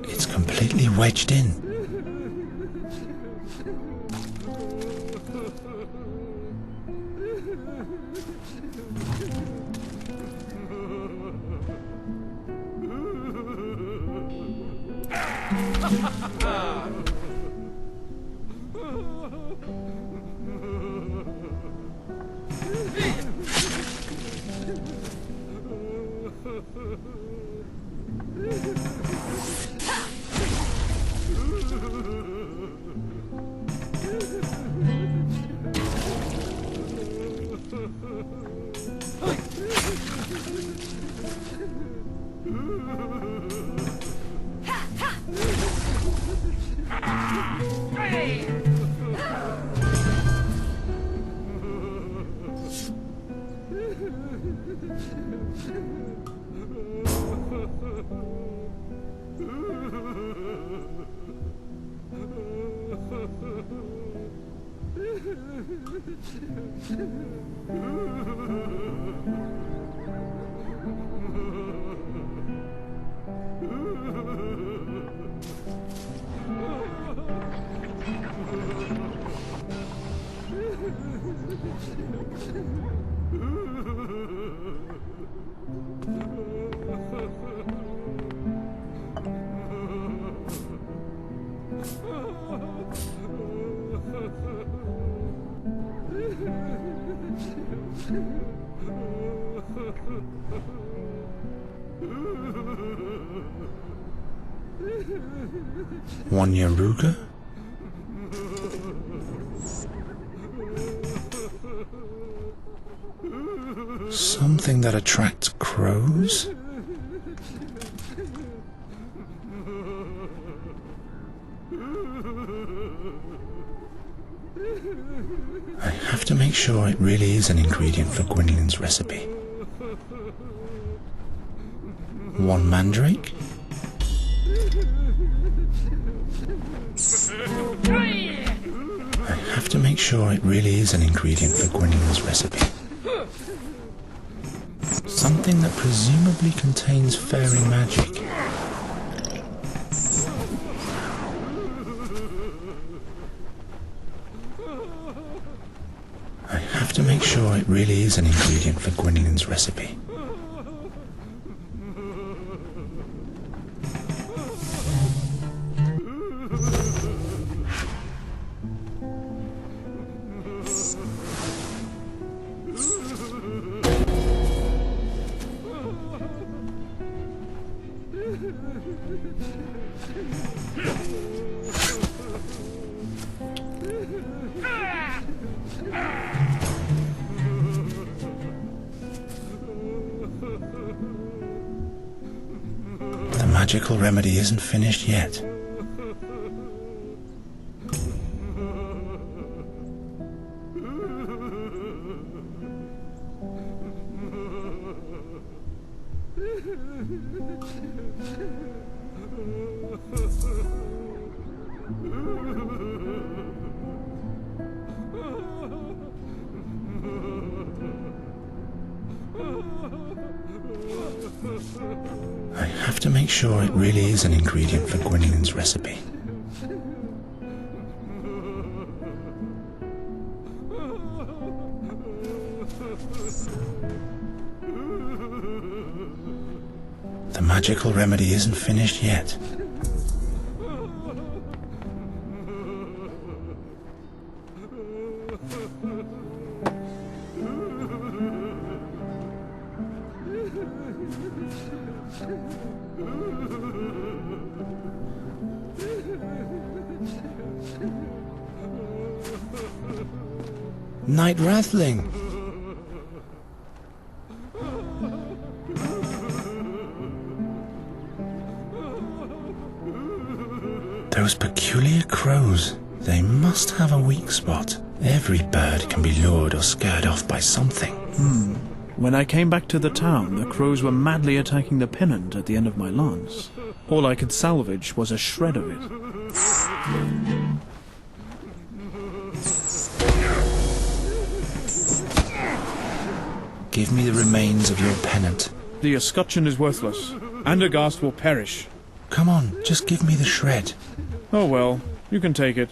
It's completely wedged in. One Yaruga? Something that attracts crows? I have to make sure it really is an ingredient for Gwynolyn's recipe. One mandrake? I have to make sure it really is an ingredient for Gwynolyn's recipe. Something that presumably contains fairy magic. I have to make sure it really is an ingredient for Gwynolyn's recipe. The magical remedy isn't finished yet. I have to make sure it really is an ingredient for Gwynolyn's recipe. The magical remedy isn't finished yet. Night Rathling! Those peculiar crows. They must have a weak spot. Every bird can be lured or scared off by something. When I came back to the town, the crows were madly attacking the pennant at the end of my lance. All I could salvage was a shred of it. Give me the remains of your pennant. The escutcheon is worthless. Andergast will perish. Come on, just give me the shred. Oh well, you can take it.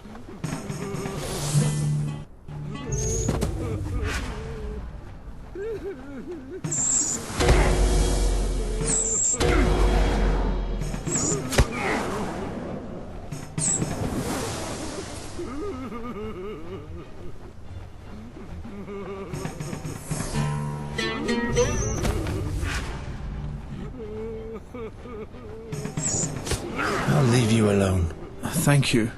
leave you alone. Thank you.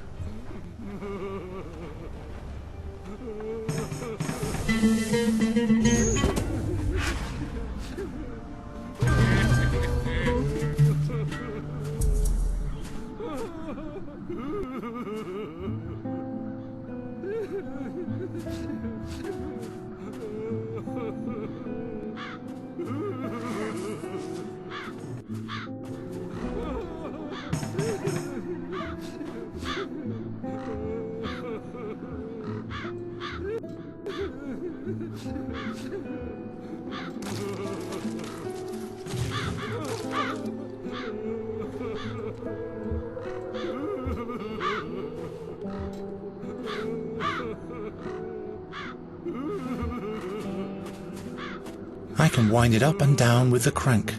I can wind it up and down with the crank.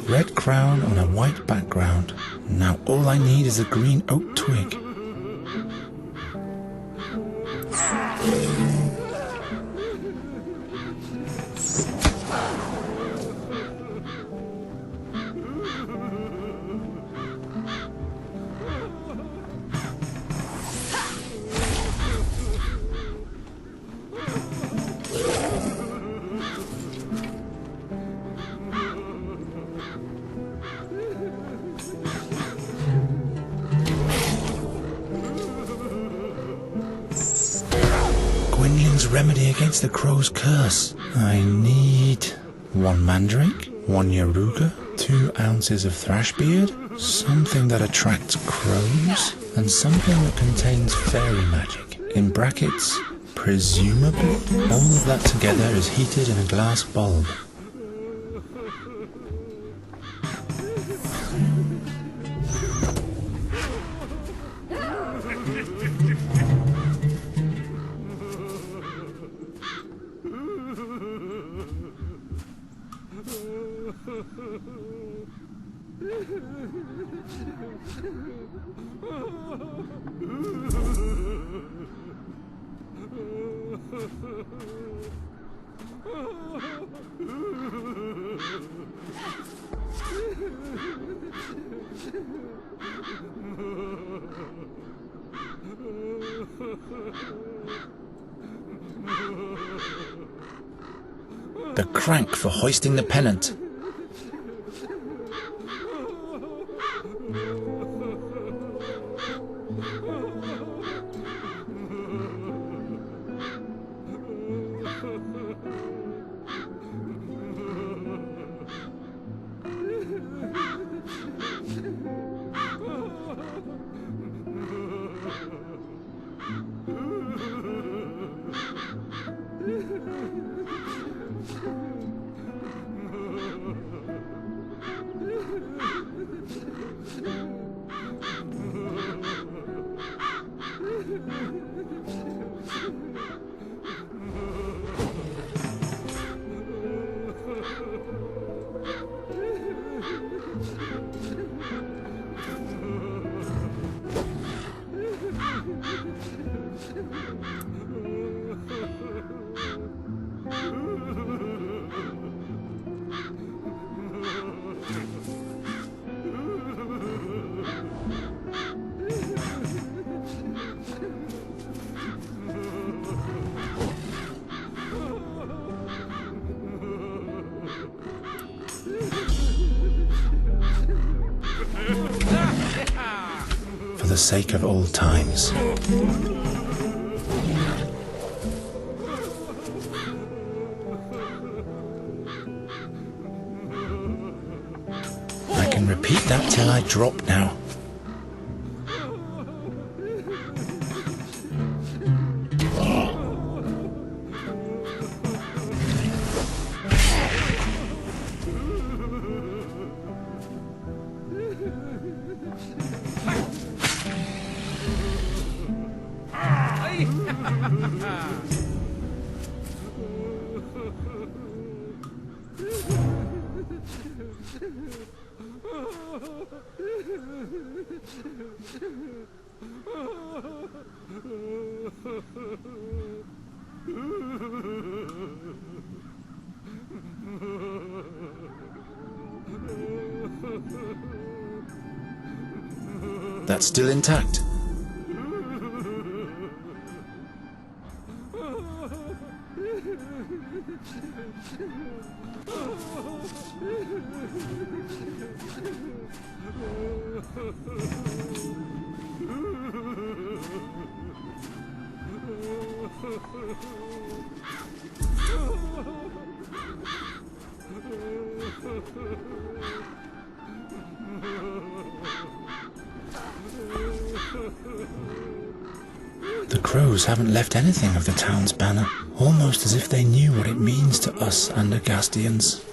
Red crown on a white background. Now all I need is a green oak twig. Remedy against the crow's curse. I need 1 mandrake, 1 yaruga, 2 ounces of thrash beard, something that attracts crows, and something that contains fairy magic. In brackets, presumably. All of that together is heated in a glass bulb. The crank for hoisting the pennant. For the sake of old times. I can repeat that till I drop now. That's still intact. The crows haven't left anything of the town's banner, almost as if they knew what it means to us Andergastians.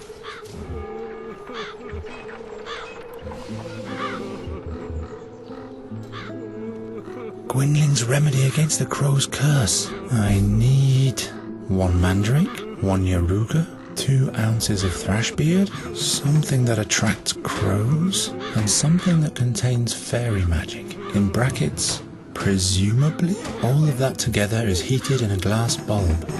Gwynling's remedy against the crow's curse. I need 1 mandrake, 1 yaruga, 2 ounces of thrashbeard, something that attracts crows, and something that contains fairy magic. In brackets, presumably, all of that together is heated in a glass bulb.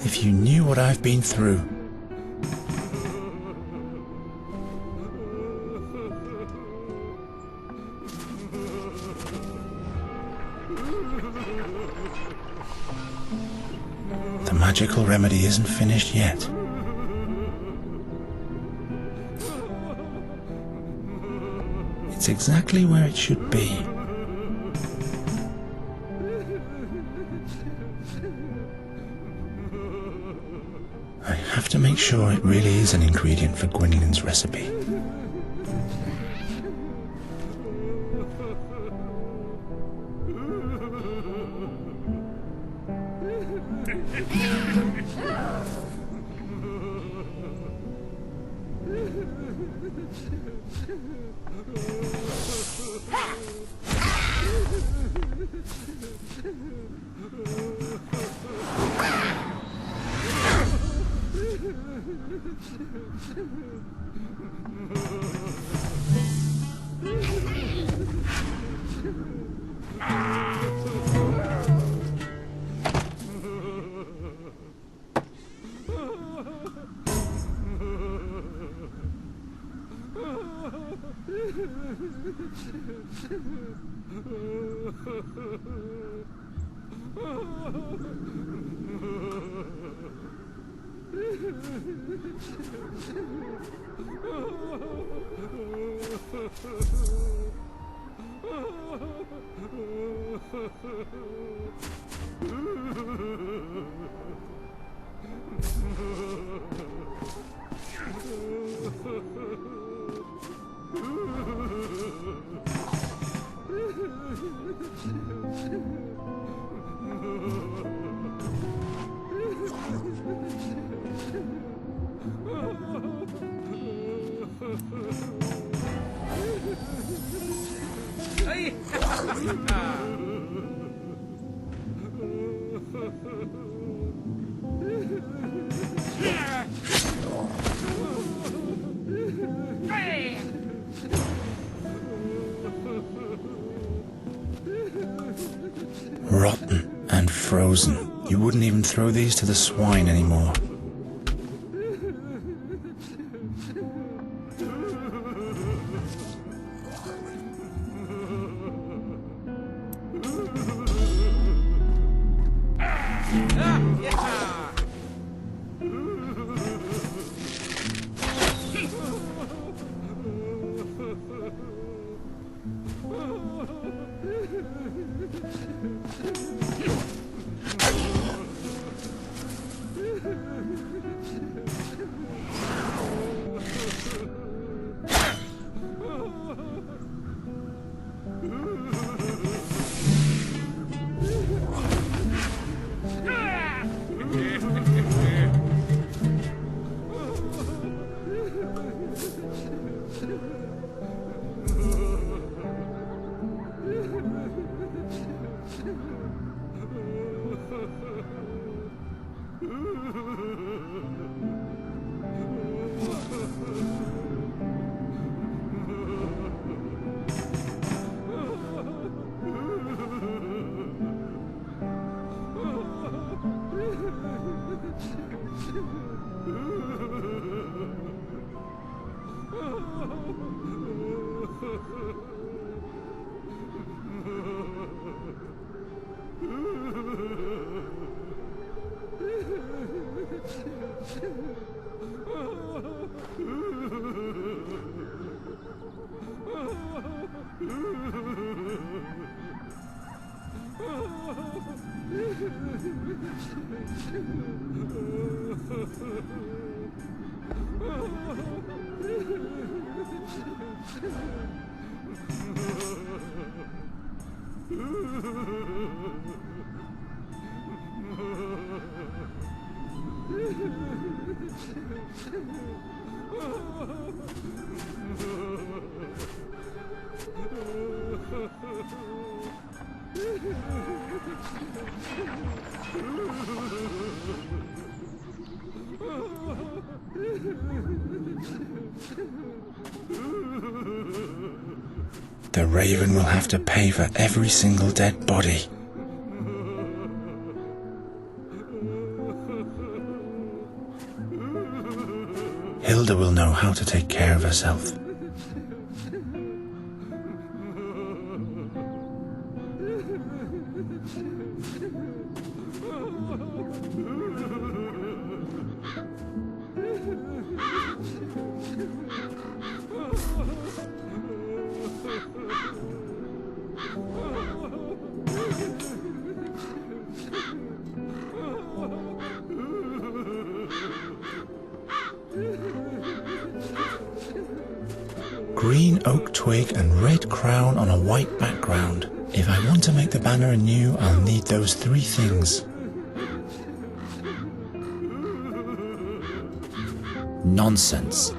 If you knew what I've been through. The magical remedy isn't finished yet. It's exactly where it should be. I have to make sure it really is an ingredient for Gwynling's recipe. Rotten and frozen. You wouldn't even throw these to the swine anymore. The raven will have to pay for every single dead body. Hilda will know how to take care of herself. Green oak twig and red crown on a white background. If I want to make the banner anew, I'll need those three things. Nonsense.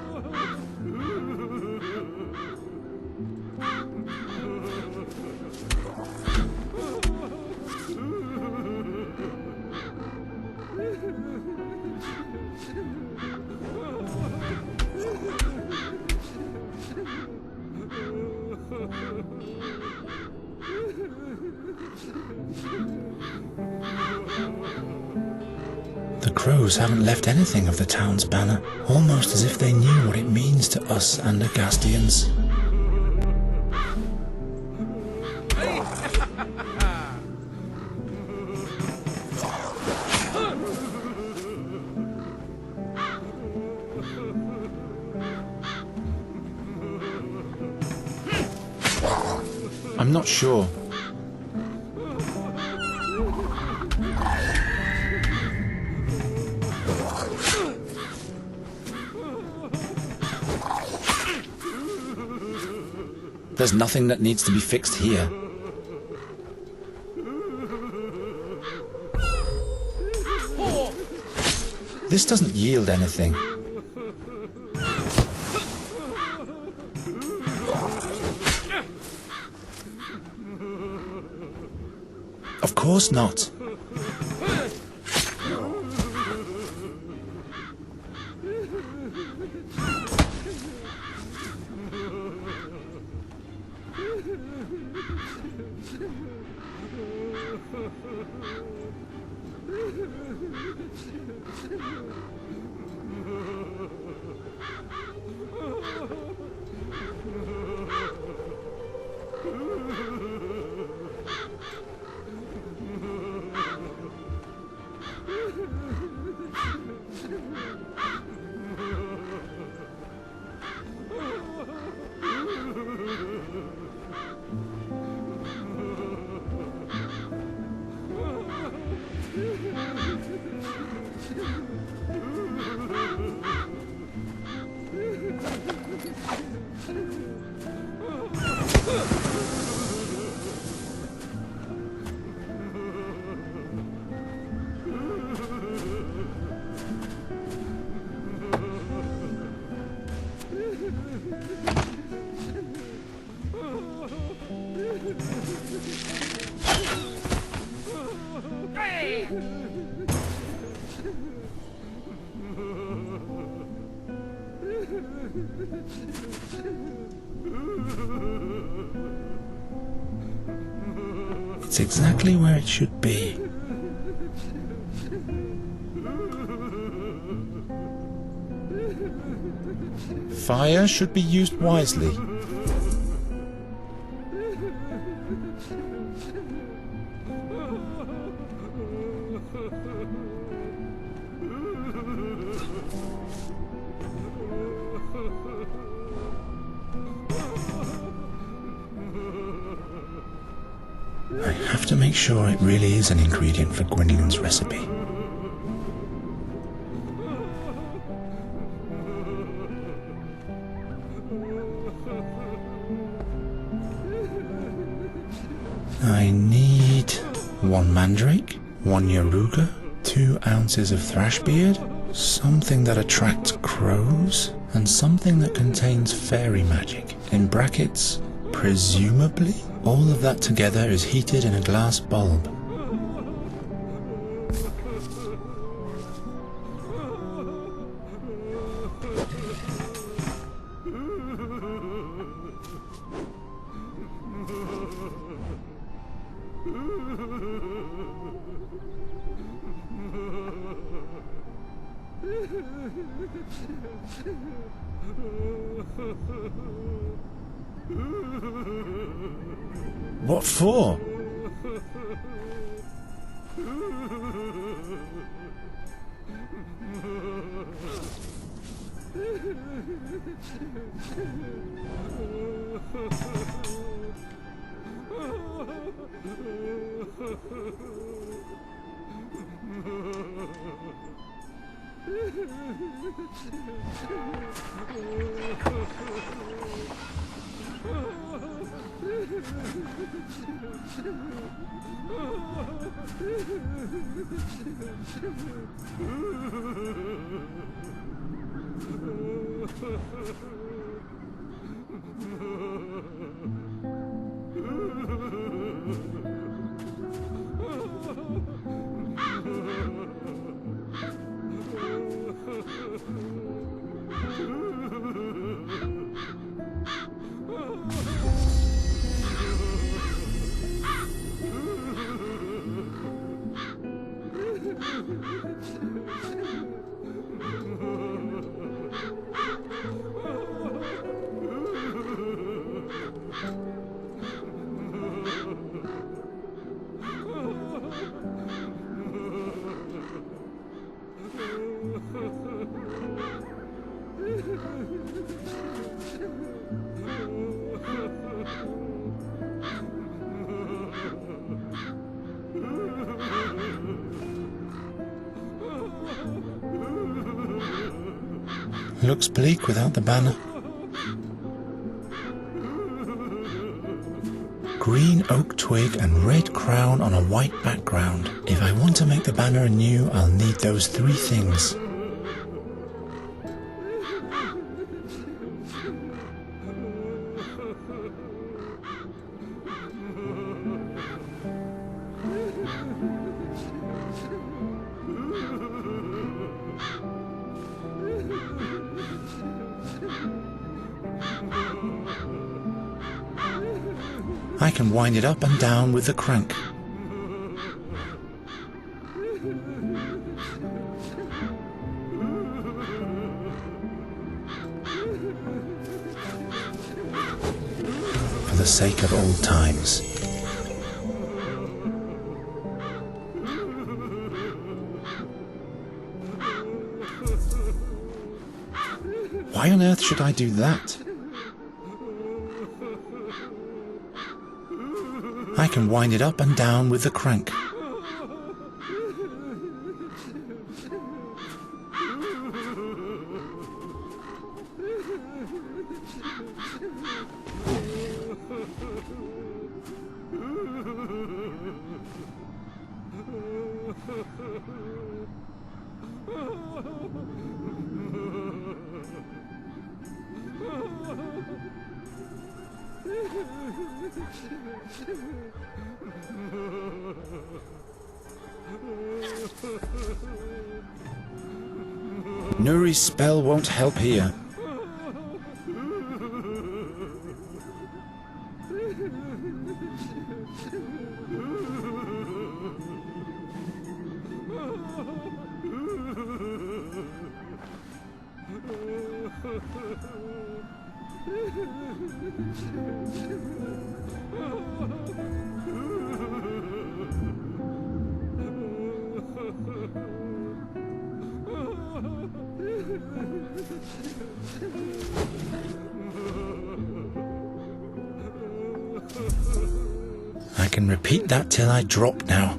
The crows haven't left anything of the town's banner, almost as if they knew what it means to us Andergastians. I'm not sure. There's nothing that needs to be fixed here. This doesn't yield anything. Of course not. It's exactly where it should be. Fire should be used wisely. I have to make sure it really is an ingredient for Gwendolyn's recipe. I need 1 mandrake, 1 yaruga, 2 ounces of thrash beard, something that attracts crows, and something that contains fairy magic. In brackets, presumably? All of that together is heated in a glass bulb. What for? Looks bleak without the banner. Green oak twig and red crown on a white background. If I want to make the banner anew, I'll need those 3 things. I can wind it up and down with the crank. For the sake of old times. Why on earth should I do that? I can wind it up and down with the crank. Nuri's spell won't help here. I can repeat that till I drop now.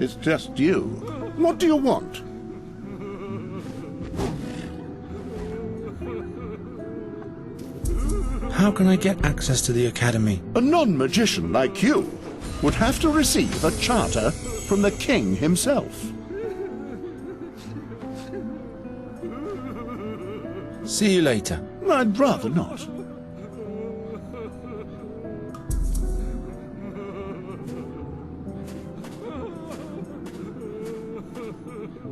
It's just you. What do you want? How can I get access to the academy? A non-magician like you would have to receive a charter from the king himself. See you later. I'd rather not.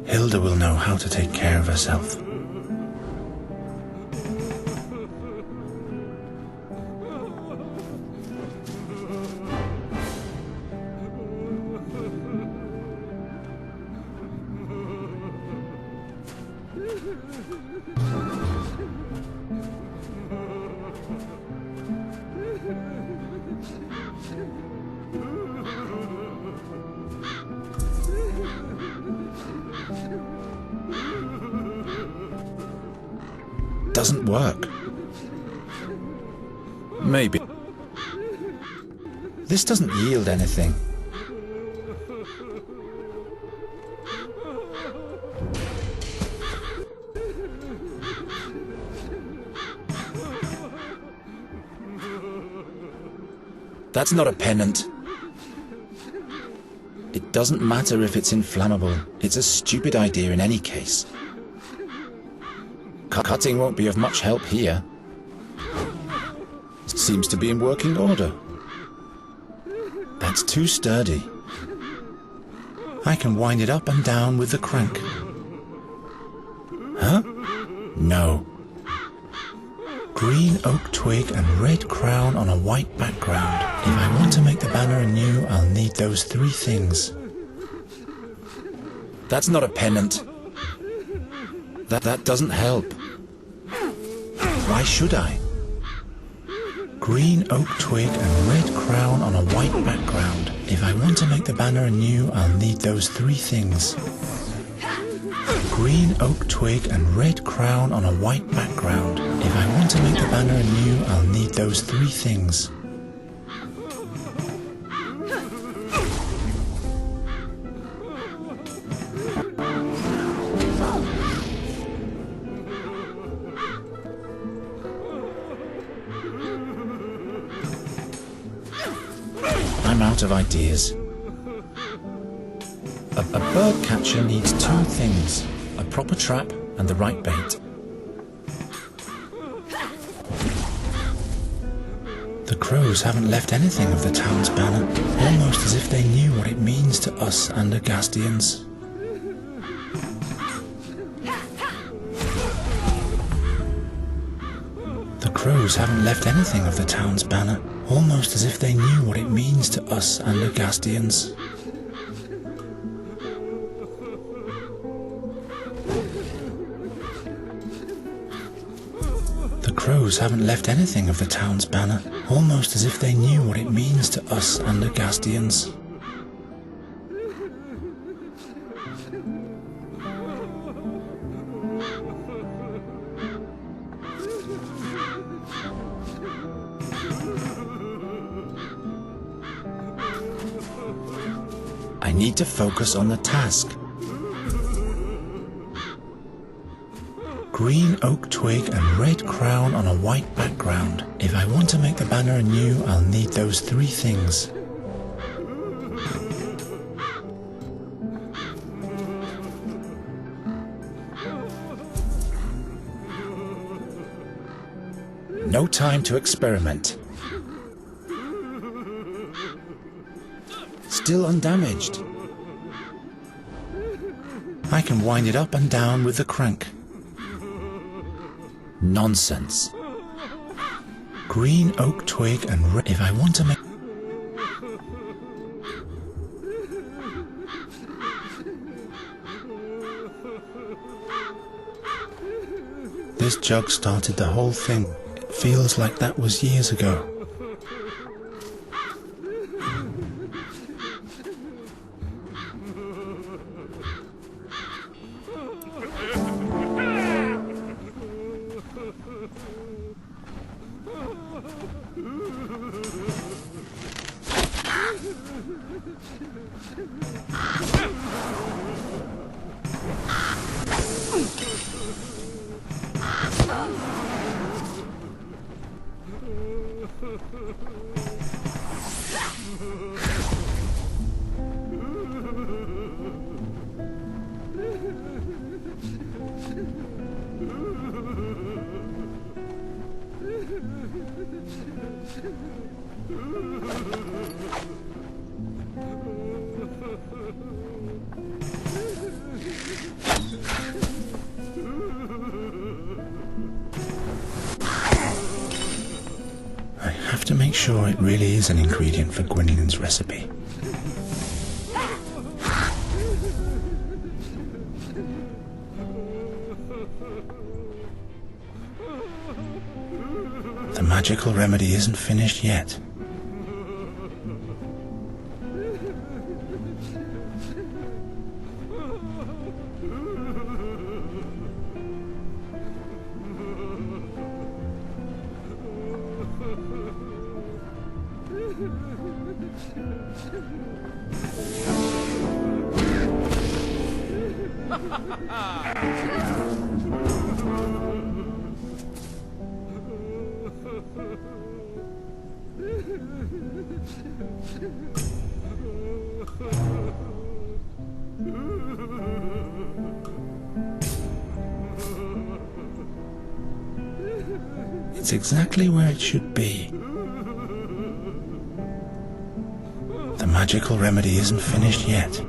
Hilda will know how to take care of herself. Doesn't work. Maybe. This doesn't yield anything. That's not a pennant. It doesn't matter if it's inflammable. It's a stupid idea in any case. Cutting won't be of much help here. Seems to be in working order. That's too sturdy. I can wind it up and down with the crank. Huh? No. Green oak twig and red crown on a white background. If I want to make the banner anew, I'll need those three things. That's not a pennant. That doesn't help. Why should I? Green oak twig and red crown on a white background. If I want to make the banner anew, I'll need those three things. Green oak twig and red crown on a white background. If I want to make the banner anew, I'll need those three things. I'm out of ideas. A bird catcher needs two things, a proper trap and the right bait. The crows haven't left anything of the town's banner, almost as if they knew what it means to us Andergastians. The crows haven't left anything of the town's banner, almost as if they knew what it means to us Andergastians. crows haven't left anything of the town's banner, almost as if they knew what it means to us Andergastians. I need to focus on the task. Green oak twig and red crown on a white background. If I want to make the banner anew, I'll need those three things. No time to experiment. Still undamaged. I can wind it up and down with the crank. Nonsense. Green oak twig and red. If I want to make... This jug started the whole thing. It feels like that was years ago. I have to make sure it really is an ingredient for Gwynlin's recipe. The magical remedy isn't finished yet. It's exactly where it should be. The magical remedy isn't finished yet.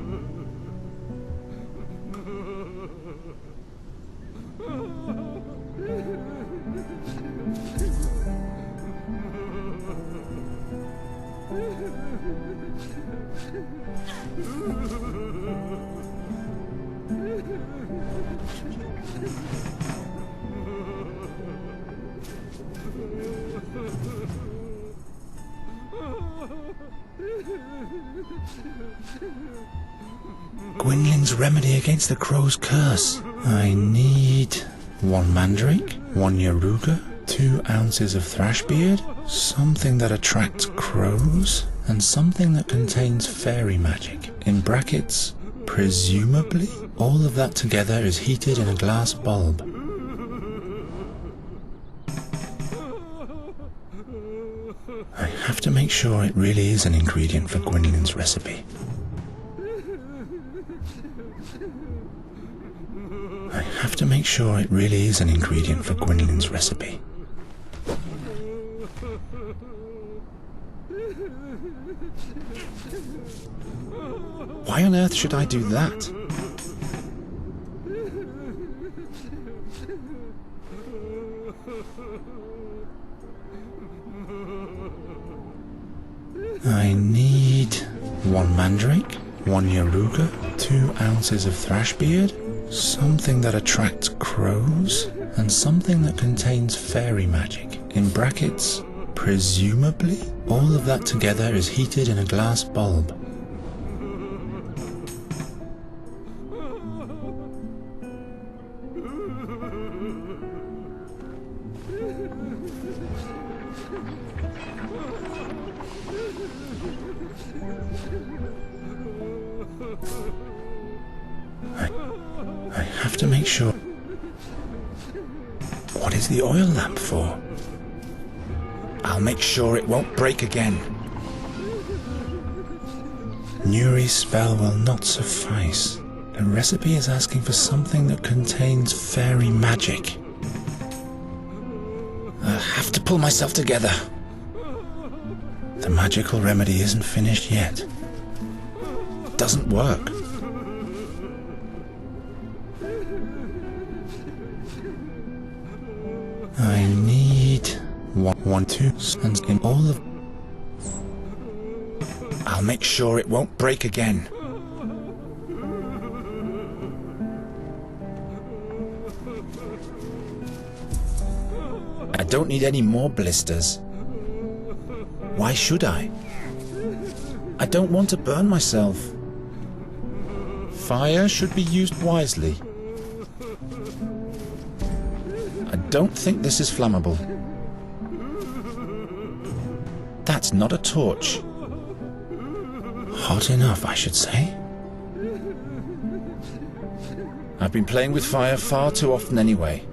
Gwynlin's remedy against the crow's curse. I need 1 mandrake, 1 yaruga, 2 ounces of thrashbeard, something that attracts crows, and something that contains fairy magic. In brackets, presumably, all of that together is heated in a glass bulb. I have to make sure it really is an ingredient for Gwynlin's recipe. I have to make sure it really is an ingredient for Gwynlin's recipe. Why on earth should I do that? I need 1 mandrake, 1 yaruga, 2 ounces of thrashbeard, something that attracts crows, and something that contains fairy magic. In brackets, presumably? All of that together is heated in a glass bulb. I have to make sure. What is the oil lamp for? I'll make sure it won't break again. Nuri's spell will not suffice. The recipe is asking for something that contains fairy magic. I have to pull myself together. The magical remedy isn't finished yet. It doesn't work. I need 1, 2, and in all of... I'll make sure it won't break again. I don't need any more blisters. Why should I? I don't want to burn myself. Fire should be used wisely. I don't think this is flammable. That's not a torch. Hot enough, I should say. I've been playing with fire far too often anyway.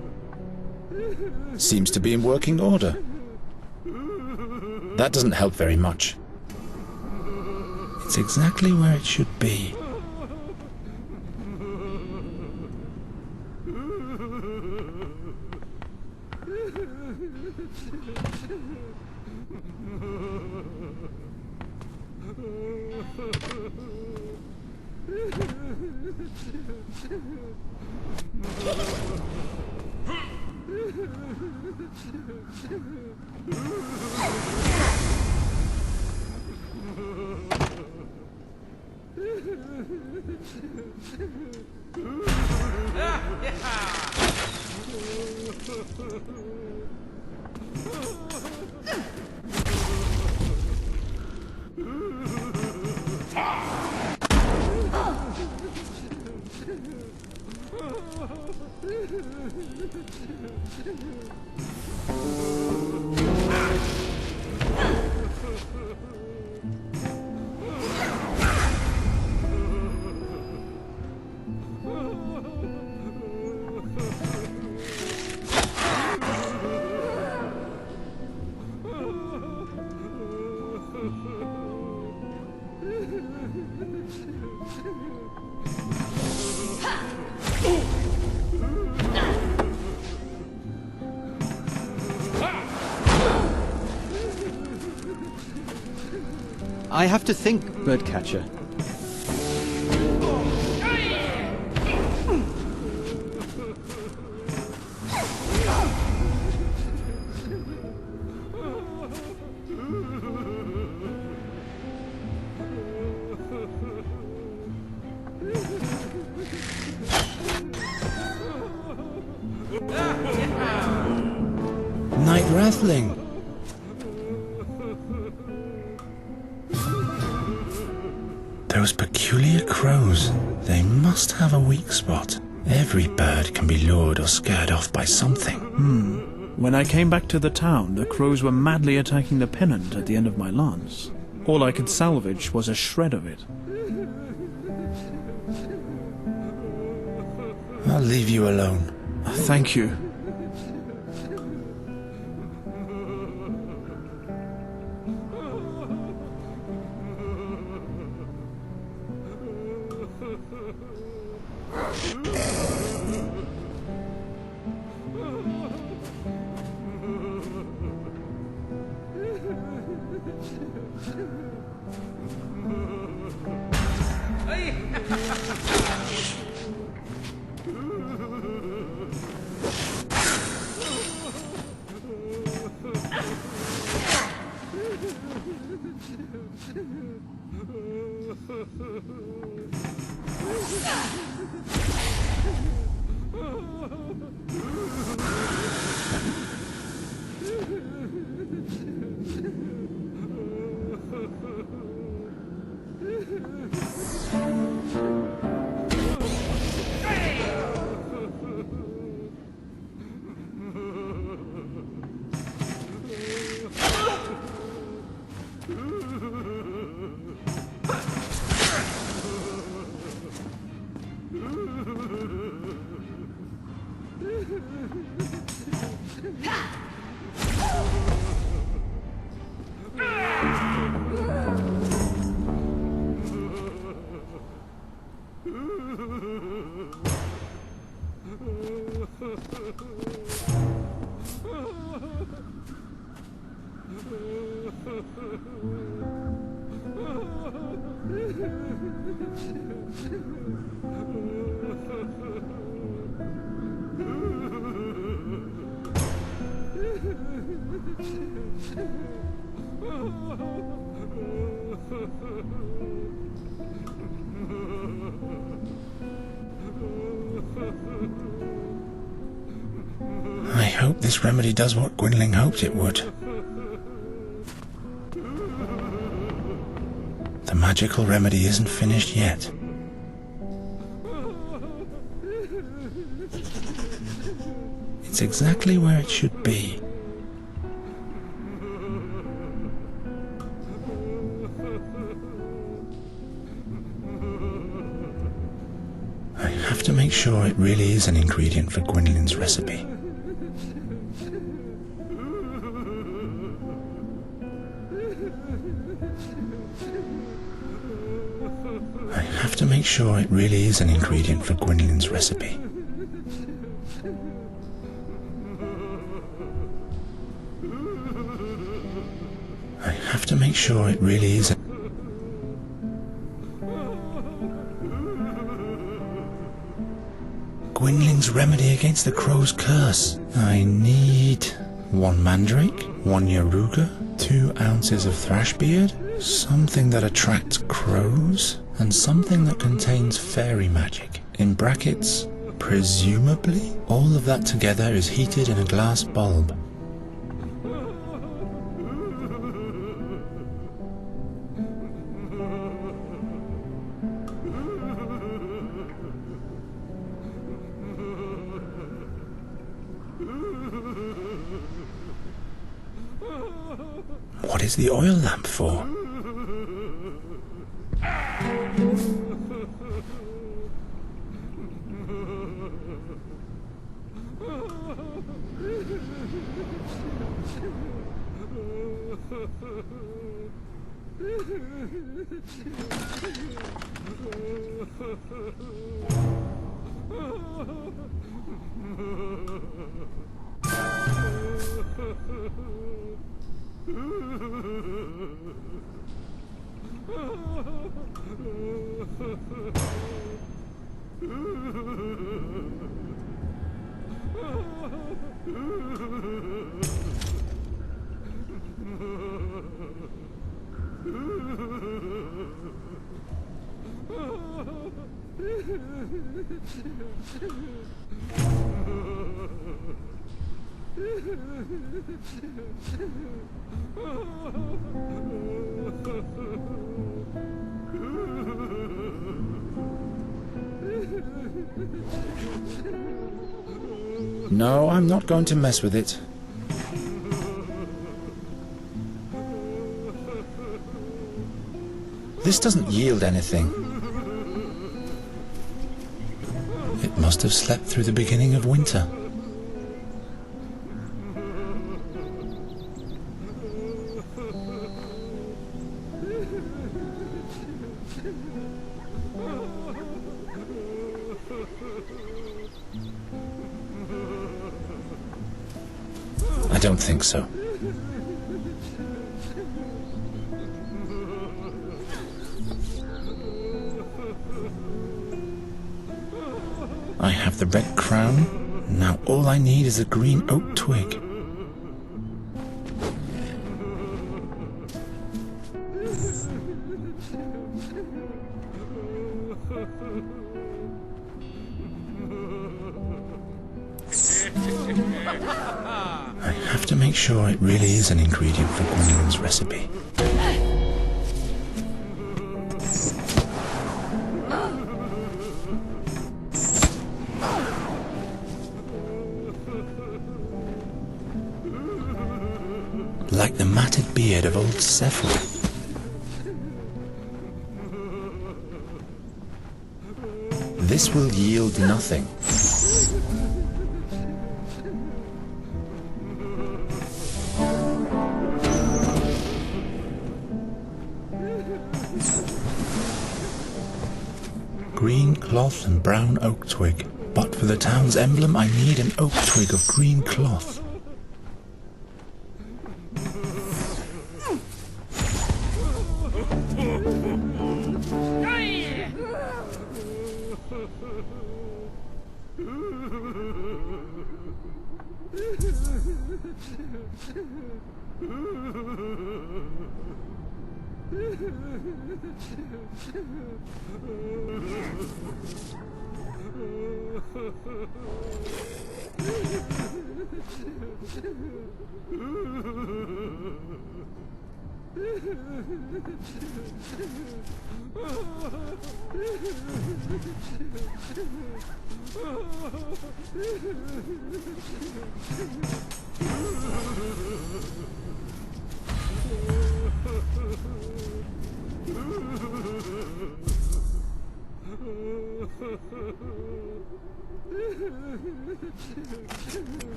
Seems to be in working order. That doesn't help very much. It's exactly where it should be. I have to think, Birdcatcher. Night Rathling. Those peculiar crows. They must have a weak spot. Every bird can be lured or scared off by something. When I came back to the town, the crows were madly attacking the pennant at the end of my lance. All I could salvage was a shred of it. I'll leave you alone. Thank you. I hope this remedy does what Gwynling hoped it would. The magical remedy isn't finished yet. It's exactly where it should be. I have to make sure it really is an ingredient for Gwynlyn's recipe. I have to make sure it really is an ingredient for Gwynlyn's recipe. I have to make sure it really is. Gwynlyn's remedy against the crow's curse. I need 1 mandrake, 1 yaruga, 2 ounces of thrashbeard, something that attracts crows, and something that contains fairy magic. In brackets, presumably, all of that together is heated in a glass bulb. What is the oil lamp for? No, I'm not going to mess with it. This doesn't yield anything. It must have slept through the beginning of winter. I don't think so. I have the red crown. Now all I need is a green oak twig. I have to make sure it really is an ingredient for Gwynlyn's recipe. Like the matted beard of old Sephel. this will yield nothing. Green cloth and brown oak twig. But for the town's emblem, I need an oak twig of green cloth.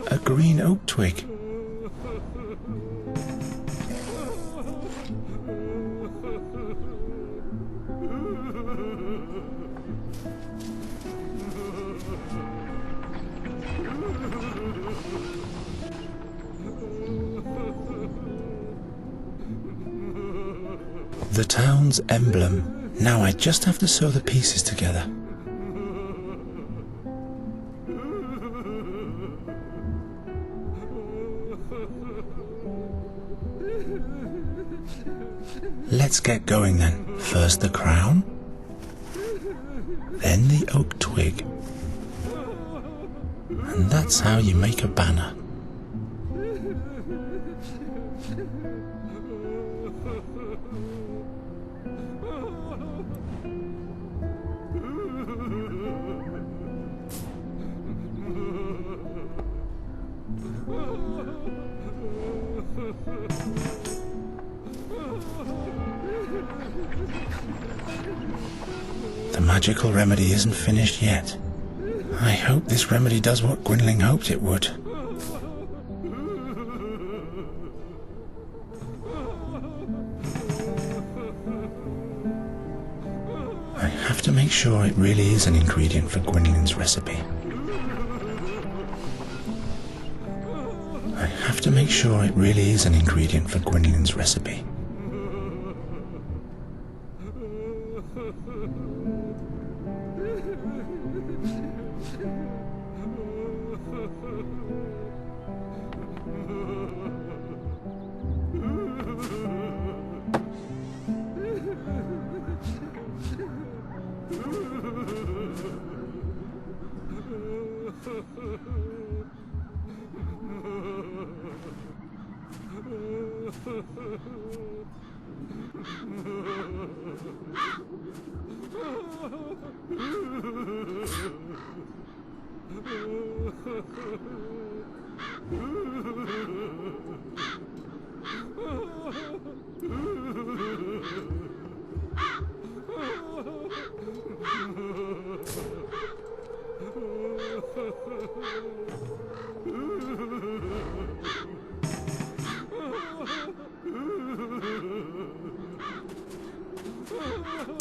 A green oak twig. The town's emblem. Now I just have to sew the pieces together. Let's get going then. First the crown, then the oak twig. And that's how you make a banner. The magical remedy isn't finished yet. I hope this remedy does what Gwynling hoped it would. I have to make sure it really is an ingredient for Gwynling's recipe. I have to make sure it really is an ingredient for Gwynling's recipe.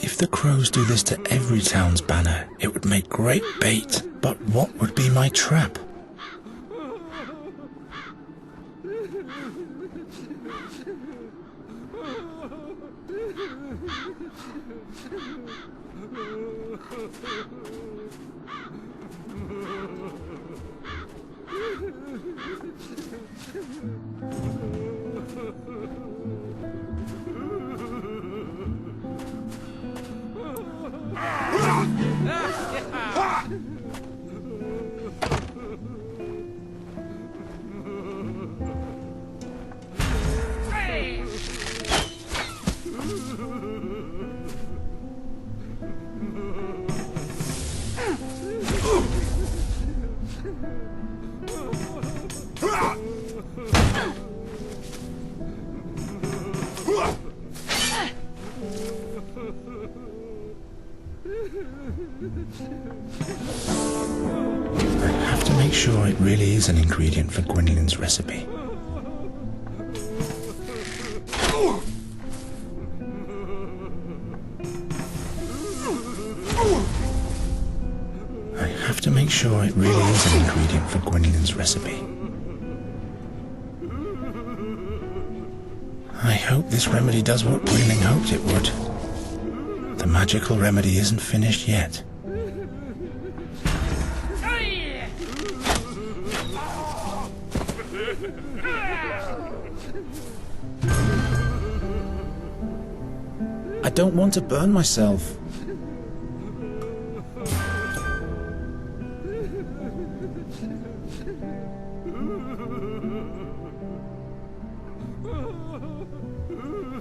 If the crows do this to every town's banner, it would make great bait. But what would be my trap? I have to make sure it really is an ingredient for Gwendolyn's recipe. I have to make sure it really is an ingredient for Gwendolyn's recipe. I hope this remedy does what Gwendolyn hoped it would. The magical remedy isn't finished yet. I don't want to burn myself.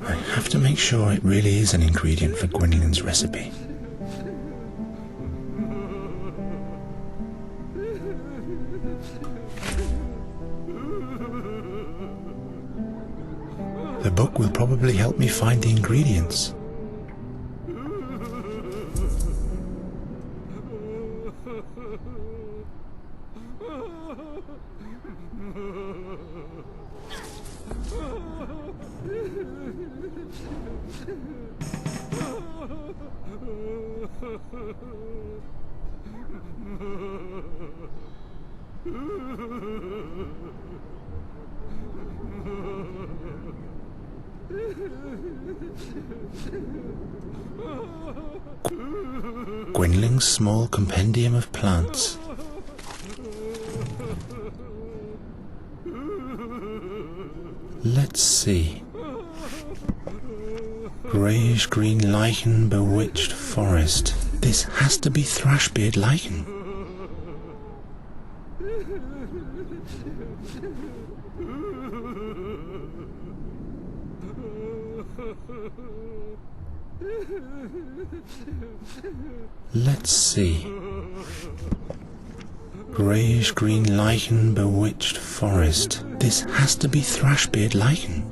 I have to make sure it really is an ingredient for Gwendolyn's recipe. The book will probably help me find the ingredients. Gwendolyn's small compendium of plants. Let's see. Greyish-green lichen, bewitched forest. This has to be thrashbeard lichen. Let's see. Greyish-green lichen, bewitched forest. This has to be thrashbeard lichen.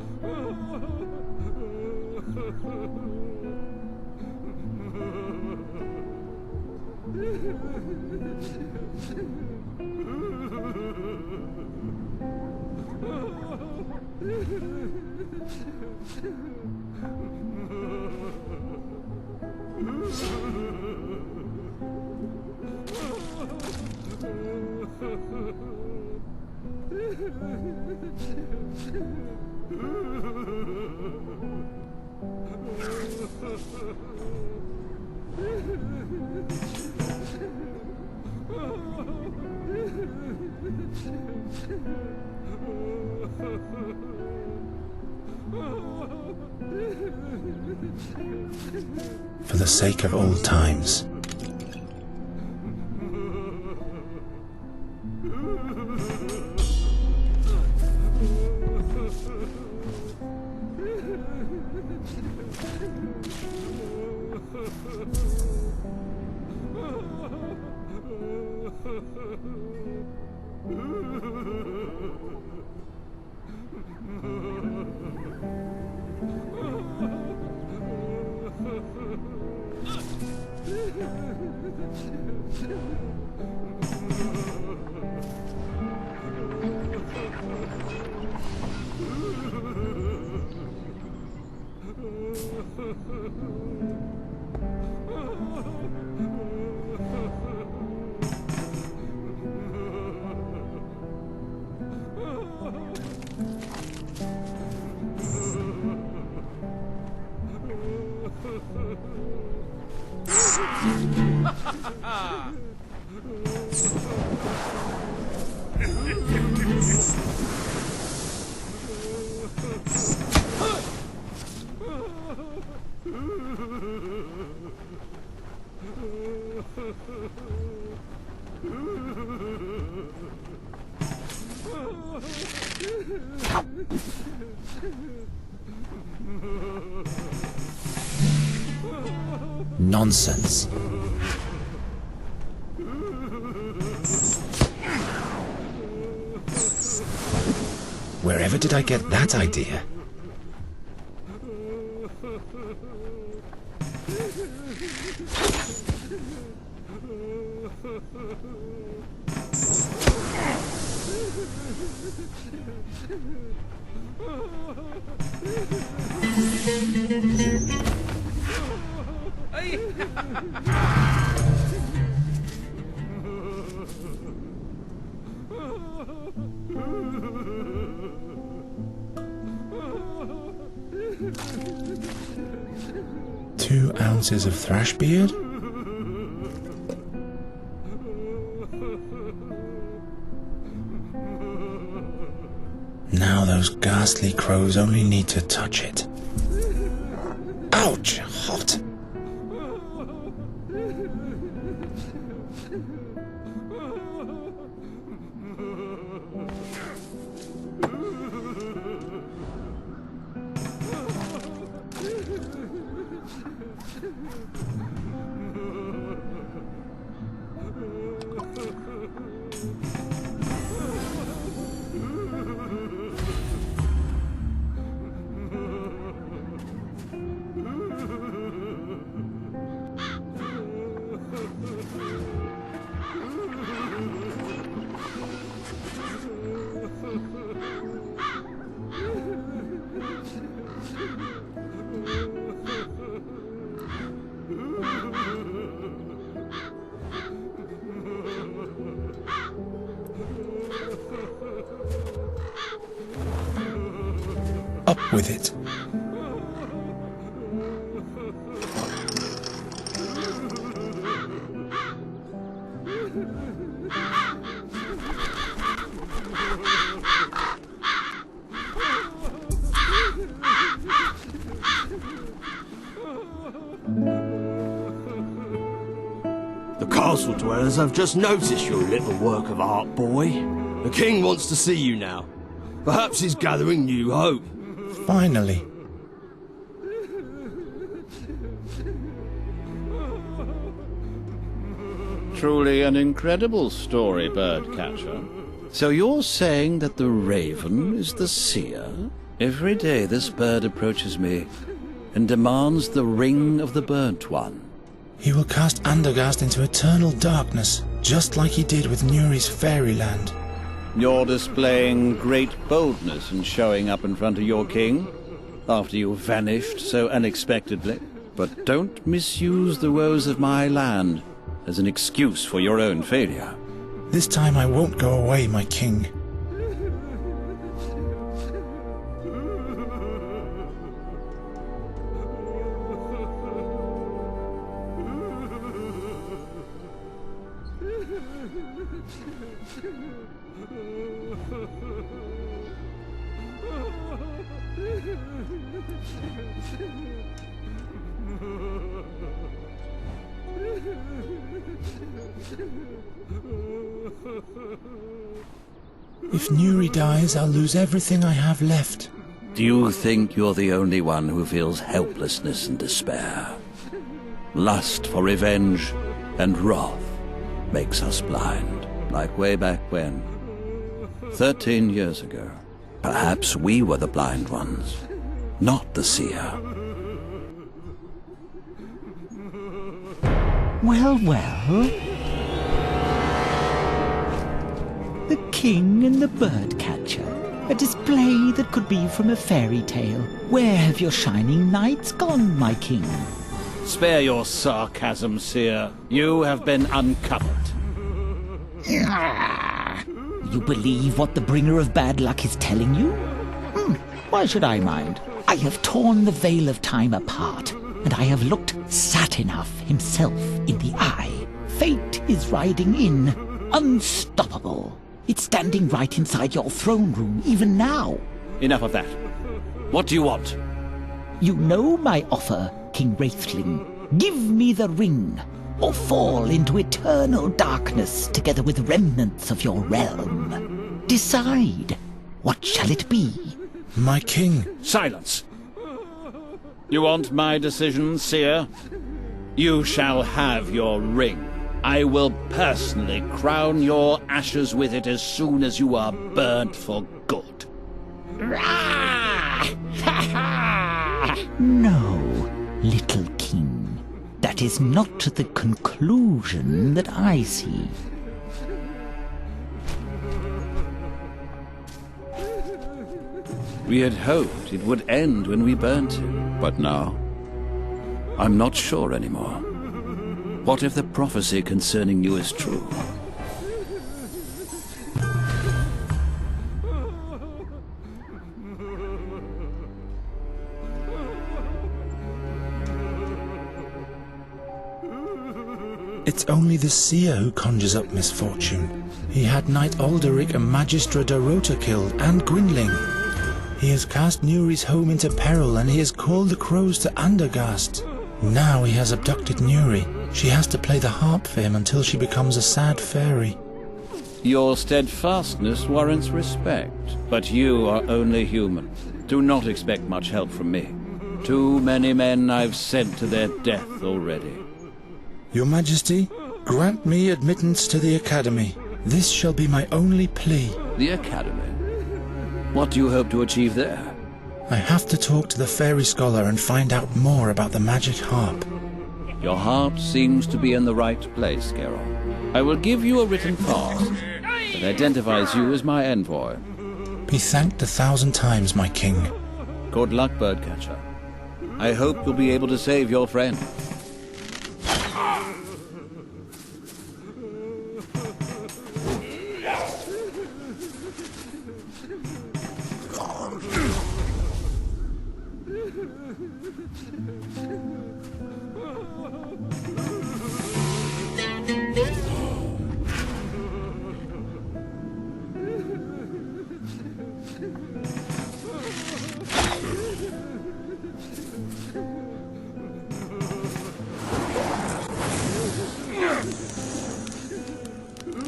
For the sake of old times. Nonsense. Wherever did I get that idea? 2 ounces of thrash beard? Now those ghastly crows only need to touch it. Ouch! Hot! Up with it. The castle dwellers have just noticed your little work of art, boy. The king wants to see you now. Perhaps he's gathering new hope. Finally. Truly an incredible story, birdcatcher. So you're saying that the raven is the seer? Every day this bird approaches me and demands the ring of the burnt one. He will cast Andergast into eternal darkness, just like he did with Nuri's fairyland. You're displaying great boldness in showing up in front of your king, after you vanished so unexpectedly. But don't misuse the woes of my land as an excuse for your own failure. This time I won't go away, my king. If Nuri dies, I'll lose everything I have left. Do you think you're the only one who feels helplessness and despair? Lust for revenge and wrath makes us blind, like way back when. 13 years ago. Perhaps we were the blind ones, not the seer. Well, well. The king and the birdcatcher. A display that could be from a fairy tale. Where have your shining knights gone, my king? Spare your sarcasm, seer. You have been uncovered. You believe what the bringer of bad luck is telling you? Why should I mind? I have torn the veil of time apart, and I have looked Satinav himself in the eye. Fate is riding in, unstoppable. It's standing right inside your throne room, even now. Enough of that. What do you want? You know my offer, King Wraithling. Give me the ring, or fall into eternal darkness together with remnants of your realm. Decide. What shall it be? My king. Silence. You want my decision, seer? You shall have your ring. I will personally crown your ashes with it as soon as you are burnt for good. No, little king. That is not the conclusion that I see. We had hoped it would end when we burnt him, but now I'm not sure anymore. What if the prophecy concerning you is true? It's only the seer who conjures up misfortune. He had Knight Alderic and Magistra Dorota killed, and Gwynling. He has cast Nuri's home into peril, and he has called the crows to Andergast. Now he has abducted Nuri. She has to play the harp for him until she becomes a sad fairy. Your steadfastness warrants respect, but you are only human. Do not expect much help from me. Too many men I've sent to their death already. Your Majesty, grant me admittance to the Academy. This shall be my only plea. The Academy? What do you hope to achieve there? I have to talk to the fairy scholar and find out more about the magic harp. Your heart seems to be in the right place, Geralt. I will give you a written pass that identifies you as my envoy. Be thanked 1,000 times, my king. Good luck, Birdcatcher. I hope you'll be able to save your friend.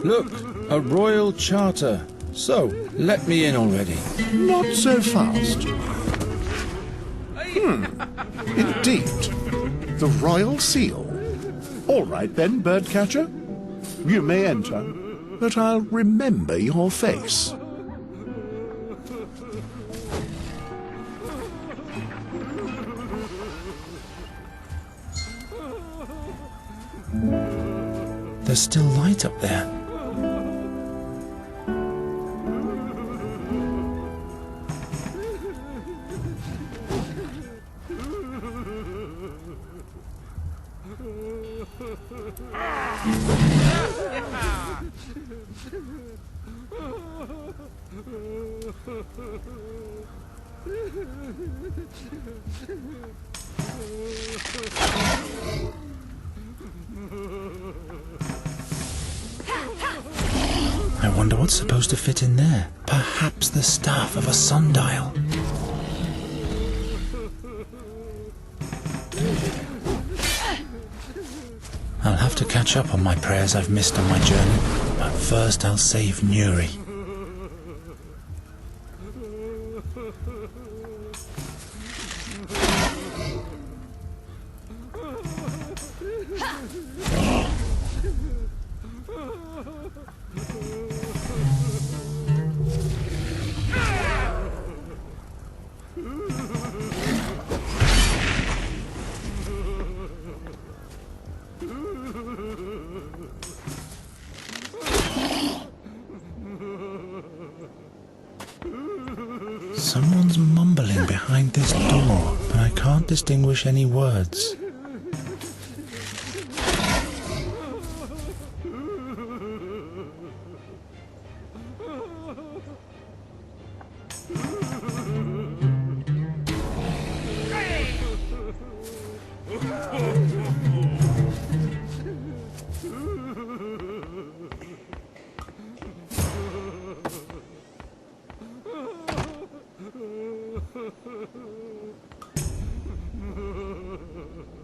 Look, a royal charter. So, let me in already. Not so fast. Indeed. The royal seal. All right then, Birdcatcher. You may enter, but I'll remember your face. There's still light up there. I wonder what's supposed to fit in there. Perhaps the staff of a sundial. I'll have to catch up on my prayers I've missed on my journey, but first I'll save Nuri. Someone's mumbling behind this door, but I can't distinguish any words.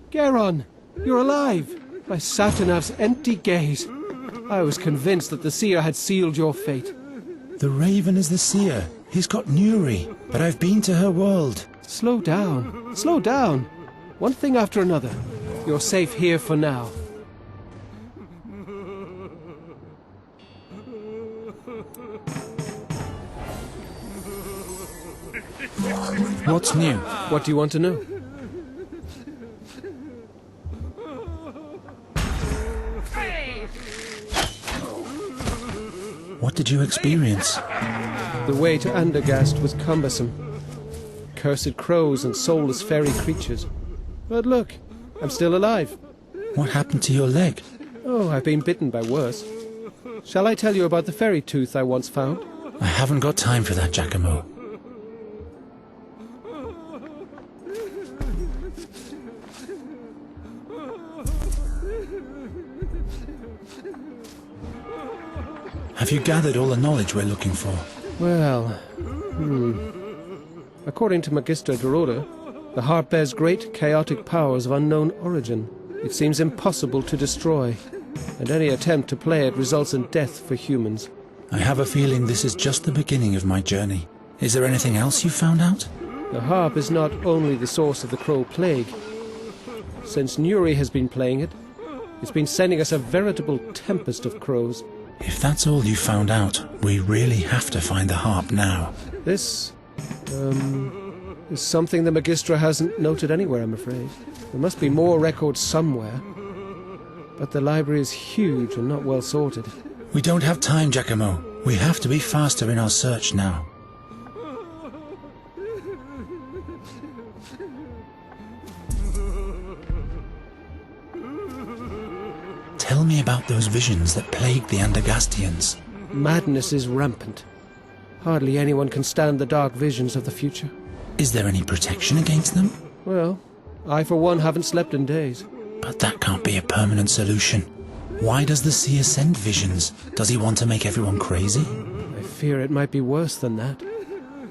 Garon, you're alive! By Satinav's empty gaze. I was convinced that the seer had sealed your fate. The Raven is the seer. He's got Nuri, but I've been to her world. Slow down. Slow down. One thing after another. You're safe here for now. What's new? What do you want to know? What did you experience? The way to Andergast was cumbersome. Cursed crows and soulless fairy creatures. But look, I'm still alive. What happened to your leg? Oh, I've been bitten by worse. Shall I tell you about the fairy tooth I once found? I haven't got time for that, Giacomo. Have you gathered all the knowledge we're looking for? Well, according to Magister Dorota, the harp bears great chaotic powers of unknown origin. It seems impossible to destroy, and any attempt to play it results in death for humans. I have a feeling this is just the beginning of my journey. Is there anything else you found out? The harp is not only the source of the crow plague. Since Nuri has been playing it, it's been sending us a veritable tempest of crows. If that's all you found out, we really have to find the harp now. This, is something the Magistra hasn't noted anywhere, I'm afraid. There must be more records somewhere. But the library is huge and not well sorted. We don't have time, Giacomo. We have to be faster in our search now. Tell me about those visions that plagued the Andergastians. Madness is rampant. Hardly anyone can stand the dark visions of the future. Is there any protection against them? Well, I for one haven't slept in days. But that can't be a permanent solution. Why does the seer send visions? Does he want to make everyone crazy? I fear it might be worse than that.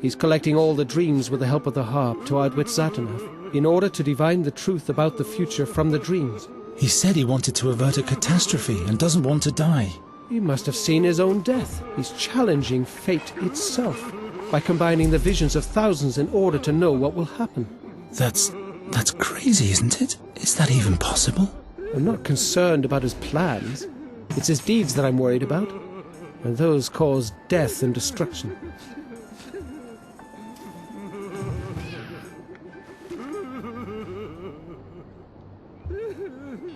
He's collecting all the dreams with the help of the harp to outwit Satinav, in order to divine the truth about the future from the dreams. He said he wanted to avert a catastrophe and doesn't want to die. He must have seen his own death. He's challenging fate itself by combining the visions of thousands in order to know what will happen. That's crazy, isn't it? Is that even possible? I'm not concerned about his plans. It's his deeds that I'm worried about, and those cause death and destruction.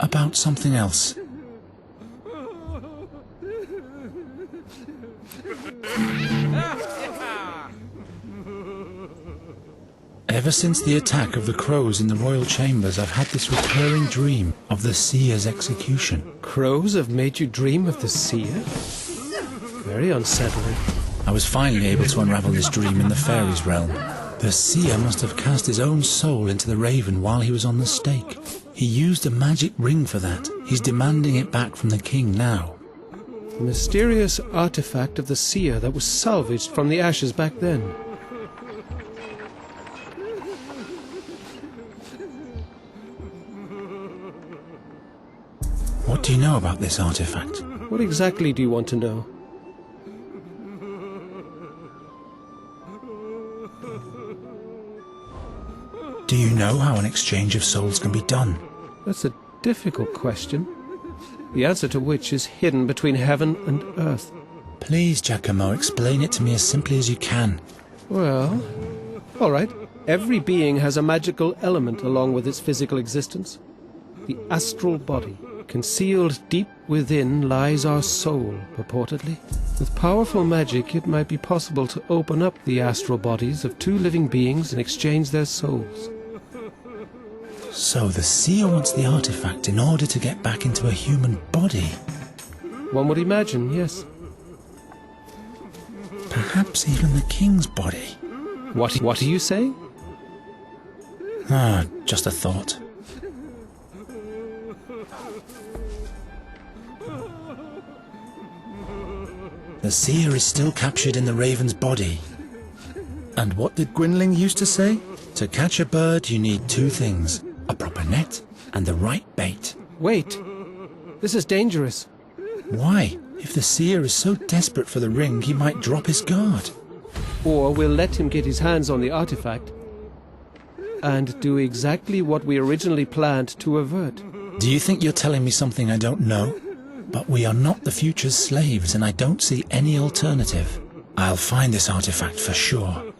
About something else. Ever since the attack of the crows in the royal chambers, I've had this recurring dream of the seer's execution. Crows have made you dream of the seer? Very unsettling. I was finally able to unravel this dream in the fairies' realm. The seer must have cast his own soul into the raven while he was on the stake. He used a magic ring for that. He's demanding it back from the king now. The mysterious artifact of the seer that was salvaged from the ashes back then. What do you know about this artifact? What exactly do you want to know? Do you know how an exchange of souls can be done? That's a difficult question, the answer to which is hidden between heaven and earth. Please, Giacomo, explain it to me as simply as you can. Well, all right. Every being has a magical element along with its physical existence. The astral body. Concealed deep within lies our soul, purportedly. With powerful magic, it might be possible to open up the astral bodies of two living beings and exchange their souls. So the seer wants the artifact in order to get back into a human body? One would imagine, yes. Perhaps even the king's body. What are you saying? Ah, just a thought. The seer is still captured in the raven's body. And what did Gwynling used to say? To catch a bird, you need two things. A proper net and the right bait. Wait. This is dangerous. Why? If the seer is so desperate for the ring, he might drop his guard. Or we'll let him get his hands on the artifact and do exactly what we originally planned to avert. Do you think you're telling me something I don't know? But we are not the future's slaves, and I don't see any alternative. I'll find this artifact for sure.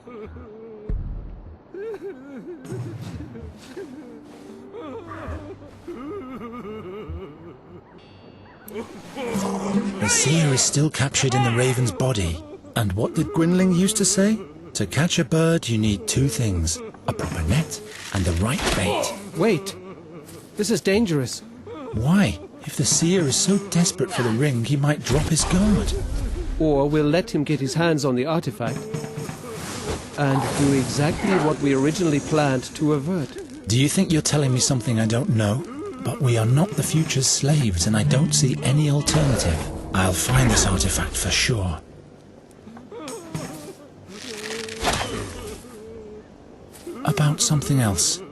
The seer is still captured in the raven's body. And what did Gwynling used to say? To catch a bird, you need two things. A proper net and the right bait. Wait! This is dangerous. Why? If the seer is so desperate for the ring, he might drop his guard. Or we'll let him get his hands on the artifact and do exactly what we originally planned to avert. Do you think you're telling me something I don't know? But we are not the future's slaves, and I don't see any alternative. I'll find this artifact for sure. About something else.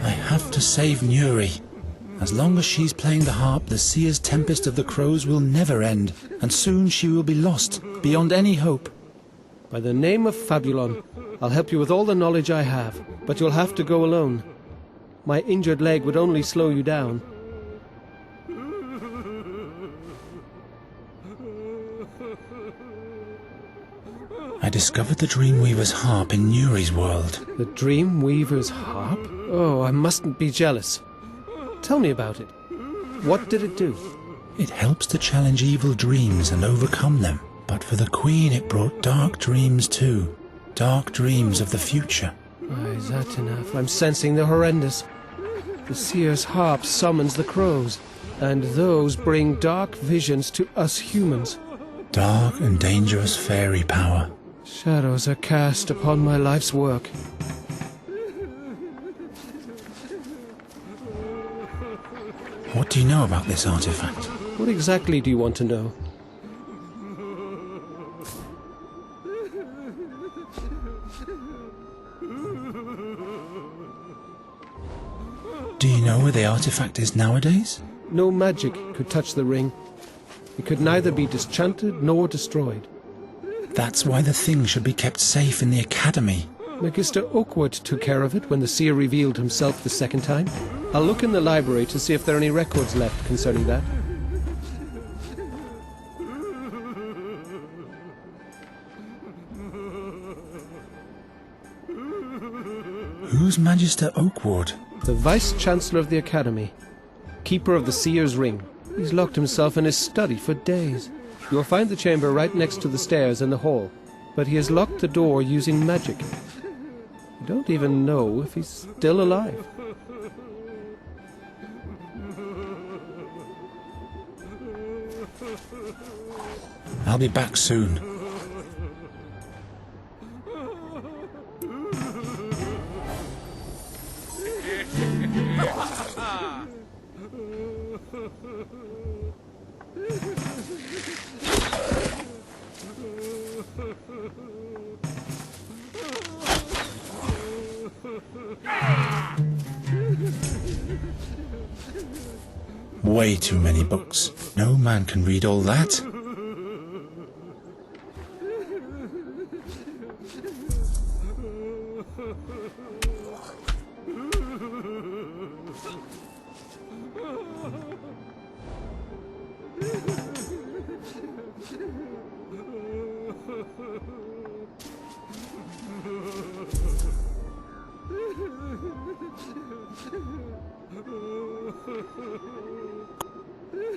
I have to save Nuri. As long as she's playing the harp, the Seer's Tempest of the Crows will never end, and soon she will be lost, beyond any hope. By the name of Fabulon, I'll help you with all the knowledge I have, but you'll have to go alone. My injured leg would only slow you down. I discovered the Dreamweaver's harp in Nuri's world. The Dreamweaver's harp? Oh, I mustn't be jealous. Tell me about it. What did it do? It helps to challenge evil dreams and overcome them. But for the Queen it brought dark dreams too. Dark dreams of the future. Aye, satinav, I'm sensing the horrendous. The Seer's harp summons the crows, and those bring dark visions to us humans. Dark and dangerous fairy power. Shadows are cast upon my life's work. What do you know about this artifact? What exactly do you want to know? Do you know where the artifact is nowadays? No magic could touch the ring. It could neither be disenchanted nor destroyed. That's why the thing should be kept safe in the academy. Magister Oakwood took care of it when the seer revealed himself the second time. I'll look in the library to see if there are any records left concerning that. Who's Magister Oakwood? The Vice-Chancellor of the Academy. Keeper of the Seer's Ring. He's locked himself in his study for days. You'll find the chamber right next to the stairs in the hall. But he has locked the door using magic. I don't even know if he's still alive. I'll be back soon. Way too many books. No man can read all that.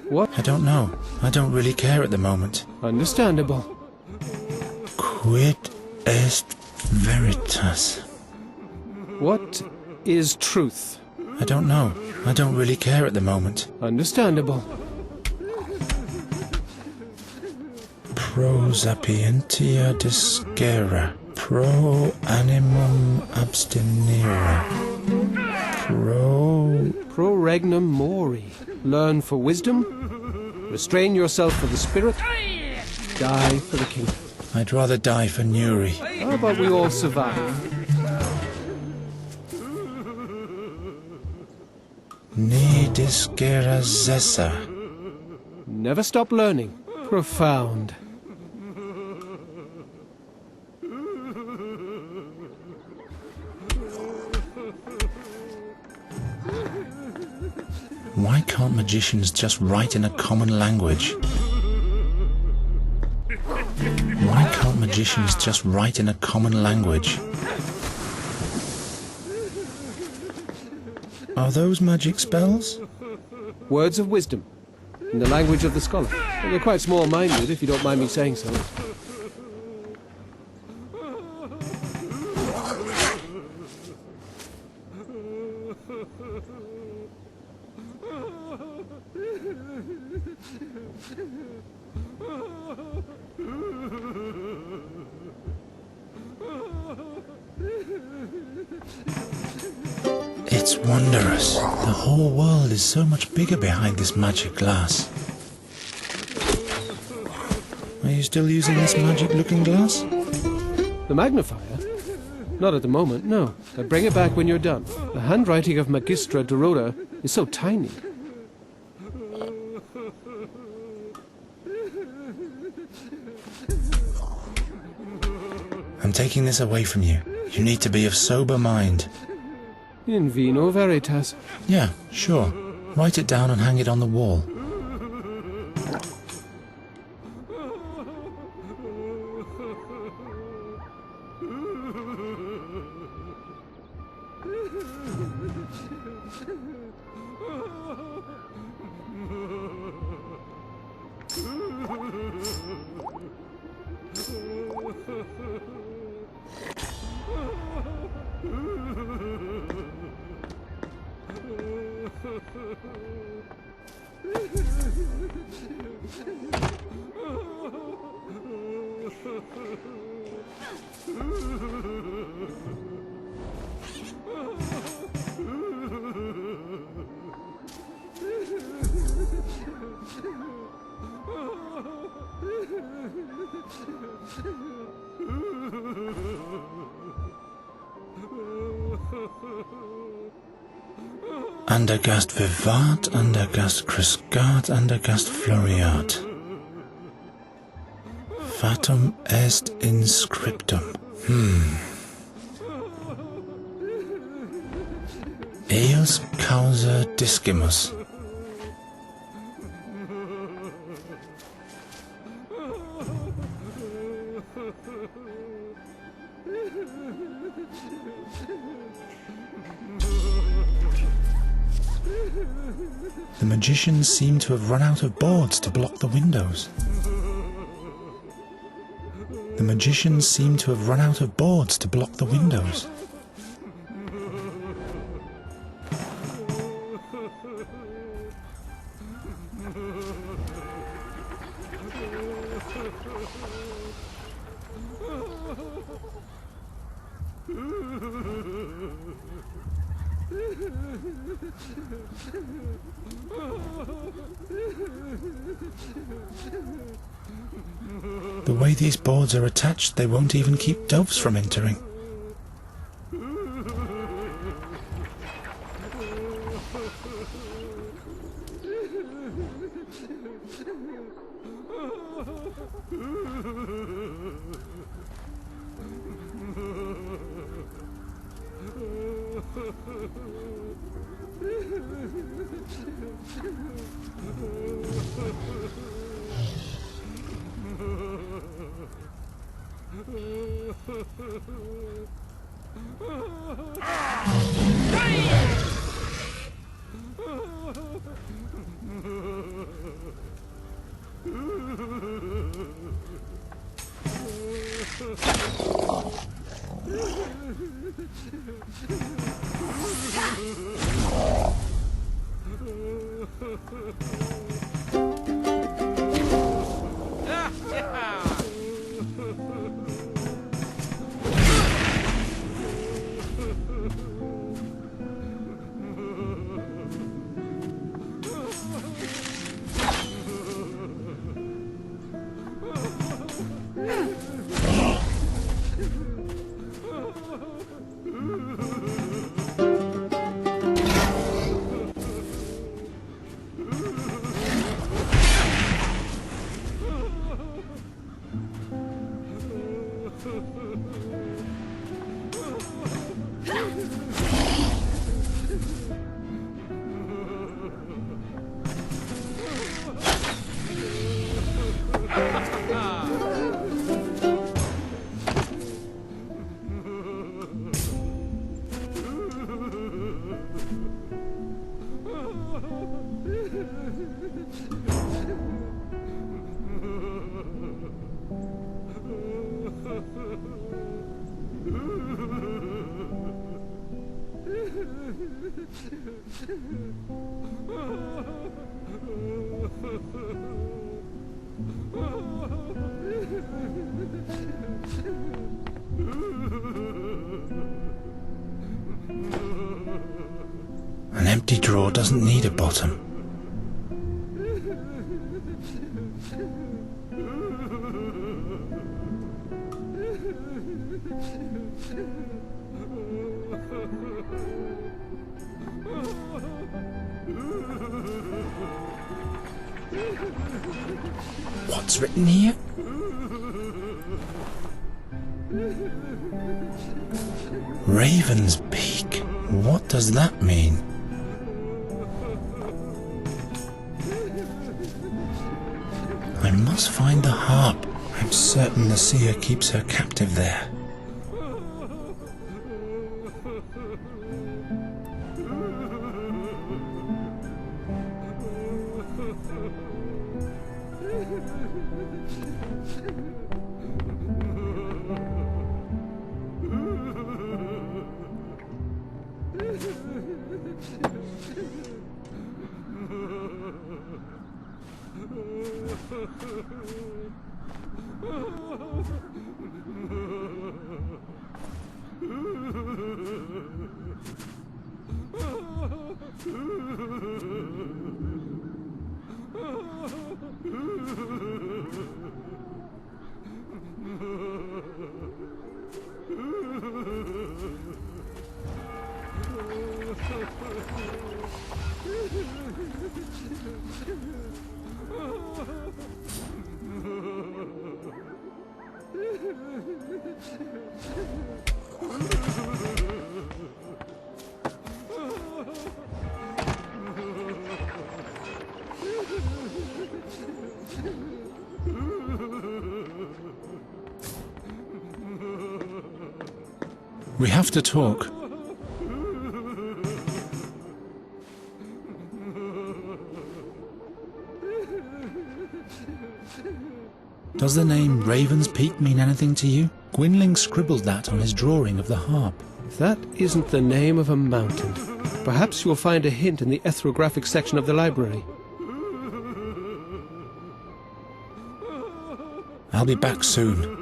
What? I don't know. I don't really care at the moment. Understandable. Quid est veritas? What is truth? I don't know. I don't really care at the moment. Understandable. Pro sapientia discera. Pro animum abstinere. Pro regnum mori. Learn for wisdom. Restrain yourself for the spirit. Die for the king. I'd rather die for Nuri. How about we all survive? Ni discera zessa. Never stop learning. Profound. Why can't magicians just write in a common language? Why can't magicians just write in a common language? Are those magic spells? Words of wisdom, in the language of the scholar. But you're quite small-minded, if you don't mind me saying so. It's wondrous. The whole world is so much bigger behind this magic glass. Are you still using this magic-looking glass? The magnifier? Not at the moment, no. But bring it back when you're done. The handwriting of Magistra Dorota is so tiny. I'm taking this away from you. You need to be of sober mind. In vino veritas. Yeah, sure. Write it down and hang it on the wall. Andergast vivat, andergast crescat, andergast floriat. Fatum est in scriptum. Eos causa discimus. The magicians seem to have run out of boards to block the windows. The magicians seem to have run out of boards to block the windows. The way these boards are attached, they won't even keep doves from entering. An empty drawer doesn't need a bottom. What's written here? Raven's Peak. What does that mean? I must find the harp. I'm certain the seer keeps her captive there. We have to talk. Does the name Raven's Peak mean anything to you? Gwynling scribbled that on his drawing of the harp. If that isn't the name of a mountain, perhaps you'll find a hint in the ethnographic section of the library. I'll be back soon.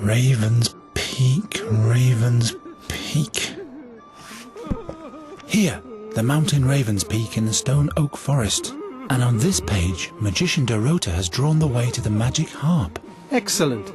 Raven's Peak, Raven's Peak. Here, the mountain Raven's Peak in the stone oak forest. And on this page, Magician Derriten has drawn the way to the magic harp. Excellent.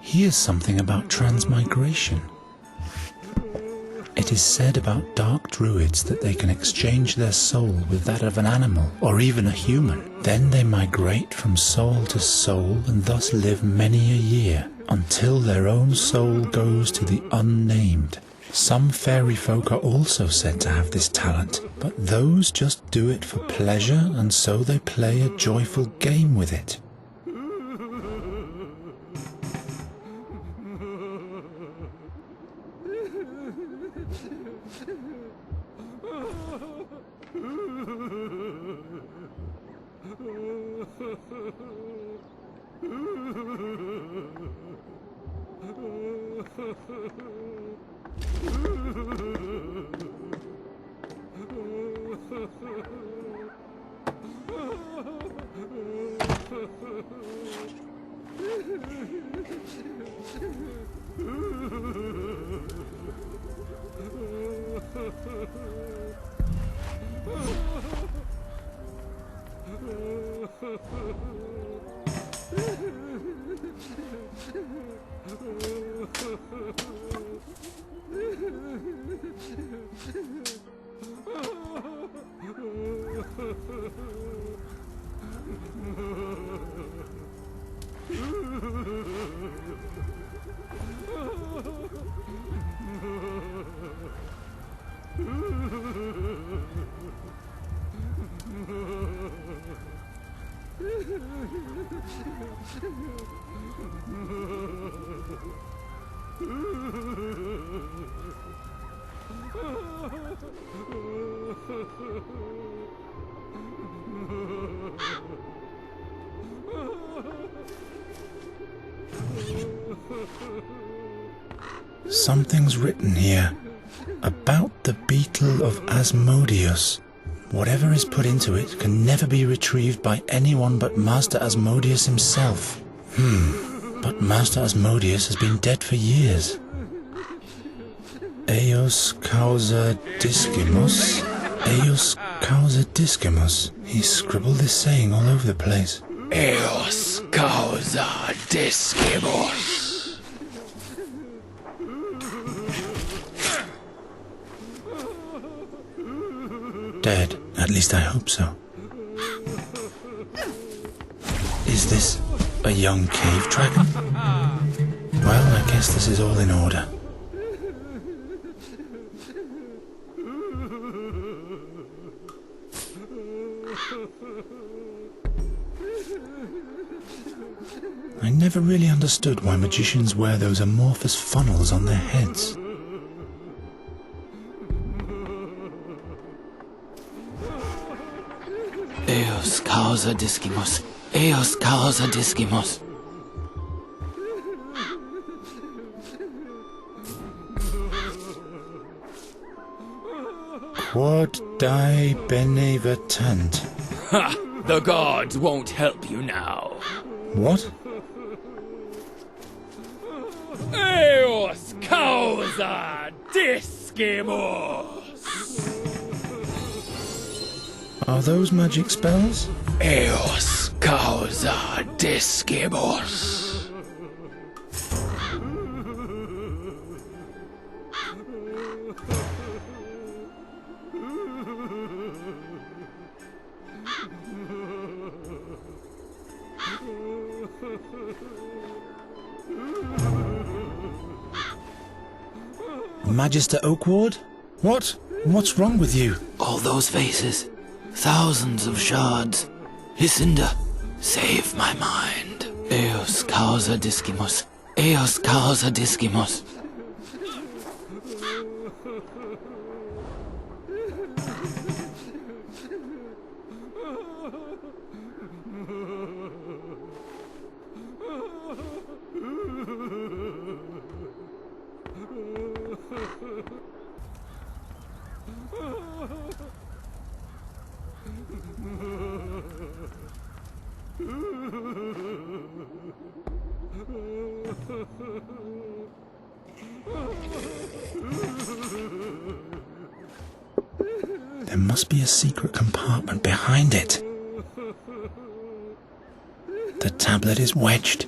Here's something about transmigration. It is said about dark druids that they can exchange their soul with that of an animal or even a human. Then they migrate from soul to soul and thus live many a year until their own soul goes to the unnamed. Some fairy folk are also said to have this talent, but those just do it for pleasure, and so they play a joyful game with it. Something's written here about the beetle of Asmodeus. Whatever is put into it can never be retrieved by anyone but Master Asmodeus himself. But Master Asmodeus has been dead for years. Eos causa discimus. Eos causa discimus. He scribbled this saying all over the place. Eos causa discimus. Dead. At least I hope so. Is this a young cave dragon? Well, I guess this is all in order. I never really understood why magicians wear those amorphous funnels on their heads. Eos causa discimus. Eos causa discimus. Quod die benevetant. Ha! The gods won't help you now. What? Eos causa discimus. Are those magic spells? Eos causa discimus. Magister Oakward? What? What's wrong with you? All those faces. Thousands of shards. Hycinda, save my mind. Eos causa discimus. Eos causa discimus. There must be a secret compartment behind it. The tablet is wedged.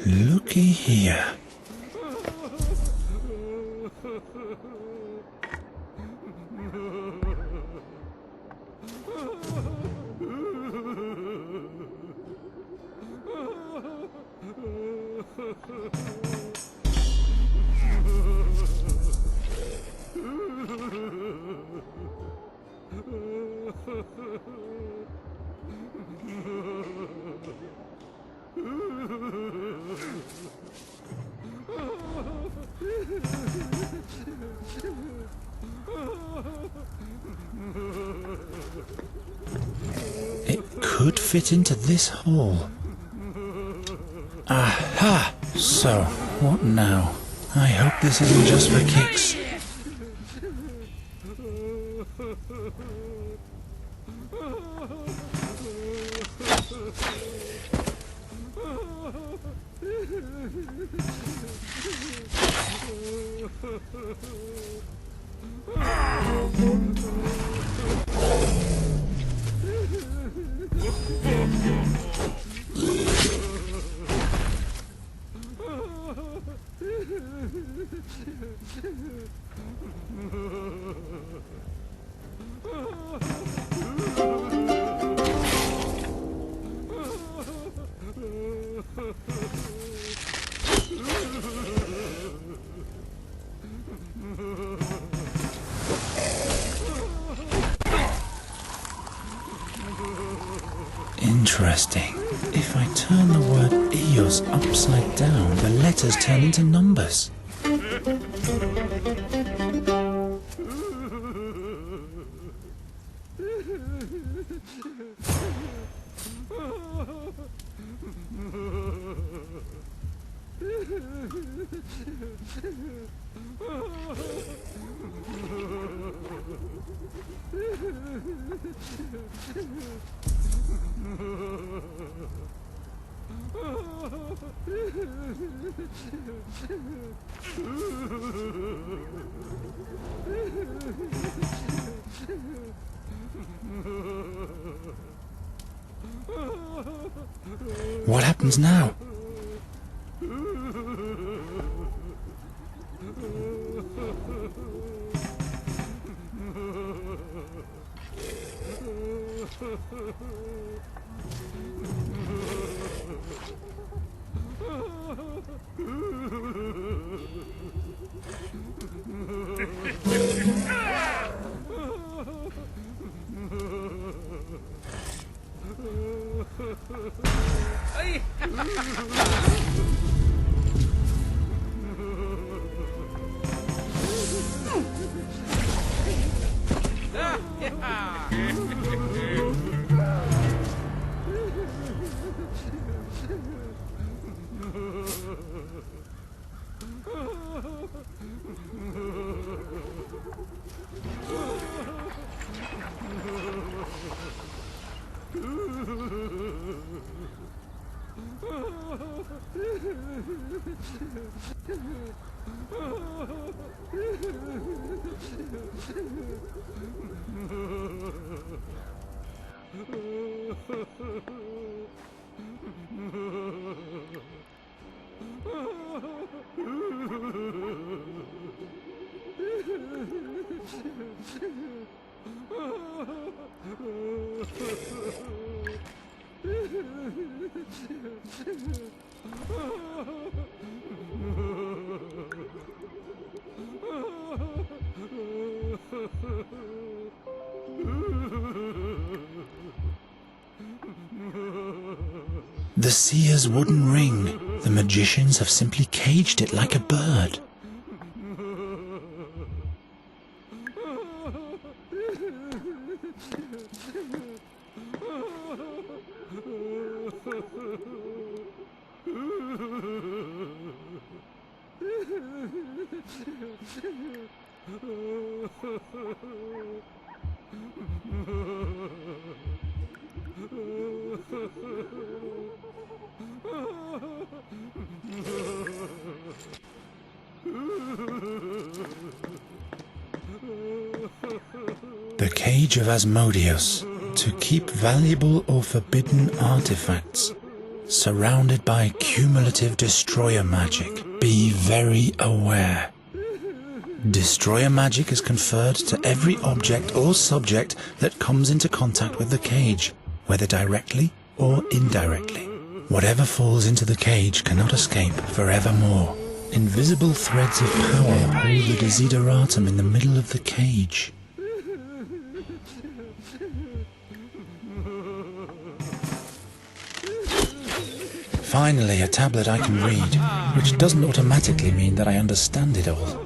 Looky here. It could fit into this hole. Aha! So, what now? I hope this isn't just for kicks. Interesting. If I turn the word ayose upside down, the letters turn into numbers. What happens now? The seer's wooden ring. The magicians have simply caged it like a bird. The cage of Asmodeus, to keep valuable or forbidden artifacts, surrounded by cumulative destroyer magic. Be very aware. Destroyer magic is conferred to every object or subject that comes into contact with the cage, whether directly or indirectly. Whatever falls into the cage cannot escape forevermore. Invisible threads of power hold the desideratum in the middle of the cage. Finally, a tablet I can read, which doesn't automatically mean that I understand it all.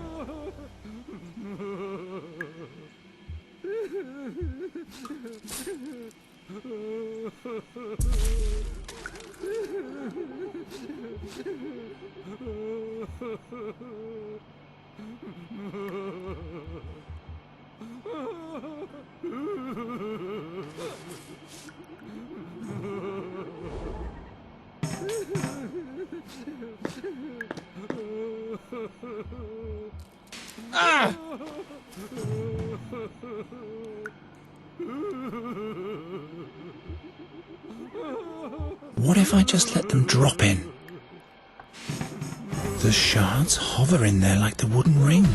What if I just let them drop in? The shards hover in there like the wooden ring.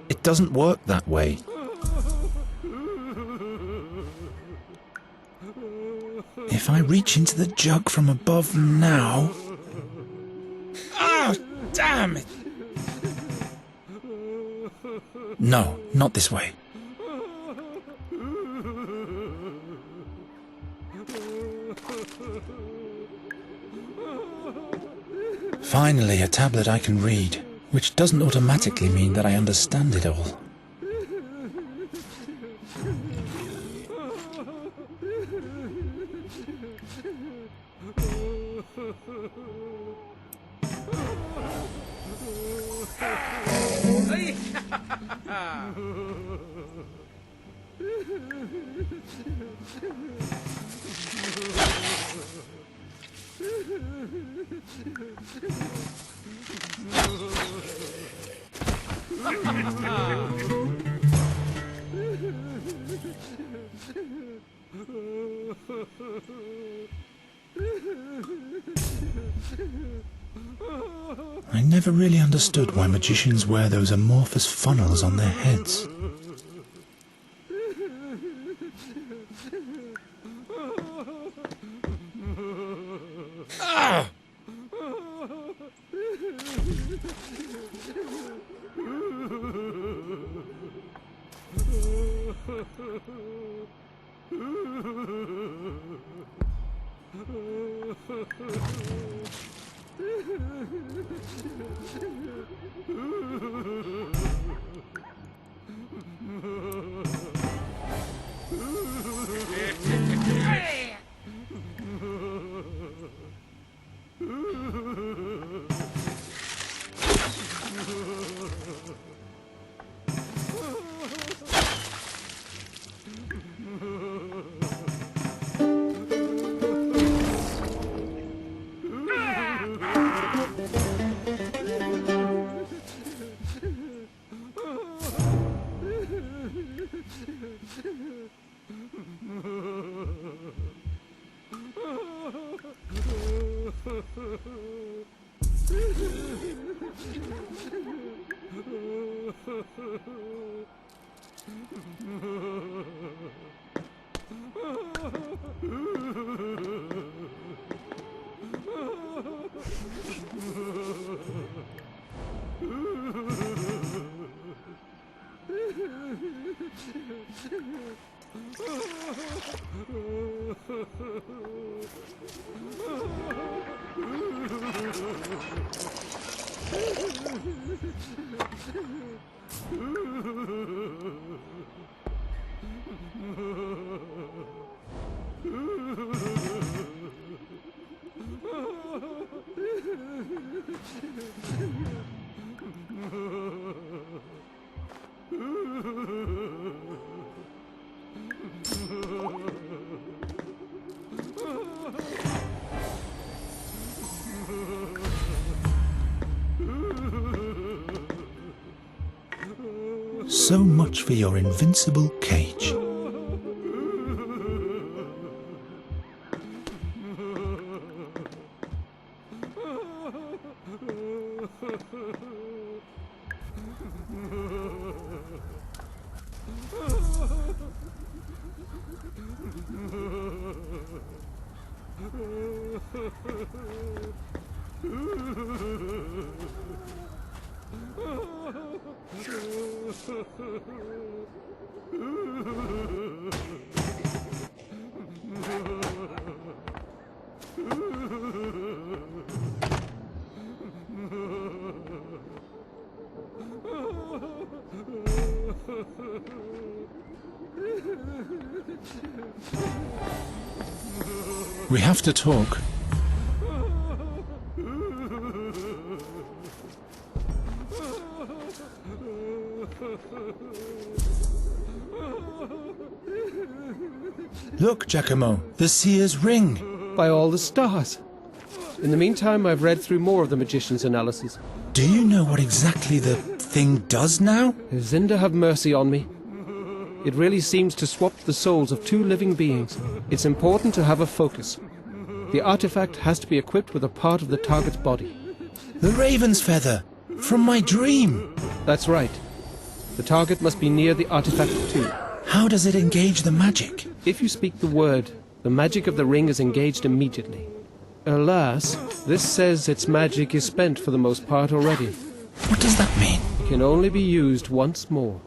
It doesn't work that way. If I reach into the jug from above now... Oh, damn it! No, not this way. Finally, a tablet I can read, which doesn't automatically mean that I understand it all. I never really understood why magicians wear those amorphous funnels on their heads. Ah! So much for your invincible cage. We have to talk. Look, Giacomo, the seer's ring. By all the stars. In the meantime, I've read through more of the magician's analysis. Do you know what exactly the thing does now? Zinda have mercy on me. It really seems to swap the souls of two living beings. It's important to have a focus. The artifact has to be equipped with a part of the target's body. The raven's feather! From my dream! That's right. The target must be near the artifact too. How does it engage the magic? If you speak the word, the magic of the ring is engaged immediately. Alas, this says its magic is spent for the most part already. What does that mean? It can only be used once more.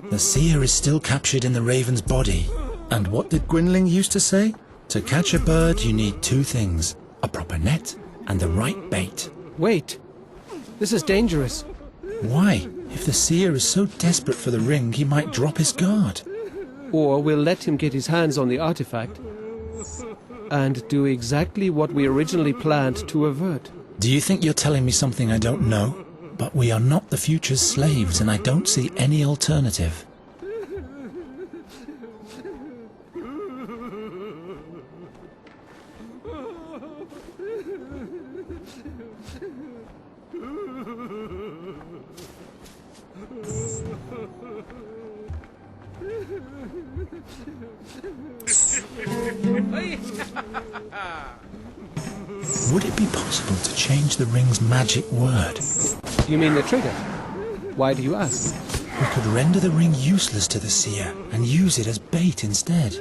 The seer is still captured in the raven's body. And what did Gwynling used to say? To catch a bird, you need two things. A proper net and the right bait. Wait! This is dangerous. Why? If the seer is so desperate for the ring, he might drop his guard. Or we'll let him get his hands on the artifact and do exactly what we originally planned to avert. Do you think you're telling me something I don't know? But we are not the future's slaves, and I don't see any alternative. Would it be possible to change the ring's magic word? You mean the trigger? Why do you ask? We could render the ring useless to the seer and use it as bait instead.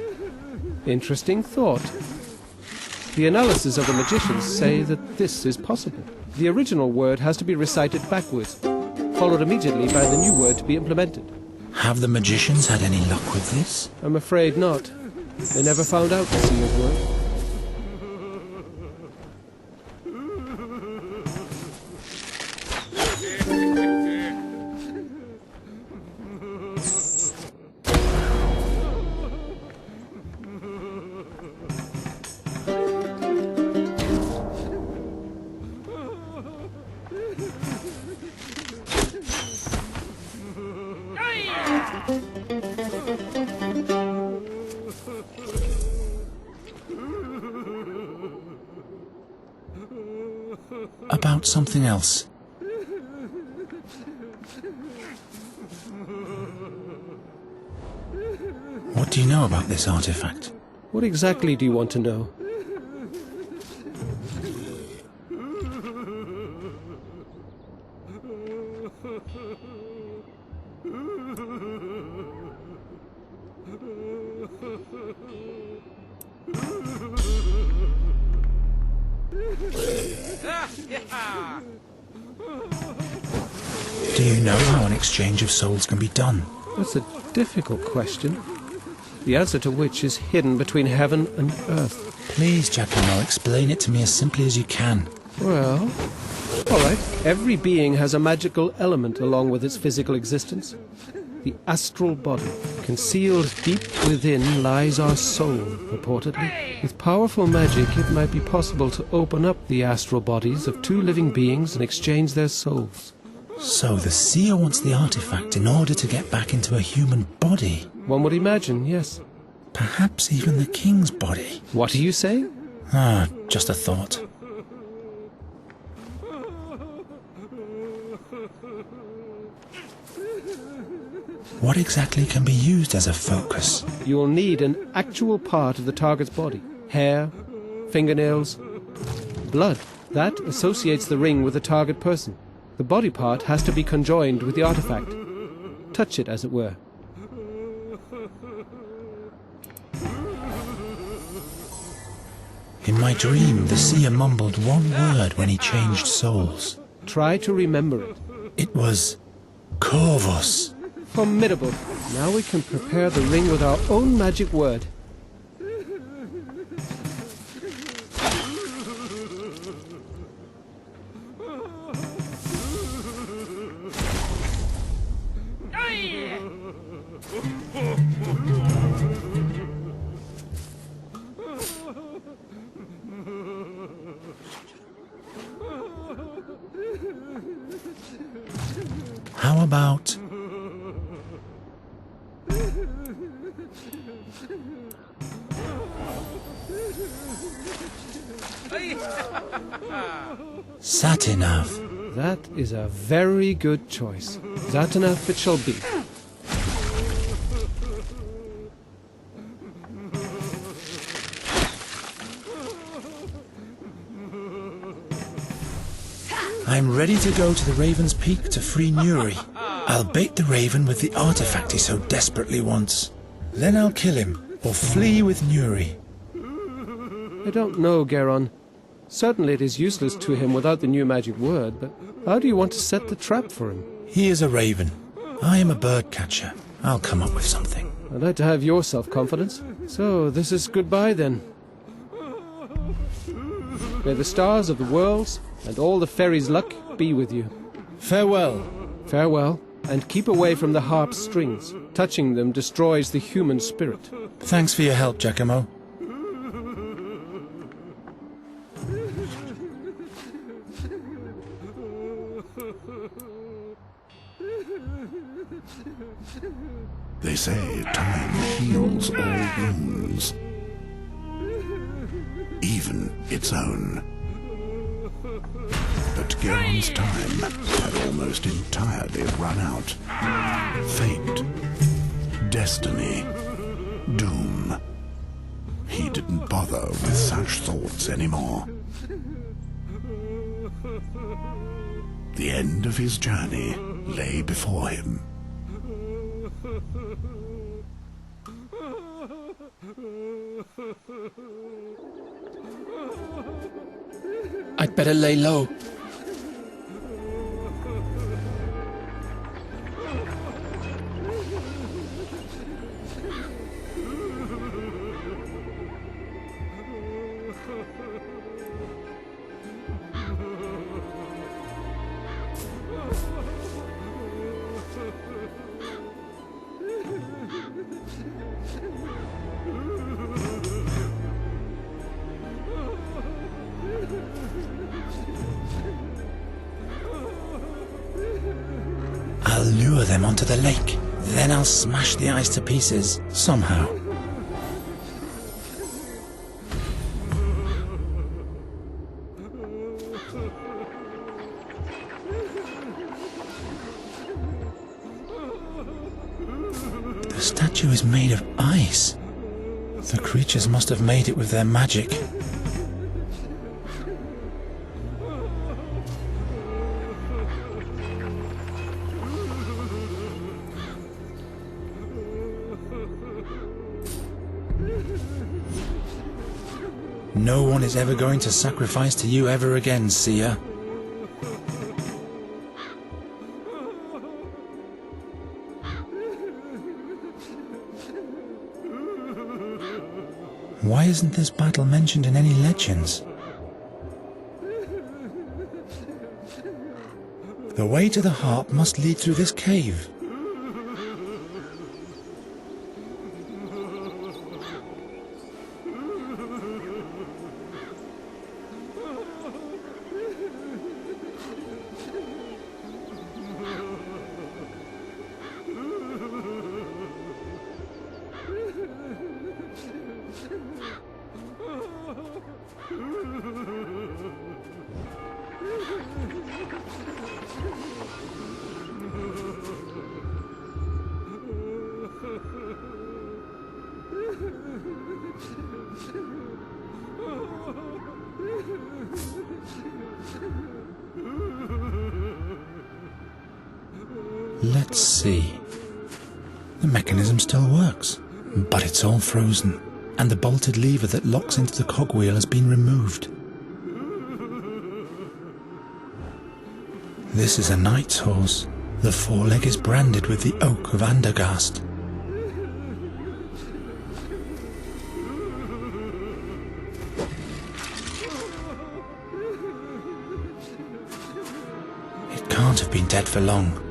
Interesting thought. The analysis of the magicians say that this is possible. The original word has to be recited backwards, followed immediately by the new word to be implemented. Have the magicians had any luck with this? I'm afraid not. They never found out the seer's word. about something else. What do you know about this artifact? What exactly do you want to know? Do you know how an exchange of souls can be done? That's a difficult question, the answer to which is hidden between heaven and earth. Please, Giacomo, explain it to me as simply as you can. Well, all right. Every being has a magical element along with its physical existence. The astral body. Concealed deep within lies our soul, purportedly. With powerful magic, it might be possible to open up the astral bodies of two living beings and exchange their souls. So the seer wants the artifact in order to get back into a human body? One would imagine, yes. Perhaps even the king's body. What are you saying? Just a thought. What exactly can be used as a focus? You will need an actual part of the target's body. Hair, fingernails, blood. That associates the ring with the target person. The body part has to be conjoined with the artifact. Touch it, as it were. In my dream, the seer mumbled one word when he changed souls. Try to remember it. It was Corvus. Formidable. Now we can prepare the ring with our own magic word. How about... satinav. That is a very good choice. Satinav it shall be. I'm ready to go to the Raven's Peak to free Nuri. I'll bait the Raven with the artifact he so desperately wants. Then I'll kill him, or flee with Nuri. I don't know, Geron. Certainly it is useless to him without the new magic word, but how do you want to set the trap for him? He is a raven. I am a bird catcher. I'll come up with something. I'd like to have your self-confidence. So, this is goodbye then. May the stars of the worlds and all the fairies' luck be with you. Farewell. Farewell, and keep away from the harp's strings. Touching them destroys the human spirit. Thanks for your help, Giacomo. They say time heals all wounds, even its own. But Geron's time had almost entirely run out. Fate, destiny, doom. He didn't bother with such thoughts anymore. The end of his journey lay before him. I'd better lay low. I'll lure them onto the lake. Then I'll smash the ice to pieces, somehow. The statue is made of ice. The creatures must have made it with their magic. No one is ever going to sacrifice to you ever again, seer. Why isn't this battle mentioned in any legends? The way to the harp must lead through this cave. Let's see. The mechanism still works, but it's all frozen, and the bolted lever that locks into the cogwheel has been removed. This is a knight's horse. The foreleg is branded with the oak of Andergast. It can't have been dead for long.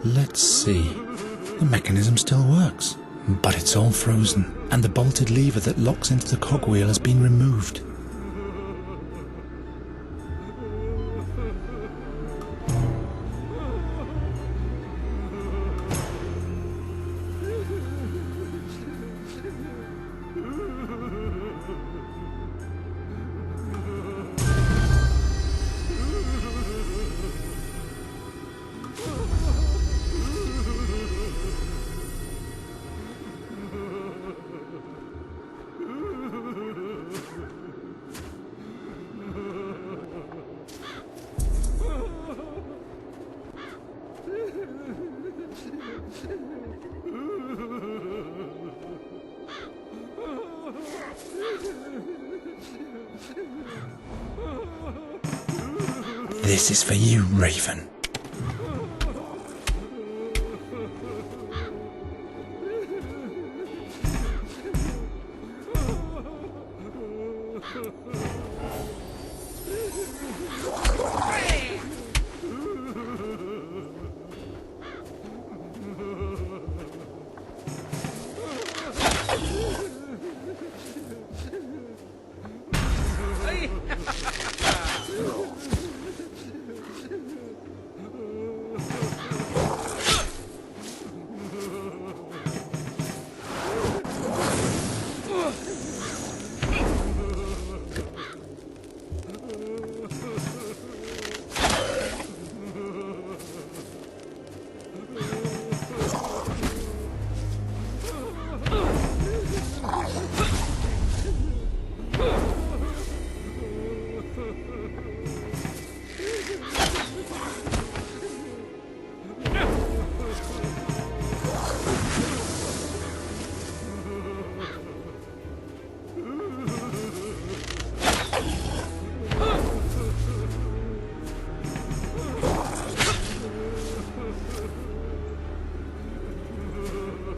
Let's see. The mechanism still works, but it's all frozen, and the bolted lever that locks into the cogwheel has been removed. This is for you, Raven.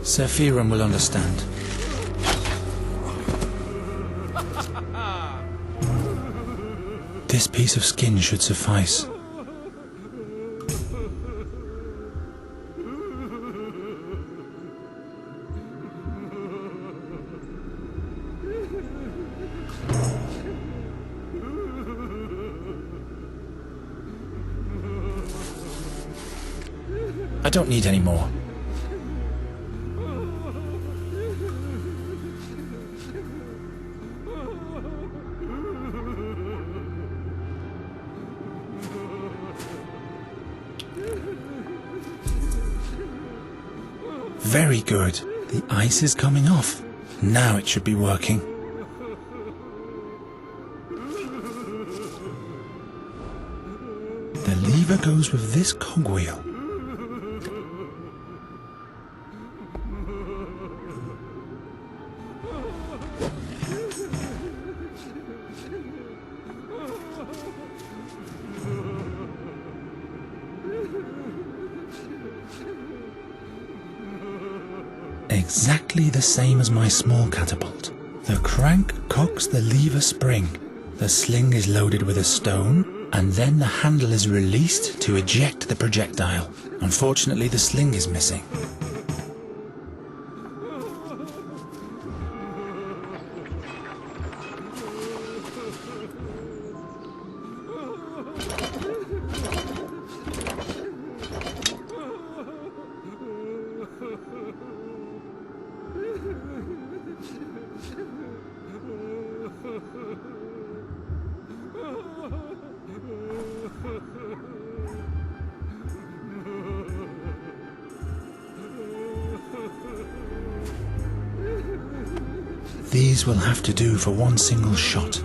Sephirum will understand. This piece of skin should suffice. I don't need any more. Very good. The ice is coming off. Now it should be working. The lever goes with this cogwheel. Exactly the same as my small catapult. The crank cocks the lever spring. The sling is loaded with a stone, and then the handle is released to eject the projectile. Unfortunately, the sling is missing. These will have to do for one single shot.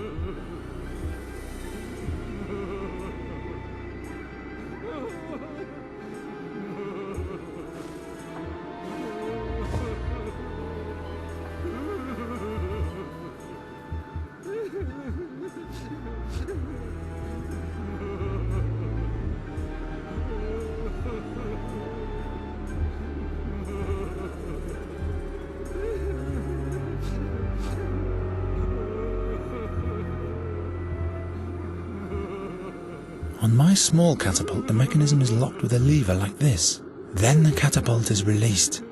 On my small catapult, the mechanism is locked with a lever like this. Then the catapult is released.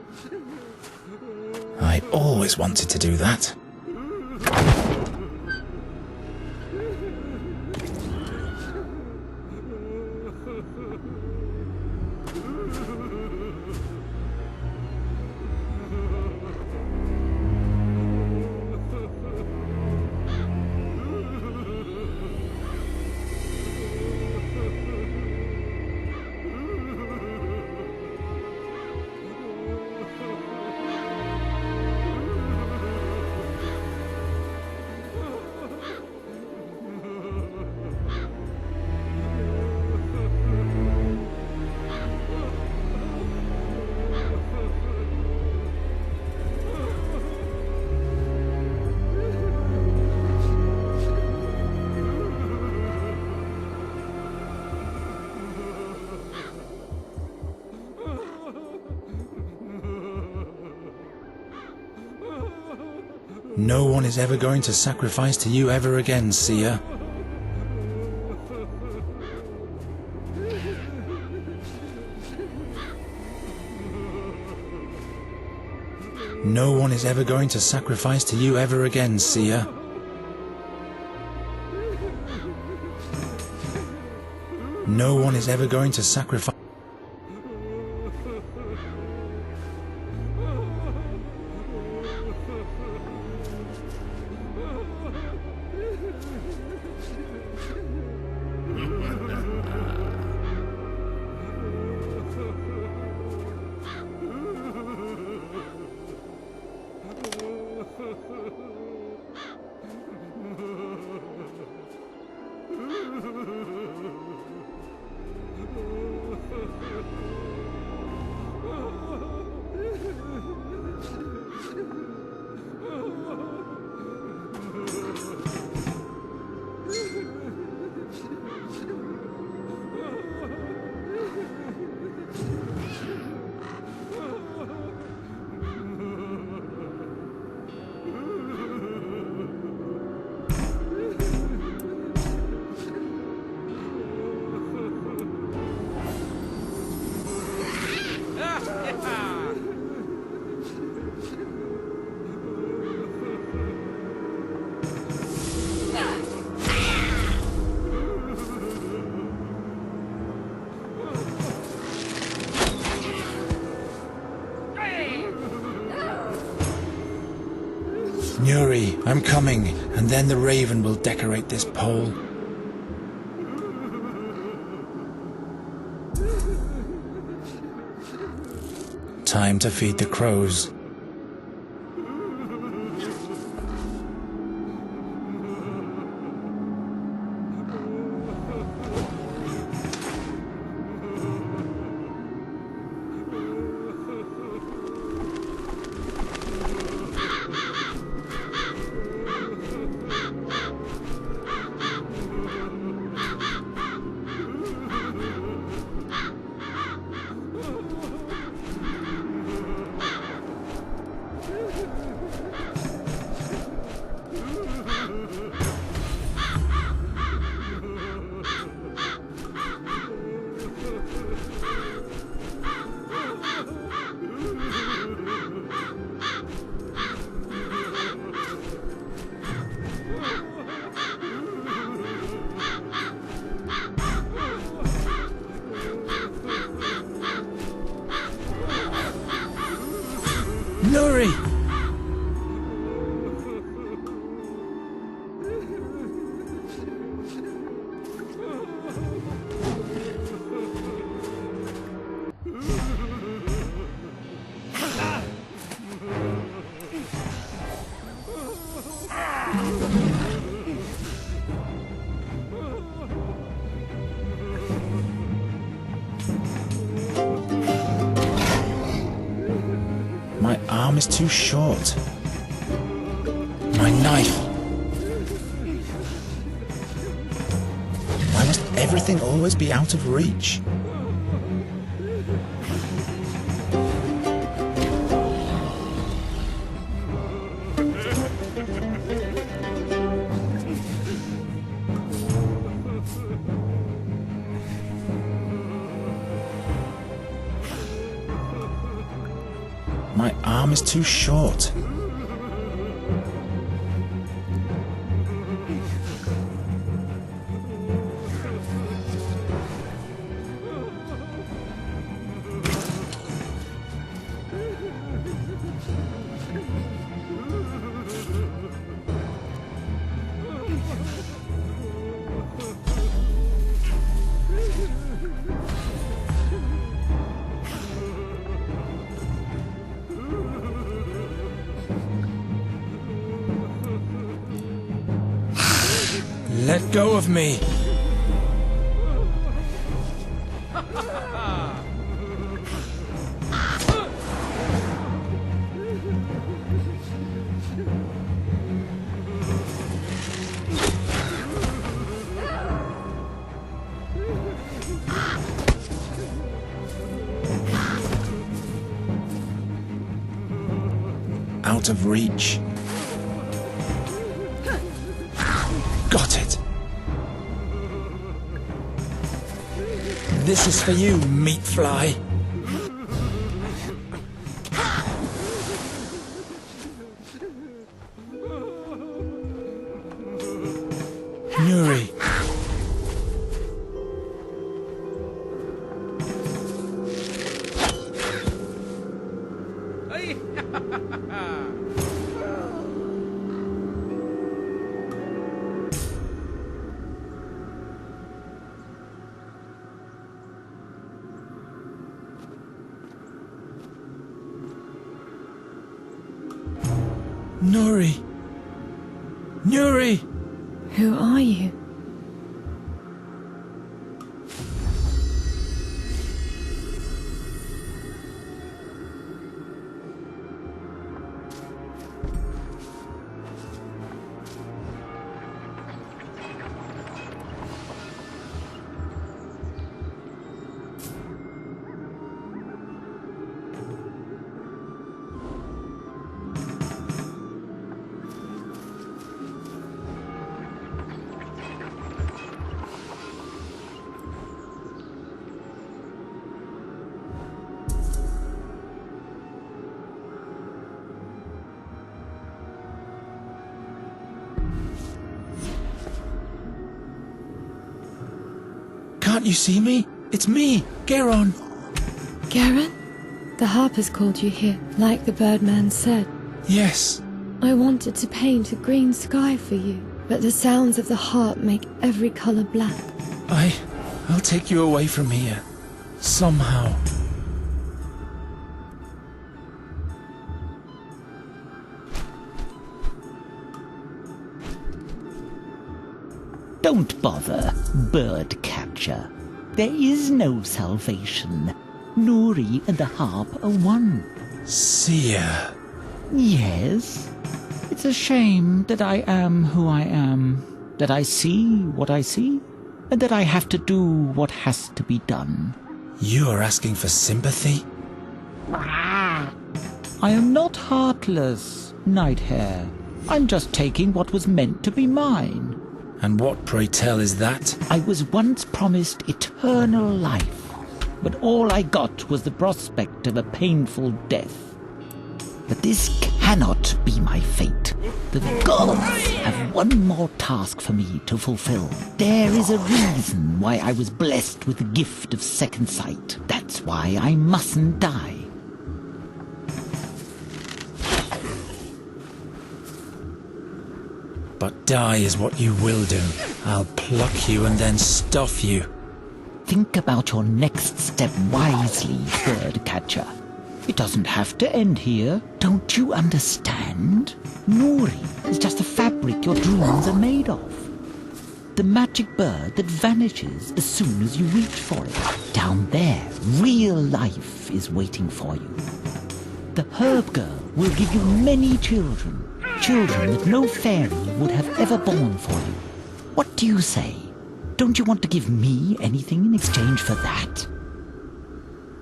I always wanted to do that. No one is ever going to sacrifice to you ever again, seer. No one is ever going to sacrifice to you ever again, seer. No one is ever going to sacrifice. Nuri, I'm coming, and then the raven will decorate this pole. Time to feed the crows. Nuri! My arm is too short. My knife. Why must everything always be out of reach? My arm is too short. Let go of me! Out of reach. Got it! This is for you, meat fly. Nuri. Nuri! Nuri! Who are you? Can't you see me? It's me, Geron. Garen? The harpers called you here, like the birdman said. Yes. I wanted to paint a green sky for you, but the sounds of the harp make every color black. I'll take you away from here. Somehow. Don't bother, bird catcher. There is no salvation. Nuri and the harp are one. Seer. Yes. It's a shame that I am who I am, that I see what I see, and that I have to do what has to be done. You are asking for sympathy? I am not heartless, Nighthare. I'm just taking what was meant to be mine. And what, pray tell, is that? I was once promised eternal life, but all I got was the prospect of a painful death. But this cannot be my fate. The gods have one more task for me to fulfill. There is a reason why I was blessed with the gift of second sight. That's why I mustn't die. But die is what you will do. I'll pluck you and then stuff you. Think about your next step wisely, bird catcher. It doesn't have to end here. Don't you understand? Nuri is just the fabric your dreams are made of. The magic bird that vanishes as soon as you reach for it. Down there, real life is waiting for you. The herb girl will give you many children. Children that no fairy would have ever born for you. What do you say? Don't you want to give me anything in exchange for that?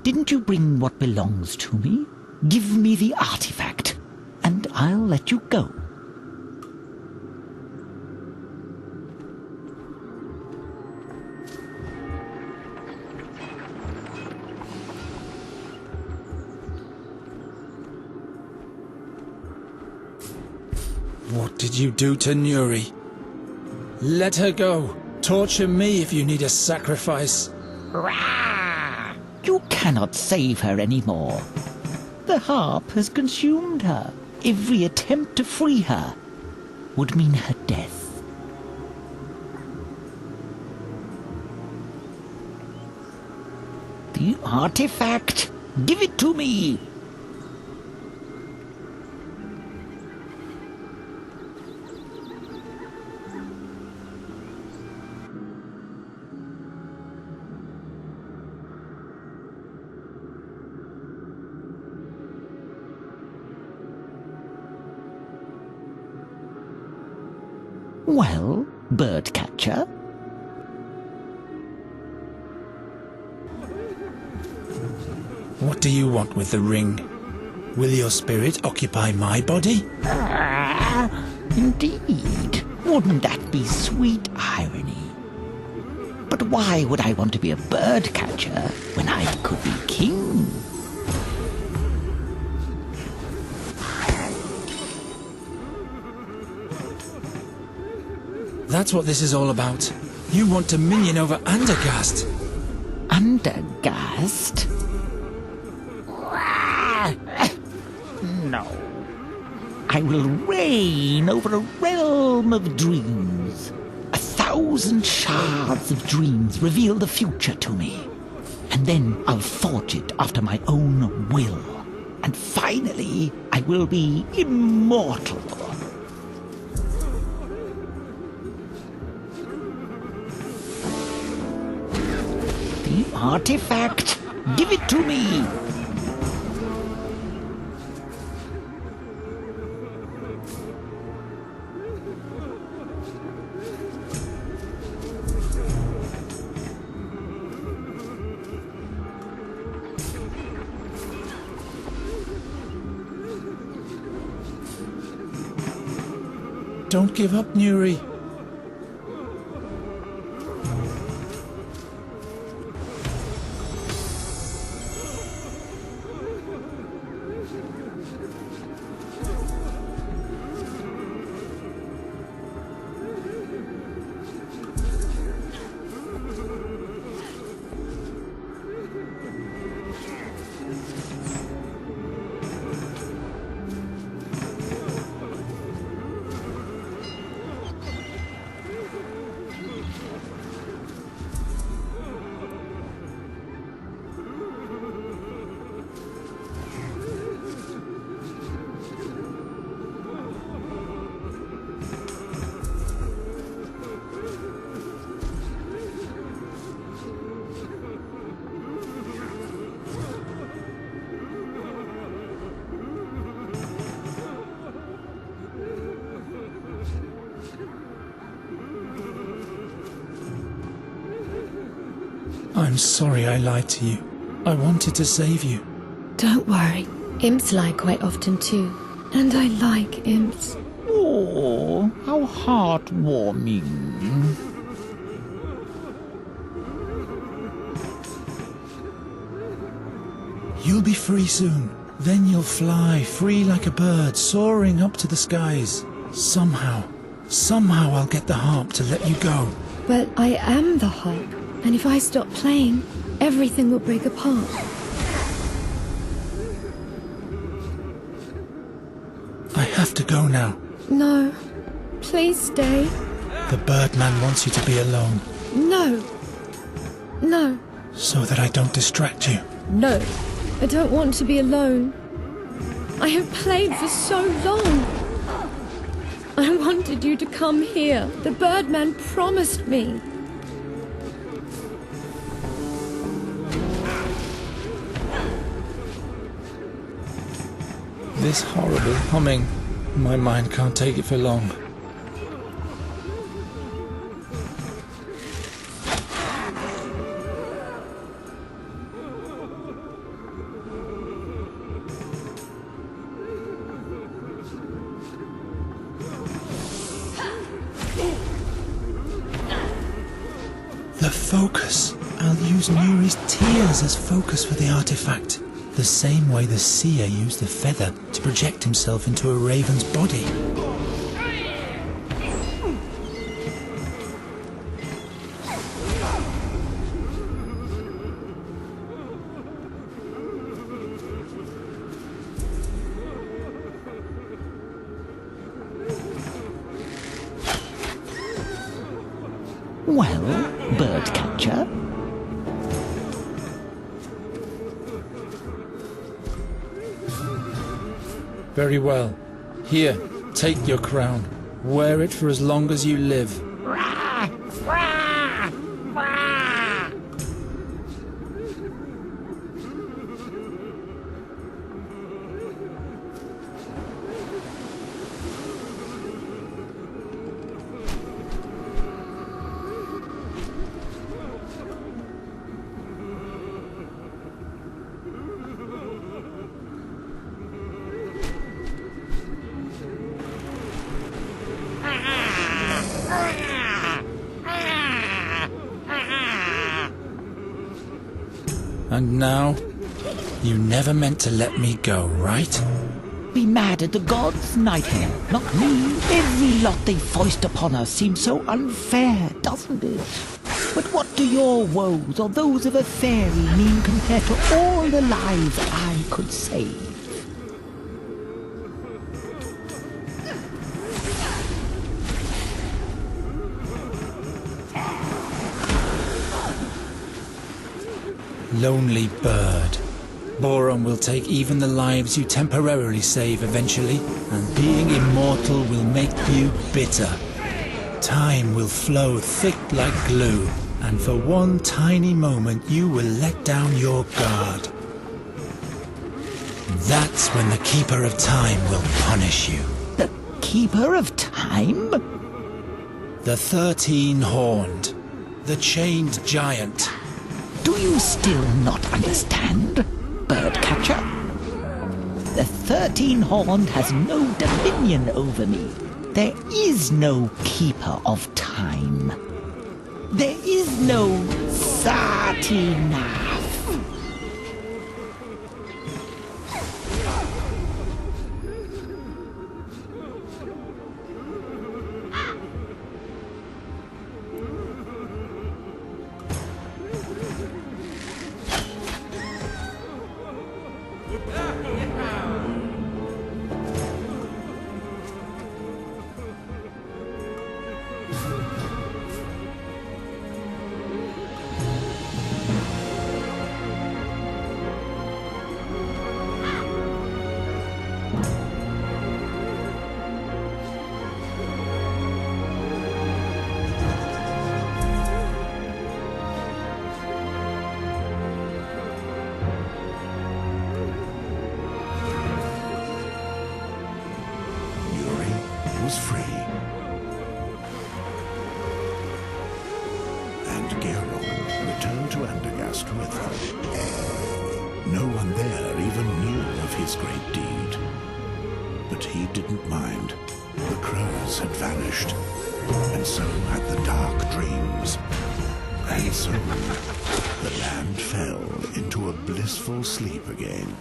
Didn't you bring what belongs to me? Give me the artifact, and I'll let you go. What did you do to Nuri? Let her go. Torture me if you need a sacrifice. You cannot save her anymore. The harp has consumed her. Every attempt to free her would mean her death. The artifact! Give it to me! Well, bird catcher? What do you want with the ring? Will your spirit occupy my body? Indeed. Wouldn't that be sweet irony? But why would I want to be a bird catcher when I could be king? That's what this is all about. You want to minion over Andergast. Andergast? No. I will reign over a realm of dreams. 1,000 shards of dreams reveal the future to me. And then I'll forge it after my own will. And finally, I will be immortal. The artifact! Give it to me! Don't give up, Nuri. I'm sorry I lied to you. I wanted to save you. Don't worry. Imps lie quite often too. And I like imps. Oh, how heartwarming. You'll be free soon. Then you'll fly, free like a bird, soaring up to the skies. Somehow I'll get the harp to let you go. But I am the harp. And if I stop playing, everything will break apart. I have to go now. No. Please stay. The Birdman wants you to be alone. No. No. So that I don't distract you. No. I don't want to be alone. I have played for so long. I wanted you to come here. The Birdman promised me. This horrible humming. My mind can't take it for long. The focus. I'll use Nuri's tears as focus for the artifact. The same way the seer used the feather to project himself into a raven's body. Well, birdcatcher? Very well. Here, take your crown. Wear it for as long as you live. And now, you never meant to let me go, right? Be mad at the gods, Nighthare, not me. Every lot they foist upon us seems so unfair, doesn't it? But what do your woes or those of a fairy mean compared to all the lives I could save? Lonely bird. Boron will take even the lives you temporarily save eventually, and being immortal will make you bitter. Time will flow thick like glue, and for one tiny moment you will let down your guard. That's when the Keeper of Time will punish you. The Keeper of Time? The 13-horned. The chained giant. Do you still not understand, birdcatcher? The 13-horned has no dominion over me. There is no Keeper of Time. There is no satinav. passed with them. No one there even knew of his great deed. But he didn't mind. The crows had vanished, and so had the dark dreams. And soon, the land fell into a blissful sleep again.